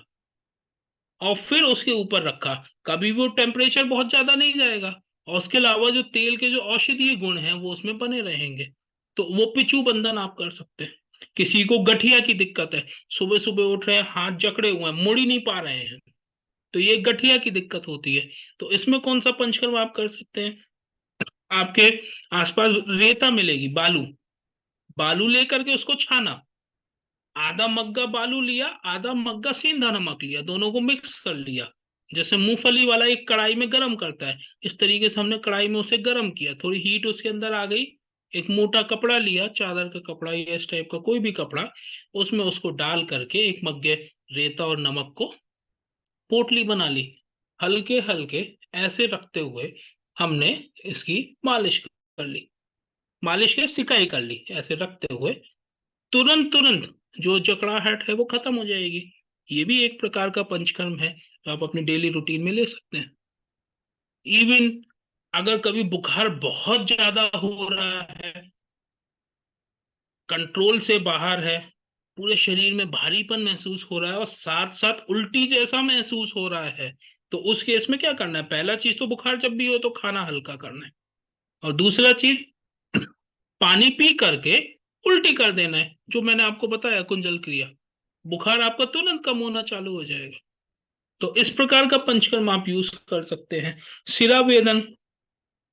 और फिर उसके ऊपर रखा, कभी वो टेम्परेचर बहुत ज्यादा नहीं जाएगा, और उसके अलावा जो तेल के जो औषधीय गुण हैं वो उसमें बने रहेंगे। तो वो पिचू बंधन आप कर सकते हैं। किसी को गठिया की दिक्कत है, सुबह सुबह उठ रहे हैं, हाथ जकड़े हुए हैं, मुड़ ही नहीं पा रहे हैं, तो ये गठिया की दिक्कत होती है। तो इसमें कौन सा पंचकर्म आप कर सकते हैं, आपके आसपास रेता मिलेगी, बालू, बालू लेकर के उसको छाना, आधा मग्गा बालू लिया, आधा मग्गा सेंधा नमक लिया, दोनों को मिक्स कर लिया, जैसे मूंगफली वाला एक कढ़ाई में गरम करता है, इस तरीके से हमने कढ़ाई में उसे गरम किया, थोड़ी हीट उसके अंदर आ गई, एक मोटा कपड़ा लिया, चादर का कपड़ा या इस टाइप का कोई भी कपड़ा, उसमें उसको डाल करके एक मग्गे रेता और नमक को पोटली बना ली, हल्के हल्के ऐसे रखते हुए हमने इसकी मालिश कर ली, मालिश के सिकाई कर ली, ऐसे रखते हुए तुरंत तुरंत जो जकड़ाहट है वो खत्म हो जाएगी। ये भी एक प्रकार का पंचकर्म है, जो आप अपनी डेली रूटीन में ले सकते हैं। इवन अगर कभी बुखार बहुत ज्यादा हो रहा है, कंट्रोल से बाहर है, पूरे शरीर में भारीपन महसूस हो रहा है और साथ साथ उल्टी जैसा महसूस हो रहा है, तो उस केस में क्या करना है, पहला चीज तो बुखार जब भी हो तो खाना हल्का करना है, और दूसरा चीज पानी पी करके उल्टी कर देना है, जो मैंने आपको बताया कुंजल क्रिया, बुखार आपका तुरंत कम होना चालू हो जाएगा। तो इस प्रकार का पंचकर्म आप यूज कर सकते हैं। सिरा वेदन,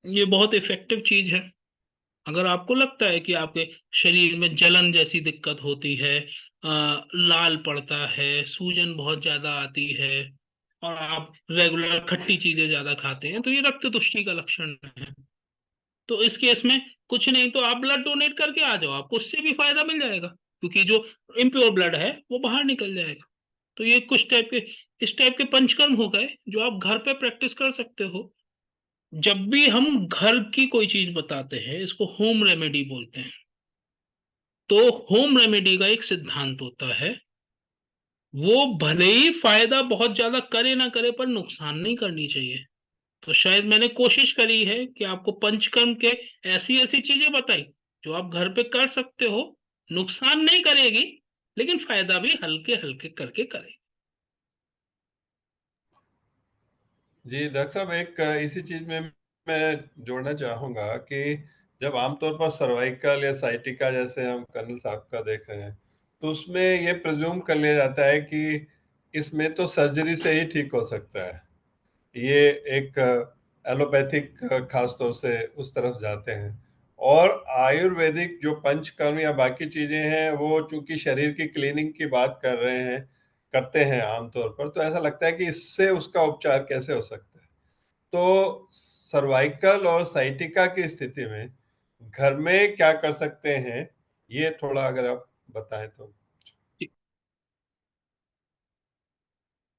ये बहुत इफेक्टिव चीज है। अगर आपको लगता है कि आपके शरीर में जलन जैसी दिक्कत होती है, लाल पड़ता है, सूजन बहुत ज्यादा आती है, और आप रेगुलर खट्टी चीजें ज्यादा खाते हैं, तो ये रक्त तुष्टि का लक्षण है। तो इस केस में कुछ नहीं तो आप ब्लड डोनेट करके आ जाओ, आपको उससे भी फायदा मिल जाएगा, क्योंकि जो इम्प्योर ब्लड है वो बाहर निकल जाएगा। तो ये कुछ टाइप के, इस टाइप के पंचकर्म हो गए जो आप घर पे प्रैक्टिस कर सकते हो। जब भी हम घर की कोई चीज बताते हैं, इसको होम रेमेडी बोलते हैं। तो होम रेमेडी का एक सिद्धांत होता है, वो भले ही फायदा बहुत ज्यादा करे ना करे पर नुकसान नहीं करनी चाहिए। तो शायद मैंने कोशिश करी है कि आपको पंचकर्म के ऐसी ऐसी चीजें बताई जो आप घर पे कर सकते हो, नुकसान नहीं करेगी लेकिन फायदा भी हल्के हल्के करके करेगी। जी डॉक्टर साहब, एक इसी चीज में मैं जोड़ना चाहूंगा कि जब आमतौर पर सर्वाइकल या साइटिका जैसे हम कर्नल साहब का देख रहे हैं, तो उसमें ये प्रिज्यूम कर लिया जाता है कि इसमें तो सर्जरी से ही ठीक हो सकता है। ये एक एलोपैथिक खास तौर से उस तरफ जाते हैं, और आयुर्वेदिक जो पंचकर्म या बाकी चीजें हैं वो चूंकि शरीर की क्लीनिंग की बात कर रहे हैं, करते हैं आमतौर पर, तो ऐसा लगता है कि इससे उसका उपचार कैसे हो सकता है। तो सर्वाइकल और साइटिका की स्थिति में घर में क्या कर सकते हैं, ये थोड़ा अगर आप बताएं तो।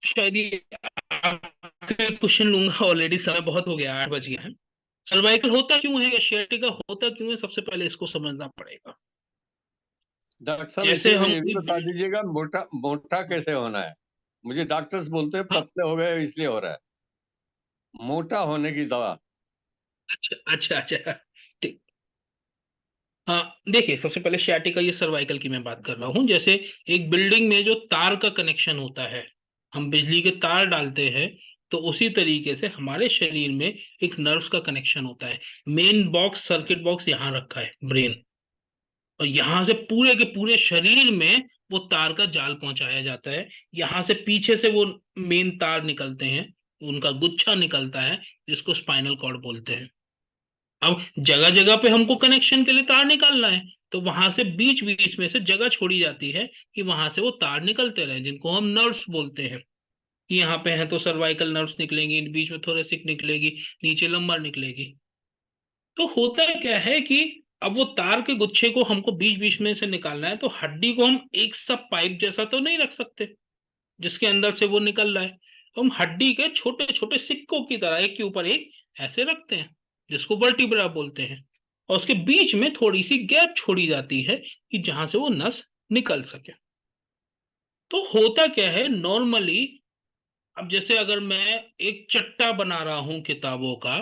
शायद ये क्वेश्चन लूंगा, ऑलरेडी समय बहुत हो गया, 8 बज गया है। सर्वाइकल होता क्यों है या sciatica होता क्यों है, सबसे पहले इसको समझना पड़ेगा। डॉक्टर साहब जैसे इसे में हम ये भी बता दीजिएगा, मोटा मोटा कैसे होना है। मुझे डॉक्टर्स बोलते हैं हाँ, पतले हो गए इसलिए हो रहा है। मोटा होने की दवा। अच्छा अच्छा अच्छा, ठीक। हाँ, देखिए, सबसे पहले sciatica, ये सर्वाइकल की मैं बात कर रहा हूँ। जैसे एक बिल्डिंग में जो तार का कनेक्शन होता है, हम बिजली के तार डालते हैं, तो उसी तरीके से हमारे शरीर में एक नर्व्स का कनेक्शन होता है। मेन बॉक्स, सर्किट बॉक्स यहाँ रखा है, ब्रेन, और यहाँ से पूरे के पूरे शरीर में वो तार का जाल पहुंचाया जाता है। यहाँ से पीछे से वो मेन तार निकलते हैं, उनका गुच्छा निकलता है, जिसको स्पाइनल कॉर्ड बोलते हैं। अब जगह जगह पे हमको कनेक्शन के लिए तार निकालना है, तो वहां से बीच बीच में से जगह छोड़ी जाती है कि वहां से वो तार निकलते रहे, जिनको हम नर्व्स बोलते हैं। कि यहाँ पे है तो सर्वाइकल नर्व्स निकलेंगी, बीच में थोरेसिक निकलेगी, नीचे लंबर निकलेगी। तो होता क्या है कि अब वो तार के गुच्छे को हमको बीच बीच में से निकालना है, तो हड्डी को हम एक सा पाइप जैसा तो नहीं रख सकते जिसके अंदर से वो निकल रहा है। तो हम हड्डी के छोटे छोटे सिक्कों की तरह एक के ऊपर एक ऐसे रखते हैं, जिसको वर्टिब्रा बोलते हैं, और उसके बीच में थोड़ी सी गैप छोड़ी जाती है कि जहां से वो नस निकल सके। तो होता क्या है नॉर्मली, अब जैसे अगर मैं एक चट्टा बना रहा हूं किताबों का,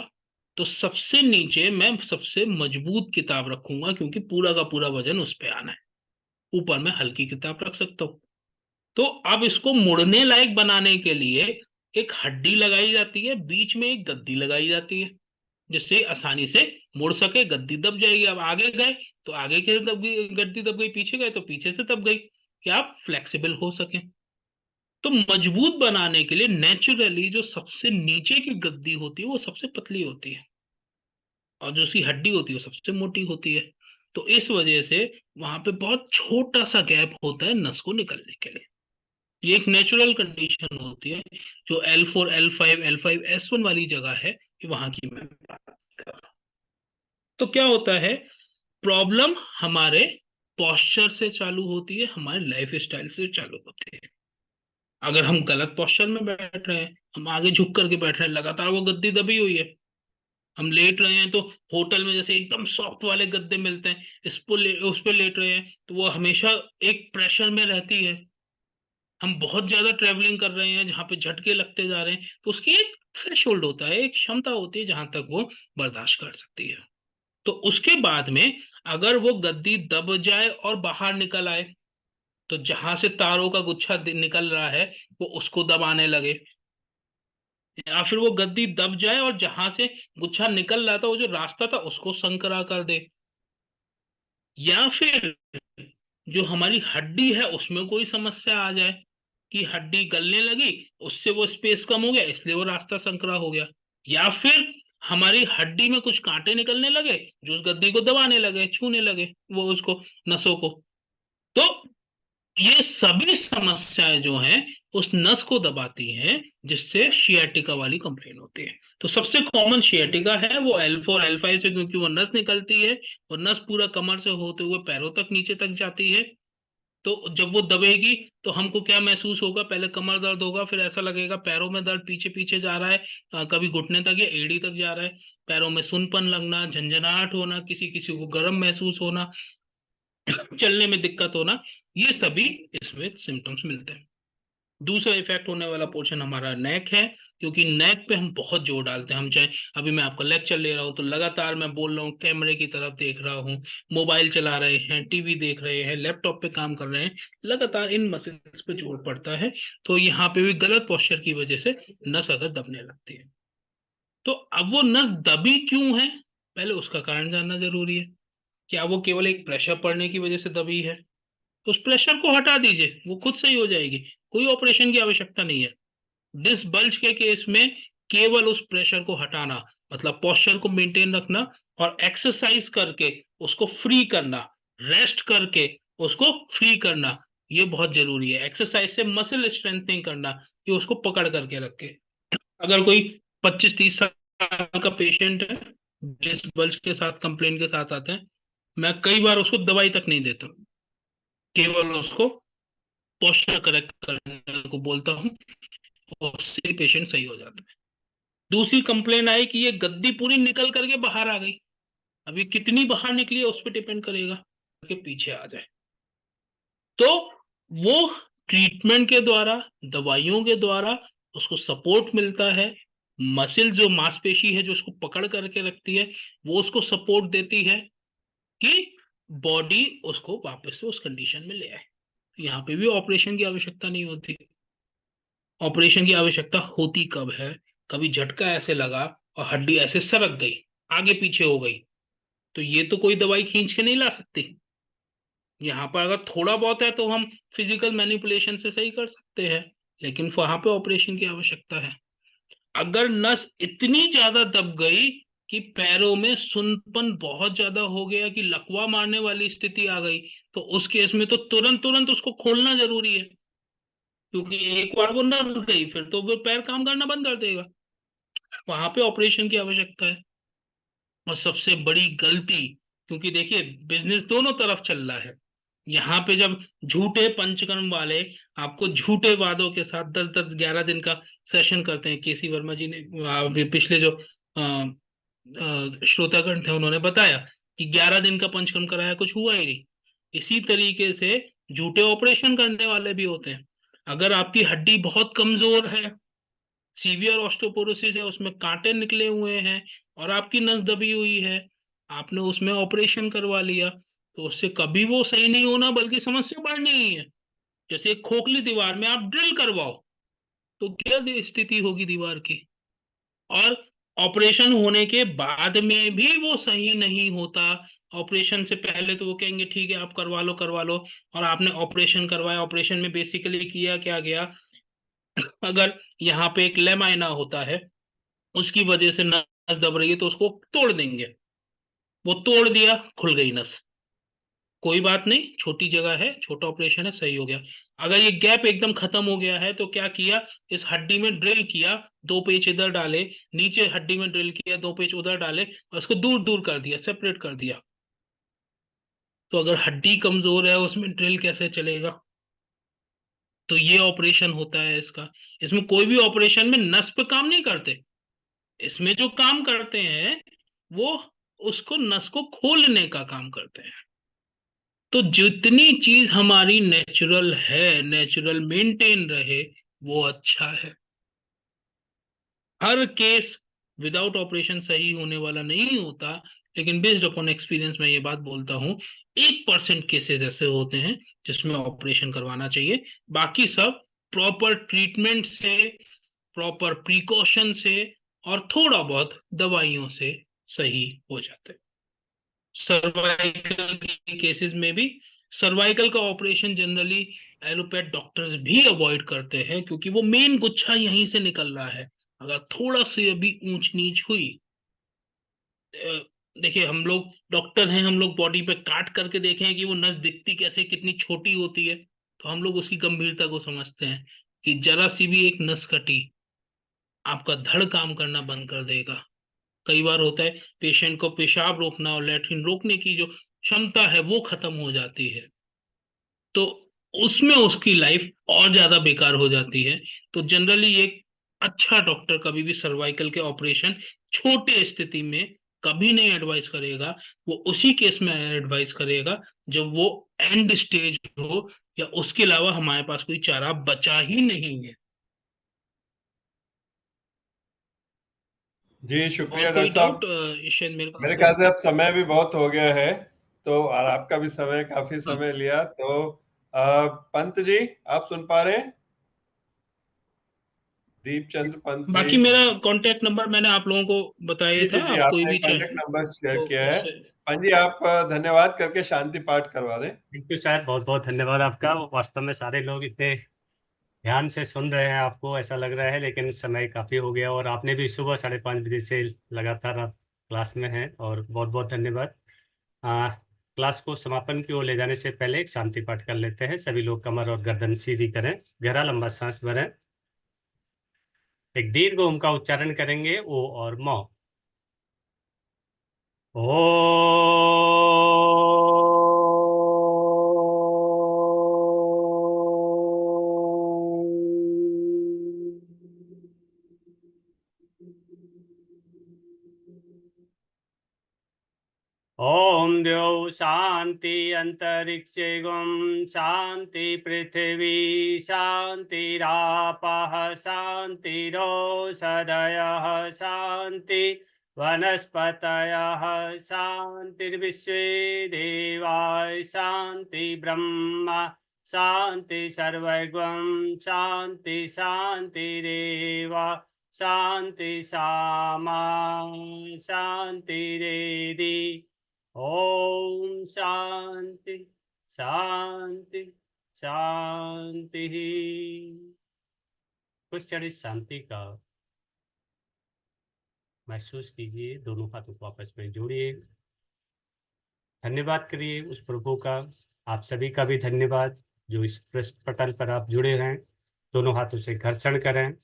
तो सबसे नीचे मैं सबसे मजबूत किताब रखूंगा, क्योंकि पूरा का पूरा वजन उस पे आना है। ऊपर मैं हल्की किताब रख सकता हूं। तो अब इसको मुड़ने लायक बनाने के लिए एक हड्डी लगाई जाती है, बीच में एक गद्दी लगाई जाती है, जिससे आसानी से मुड़ सके। गद्दी दब जाएगी, अब आगे गए तो आगे की दब गई, गद्दी दब गई, पीछे गए तो पीछे से दब गई, कि आप फ्लेक्सिबल हो सके। तो मजबूत बनाने के लिए नेचुरली जो सबसे नीचे की गद्दी होती है वो सबसे पतली होती है, और जो उसकी हड्डी होती है वो सबसे मोटी होती है। तो इस वजह से वहां पे बहुत छोटा सा गैप होता है नस को निकलने के लिए। ये एक नेचुरल कंडीशन होती है। जो L4, L5, L5, S1 वाली जगह है, ये वहां की मैं बात कर रहा हूं। तो क्या होता है, प्रॉब्लम हमारे पोस्चर से चालू होती है, हमारे लाइफ स्टाइल से चालू होती है। अगर हम गलत पोस्चर में बैठ रहे हैं, हम आगे झुक करके बैठ रहे हैं, लगातार वो गद्दी दबी हुई है, हम लेट रहे हैं, तो होटल में जैसे एकदम सॉफ्ट वाले गद्दे मिलते हैं, उस पर लेट रहे हैं, तो वो हमेशा एक प्रेशर में रहती है। हम बहुत ज्यादा ट्रेवलिंग कर रहे हैं जहां पे झटके लगते जा रहे हैं, तो उसकी एक थ्रेशोल्ड होता है, एक क्षमता होती है जहां तक वो बर्दाश्त कर सकती है। तो उसके बाद में अगर वो गद्दी दब जाए और बाहर निकल आए, तो जहां से तारों का गुच्छा निकल रहा है वो उसको दबाने लगे, या फिर वो गद्दी दब जाए और जहां से गुच्छा निकल रहा था वो जो रास्ता था उसको संकरा कर दे, या फिर जो हमारी हड्डी है उसमें कोई समस्या आ जाए कि हड्डी गलने लगी, उससे वो स्पेस कम हो गया, इसलिए वो रास्ता संकरा हो गया, या फिर हमारी हड्डी में कुछ कांटे निकलने लगे जो उस गद्दी को दबाने लगे, छूने लगे वो उसको, नसों को। तो ये सभी समस्याएं जो हैं उस नस को दबाती हैं, जिससे शियाटिका वाली कंप्लेन होती है। तो सबसे कॉमन शियाटिका है वो L4, L5 से, क्योंकि वो नस निकलती है और नस पूरा कमर से होते हुए पैरों तक नीचे तक जाती है। तो जब वो दबेगी तो हमको क्या महसूस होगा, पहले कमर दर्द होगा, फिर ऐसा लगेगा पैरों में दर्द पीछे पीछे जा रहा है, कभी घुटने तक या एड़ी तक जा रहा है, पैरों में सुनपन लगना, झंझनाहट होना, किसी किसी को गर्म महसूस होना, चलने में दिक्कत होना, ये सभी इसमें सिम्टम्स मिलते हैं। दूसरा इफेक्ट होने वाला पोर्शन हमारा नेक है, क्योंकि नेक पे हम बहुत जोर डालते हैं। हम चाहे अभी मैं आपका लेक्चर ले रहा हूँ तो लगातार मैं बोल रहा हूँ, कैमरे की तरफ देख रहा हूँ, मोबाइल चला रहे हैं, टीवी देख रहे हैं, लैपटॉप पे काम कर रहे हैं, लगातार इन मसल्स पे जोर पड़ता है। तो यहाँ पे भी गलत पोस्चर की वजह से नस अगर दबने लगती है, तो अब वो नस दबी क्यों है, पहले उसका कारण जानना जरूरी है। क्या वो केवल एक प्रेशर पड़ने की वजह से दबी है? तो उस प्रेशर को हटा दीजिए, वो खुद सही हो जाएगी, कोई ऑपरेशन की आवश्यकता नहीं है। डिस्क बल्ज के केस में केवल उस प्रेशर को हटाना, मतलब पोस्चर को मेंटेन रखना और एक्सरसाइज करके उसको फ्री करना, रेस्ट करके उसको फ्री करना, ये बहुत जरूरी है। एक्सरसाइज से मसल स्ट्रेंथनिंग करना, कि उसको पकड़ करके रखे। अगर कोई 25-30 साल का पेशेंट है, डिस्क बल्ज के साथ कंप्लेन के साथ आता है, मैं कई बार उसको दवाई तक नहीं देता, केवल उसको पोस्चर करेक्ट करने को बोलता हूँ, उससे पेशेंट सही हो जाता है। दूसरी कंप्लेन आई कि ये गद्दी पूरी निकल करके बाहर आ गई। अभी कितनी बाहर निकली है उस पर डिपेंड करेगा कि पीछे आ जाए। तो वो ट्रीटमेंट के द्वारा, दवाइयों के द्वारा उसको सपोर्ट मिलता है। मसल जो मांसपेशी है जो उसको पकड़ करके रखती है, वो उसको सपोर्ट देती है कि बॉडी उसको वापस से उस कंडीशन में ले आए। यहाँ पे भी ऑपरेशन की आवश्यकता नहीं होती। ऑपरेशन की आवश्यकता होती कब है? कभी झटका ऐसे लगा और हड्डी ऐसे सरक गई, आगे पीछे हो गई, तो ये तो कोई दवाई खींच के नहीं ला सकती। यहाँ पर अगर थोड़ा बहुत है तो हम फिजिकल मैनिपुलेशन से सही कर सकते हैं, लेकिन वहां पे ऑपरेशन की आवश्यकता है। अगर नस इतनी ज्यादा दब गई कि पैरों में सुन्नपन बहुत ज्यादा हो गया, कि लकवा मारने वाली स्थिति आ गई, तो उस केस में तो तुरंत तुरंत उसको खोलना जरूरी है, क्योंकि एक बार वो नस गई फिर तो वो पैर काम करना बंद कर देगा। वहां पे ऑपरेशन की आवश्यकता है। और सबसे बड़ी गलती, क्योंकि देखिए बिजनेस दोनों तरफ चल रहा है, यहाँ पे जब झूठे पंचकर्म वाले आपको झूठे वादों के साथ 10-10 11 दिन का सेशन करते हैं। केसी वर्मा जी ने अभी पिछले जो श्रोतागण थे उन्होंने बताया कि 11 दिन का पंचकर्म कराया, कुछ हुआ ही नहीं। इसी तरीके से झूठे ऑपरेशन करने वाले भी होते हैं। अगर आपकी हड्डी बहुत कमजोर है, सीवियर ऑस्टियोपोरोसिस है, उसमें कांटे निकले हुए हैं और आपकी नस दबी हुई है, आपने उसमें ऑपरेशन करवा लिया, तो उससे कभी वो सही नहीं होना बल्कि समस्या बढ़नी ही है। जैसे एक खोखली दीवार में आप ड्रिल करवाओ तो क्या स्थिति होगी दीवार की। और ऑपरेशन होने के बाद में भी वो सही नहीं होता। ऑपरेशन से पहले तो वो कहेंगे ठीक है आप करवा लो, और आपने ऑपरेशन करवाया। ऑपरेशन में बेसिकली किया क्या गया, अगर यहाँ पे एक लेमाइना होता है, उसकी वजह से नस दब रही है तो उसको तोड़ देंगे। वो तोड़ दिया, खुल गई नस, कोई बात नहीं, छोटी जगह है, छोटा ऑपरेशन है, सही हो गया। अगर ये गैप एकदम खत्म हो गया है तो क्या किया, इस हड्डी में ड्रिल किया, 2 पेच इधर डाले, नीचे हड्डी में ड्रिल किया, 2 पेच उधर डाले, और उसको दूर दूर कर दिया, सेपरेट कर दिया। तो अगर हड्डी कमजोर है उसमें ड्रिल कैसे चलेगा? तो ये ऑपरेशन होता है इसका। इसमें कोई भी ऑपरेशन में नस पे काम नहीं करते, इसमें जो काम करते हैं वो उसको नस को खोलने का काम करते हैं। तो जितनी चीज हमारी नेचुरल है, नेचुरल मेंटेन रहे, वो अच्छा है। हर केस विदाउट ऑपरेशन सही होने वाला नहीं होता, लेकिन बेस्ड अपॉन एक्सपीरियंस मैं ये बात बोलता हूँ, 1% केसेस ऐसे होते हैं जिसमें ऑपरेशन करवाना चाहिए। बाकी सब प्रॉपर ट्रीटमेंट से, प्रॉपर प्रिकॉशन से और थोड़ा बहुत दवाइयों से सही हो जाते हैं। सर्वाइकल के केसेस में भी, सर्वाइकल का ऑपरेशन जनरली एलोपैथ डॉक्टर्स भी अवॉइड करते हैं, क्योंकि वो मेन गुच्छा यहीं से निकल रहा है। अगर थोड़ा सी अभी ऊंच नीच हुई, देखिए हम लोग डॉक्टर हैं, हम लोग बॉडी पे काट करके देखे हैं कि वो नस दिखती कैसे, कितनी छोटी होती है, तो हम लोग उसकी गंभीरता को समझते हैं कि जरा सी भी एक नस कटी, आपका धड़ काम करना बंद कर देगा। कई बार होता है पेशेंट को पेशाब रोकना और लैट्रिन रोकने की जो क्षमता है वो खत्म हो जाती है, तो उसमें उसकी लाइफ और ज्यादा बेकार हो जाती है। तो जनरली एक अच्छा डॉक्टर कभी भी सर्वाइकल के ऑपरेशन छोटे स्थिति में कभी नहीं एडवाइस करेगा। वो उसी केस में एडवाइस करेगा जब वो एंड स्टेज हो, या उसके अलावा हमारे पास कोई चारा बचा ही नहीं है। जी शुक्रिया और कोई डॉक्टर डाउट साहब। शायद मेरे मेरे को? ख्याल से अब समय भी बहुत हो गया है, तो और आपका भी समय काफी समय लिया, तो पंत जी आप सुन पा रहे हैं? दीपचंद्र पंत जी। बाकी मेरा कांटेक्ट नंबर मैंने आप लोगों को बताया जी जी था, जी, आप कोई आपने भी कांटेक्ट चाहे नंबर शेयर तो किया है। उससे। पंत जी आप धन्यवाद करके शांति पाठ करवा दें। थैंक यू सर, बहुत बहुत धन्यवाद आपका। वास्तव में सारे लोग इतने ध्यान से सुन रहे हैं, आपको ऐसा लग रहा है, लेकिन समय काफ़ी हो गया और आपने भी सुबह 5:30 बजे से लगातार आप क्लास में हैं, और बहुत बहुत धन्यवाद। क्लास को समापन की ओर ले जाने से पहले एक शांति पाठ कर लेते हैं। सभी लोग कमर और गर्दन सीधी करें, गहरा लंबा सांस भरें, एक दीर्घ ओम का उच्चारण करेंगे, ओ और मौ। ओ ओम द्यौ शांति अंतरिक्षे गुम शांति पृथ्वी शांतिरापः शांतिरोषधयः शांति वनस्पतयः शांतिर्विश्वे देवाः शांति ब्रह्म शांति सर्वगं शांति शांतिरेव शांति सामा शांतिरेधि। ओम शांति शांति शांति। कुछ क्षण इस शांति का महसूस कीजिए, दोनों हाथों को आपस में जोड़िए, धन्यवाद करिए उस प्रभु का। आप सभी का भी धन्यवाद जो इस पृष्ठ पटल पर आप जुड़े हैं। दोनों हाथों से घर्षण करें,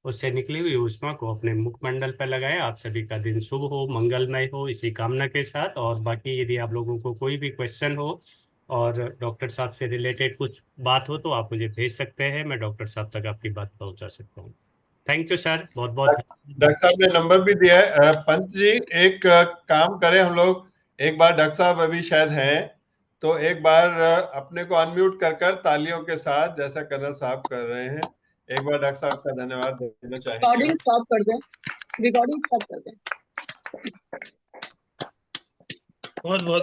उससे निकली हुई ऊष्मा को अपने मुखमंडल पर लगाएं। आप सभी का दिन शुभ हो, मंगलमय हो, इसी कामना के साथ। और बाकी यदि आप लोगों को कोई भी क्वेश्चन हो और डॉक्टर साहब से रिलेटेड कुछ बात हो तो आप मुझे भेज सकते हैं, मैं डॉक्टर साहब तक आपकी बात पहुंचा सकता हूँ। थैंक यू सर, बहुत बहुत। डॉक्टर साहब ने नंबर भी दिया है। पंत जी, एक काम करें हम लोग, एक बार डॉक्टर साहब अभी शायद हैं, तो एक बार अपने को अनम्यूट कर तालियों के साथ जैसा कर्नल साहब कर रहे हैं, एक बार डॉक्टर साहब का धन्यवाद देना चाहेंगे। रिकॉर्डिंग स्टॉप कर दें, रिकॉर्डिंग स्टॉप कर दें। बहुत बहुत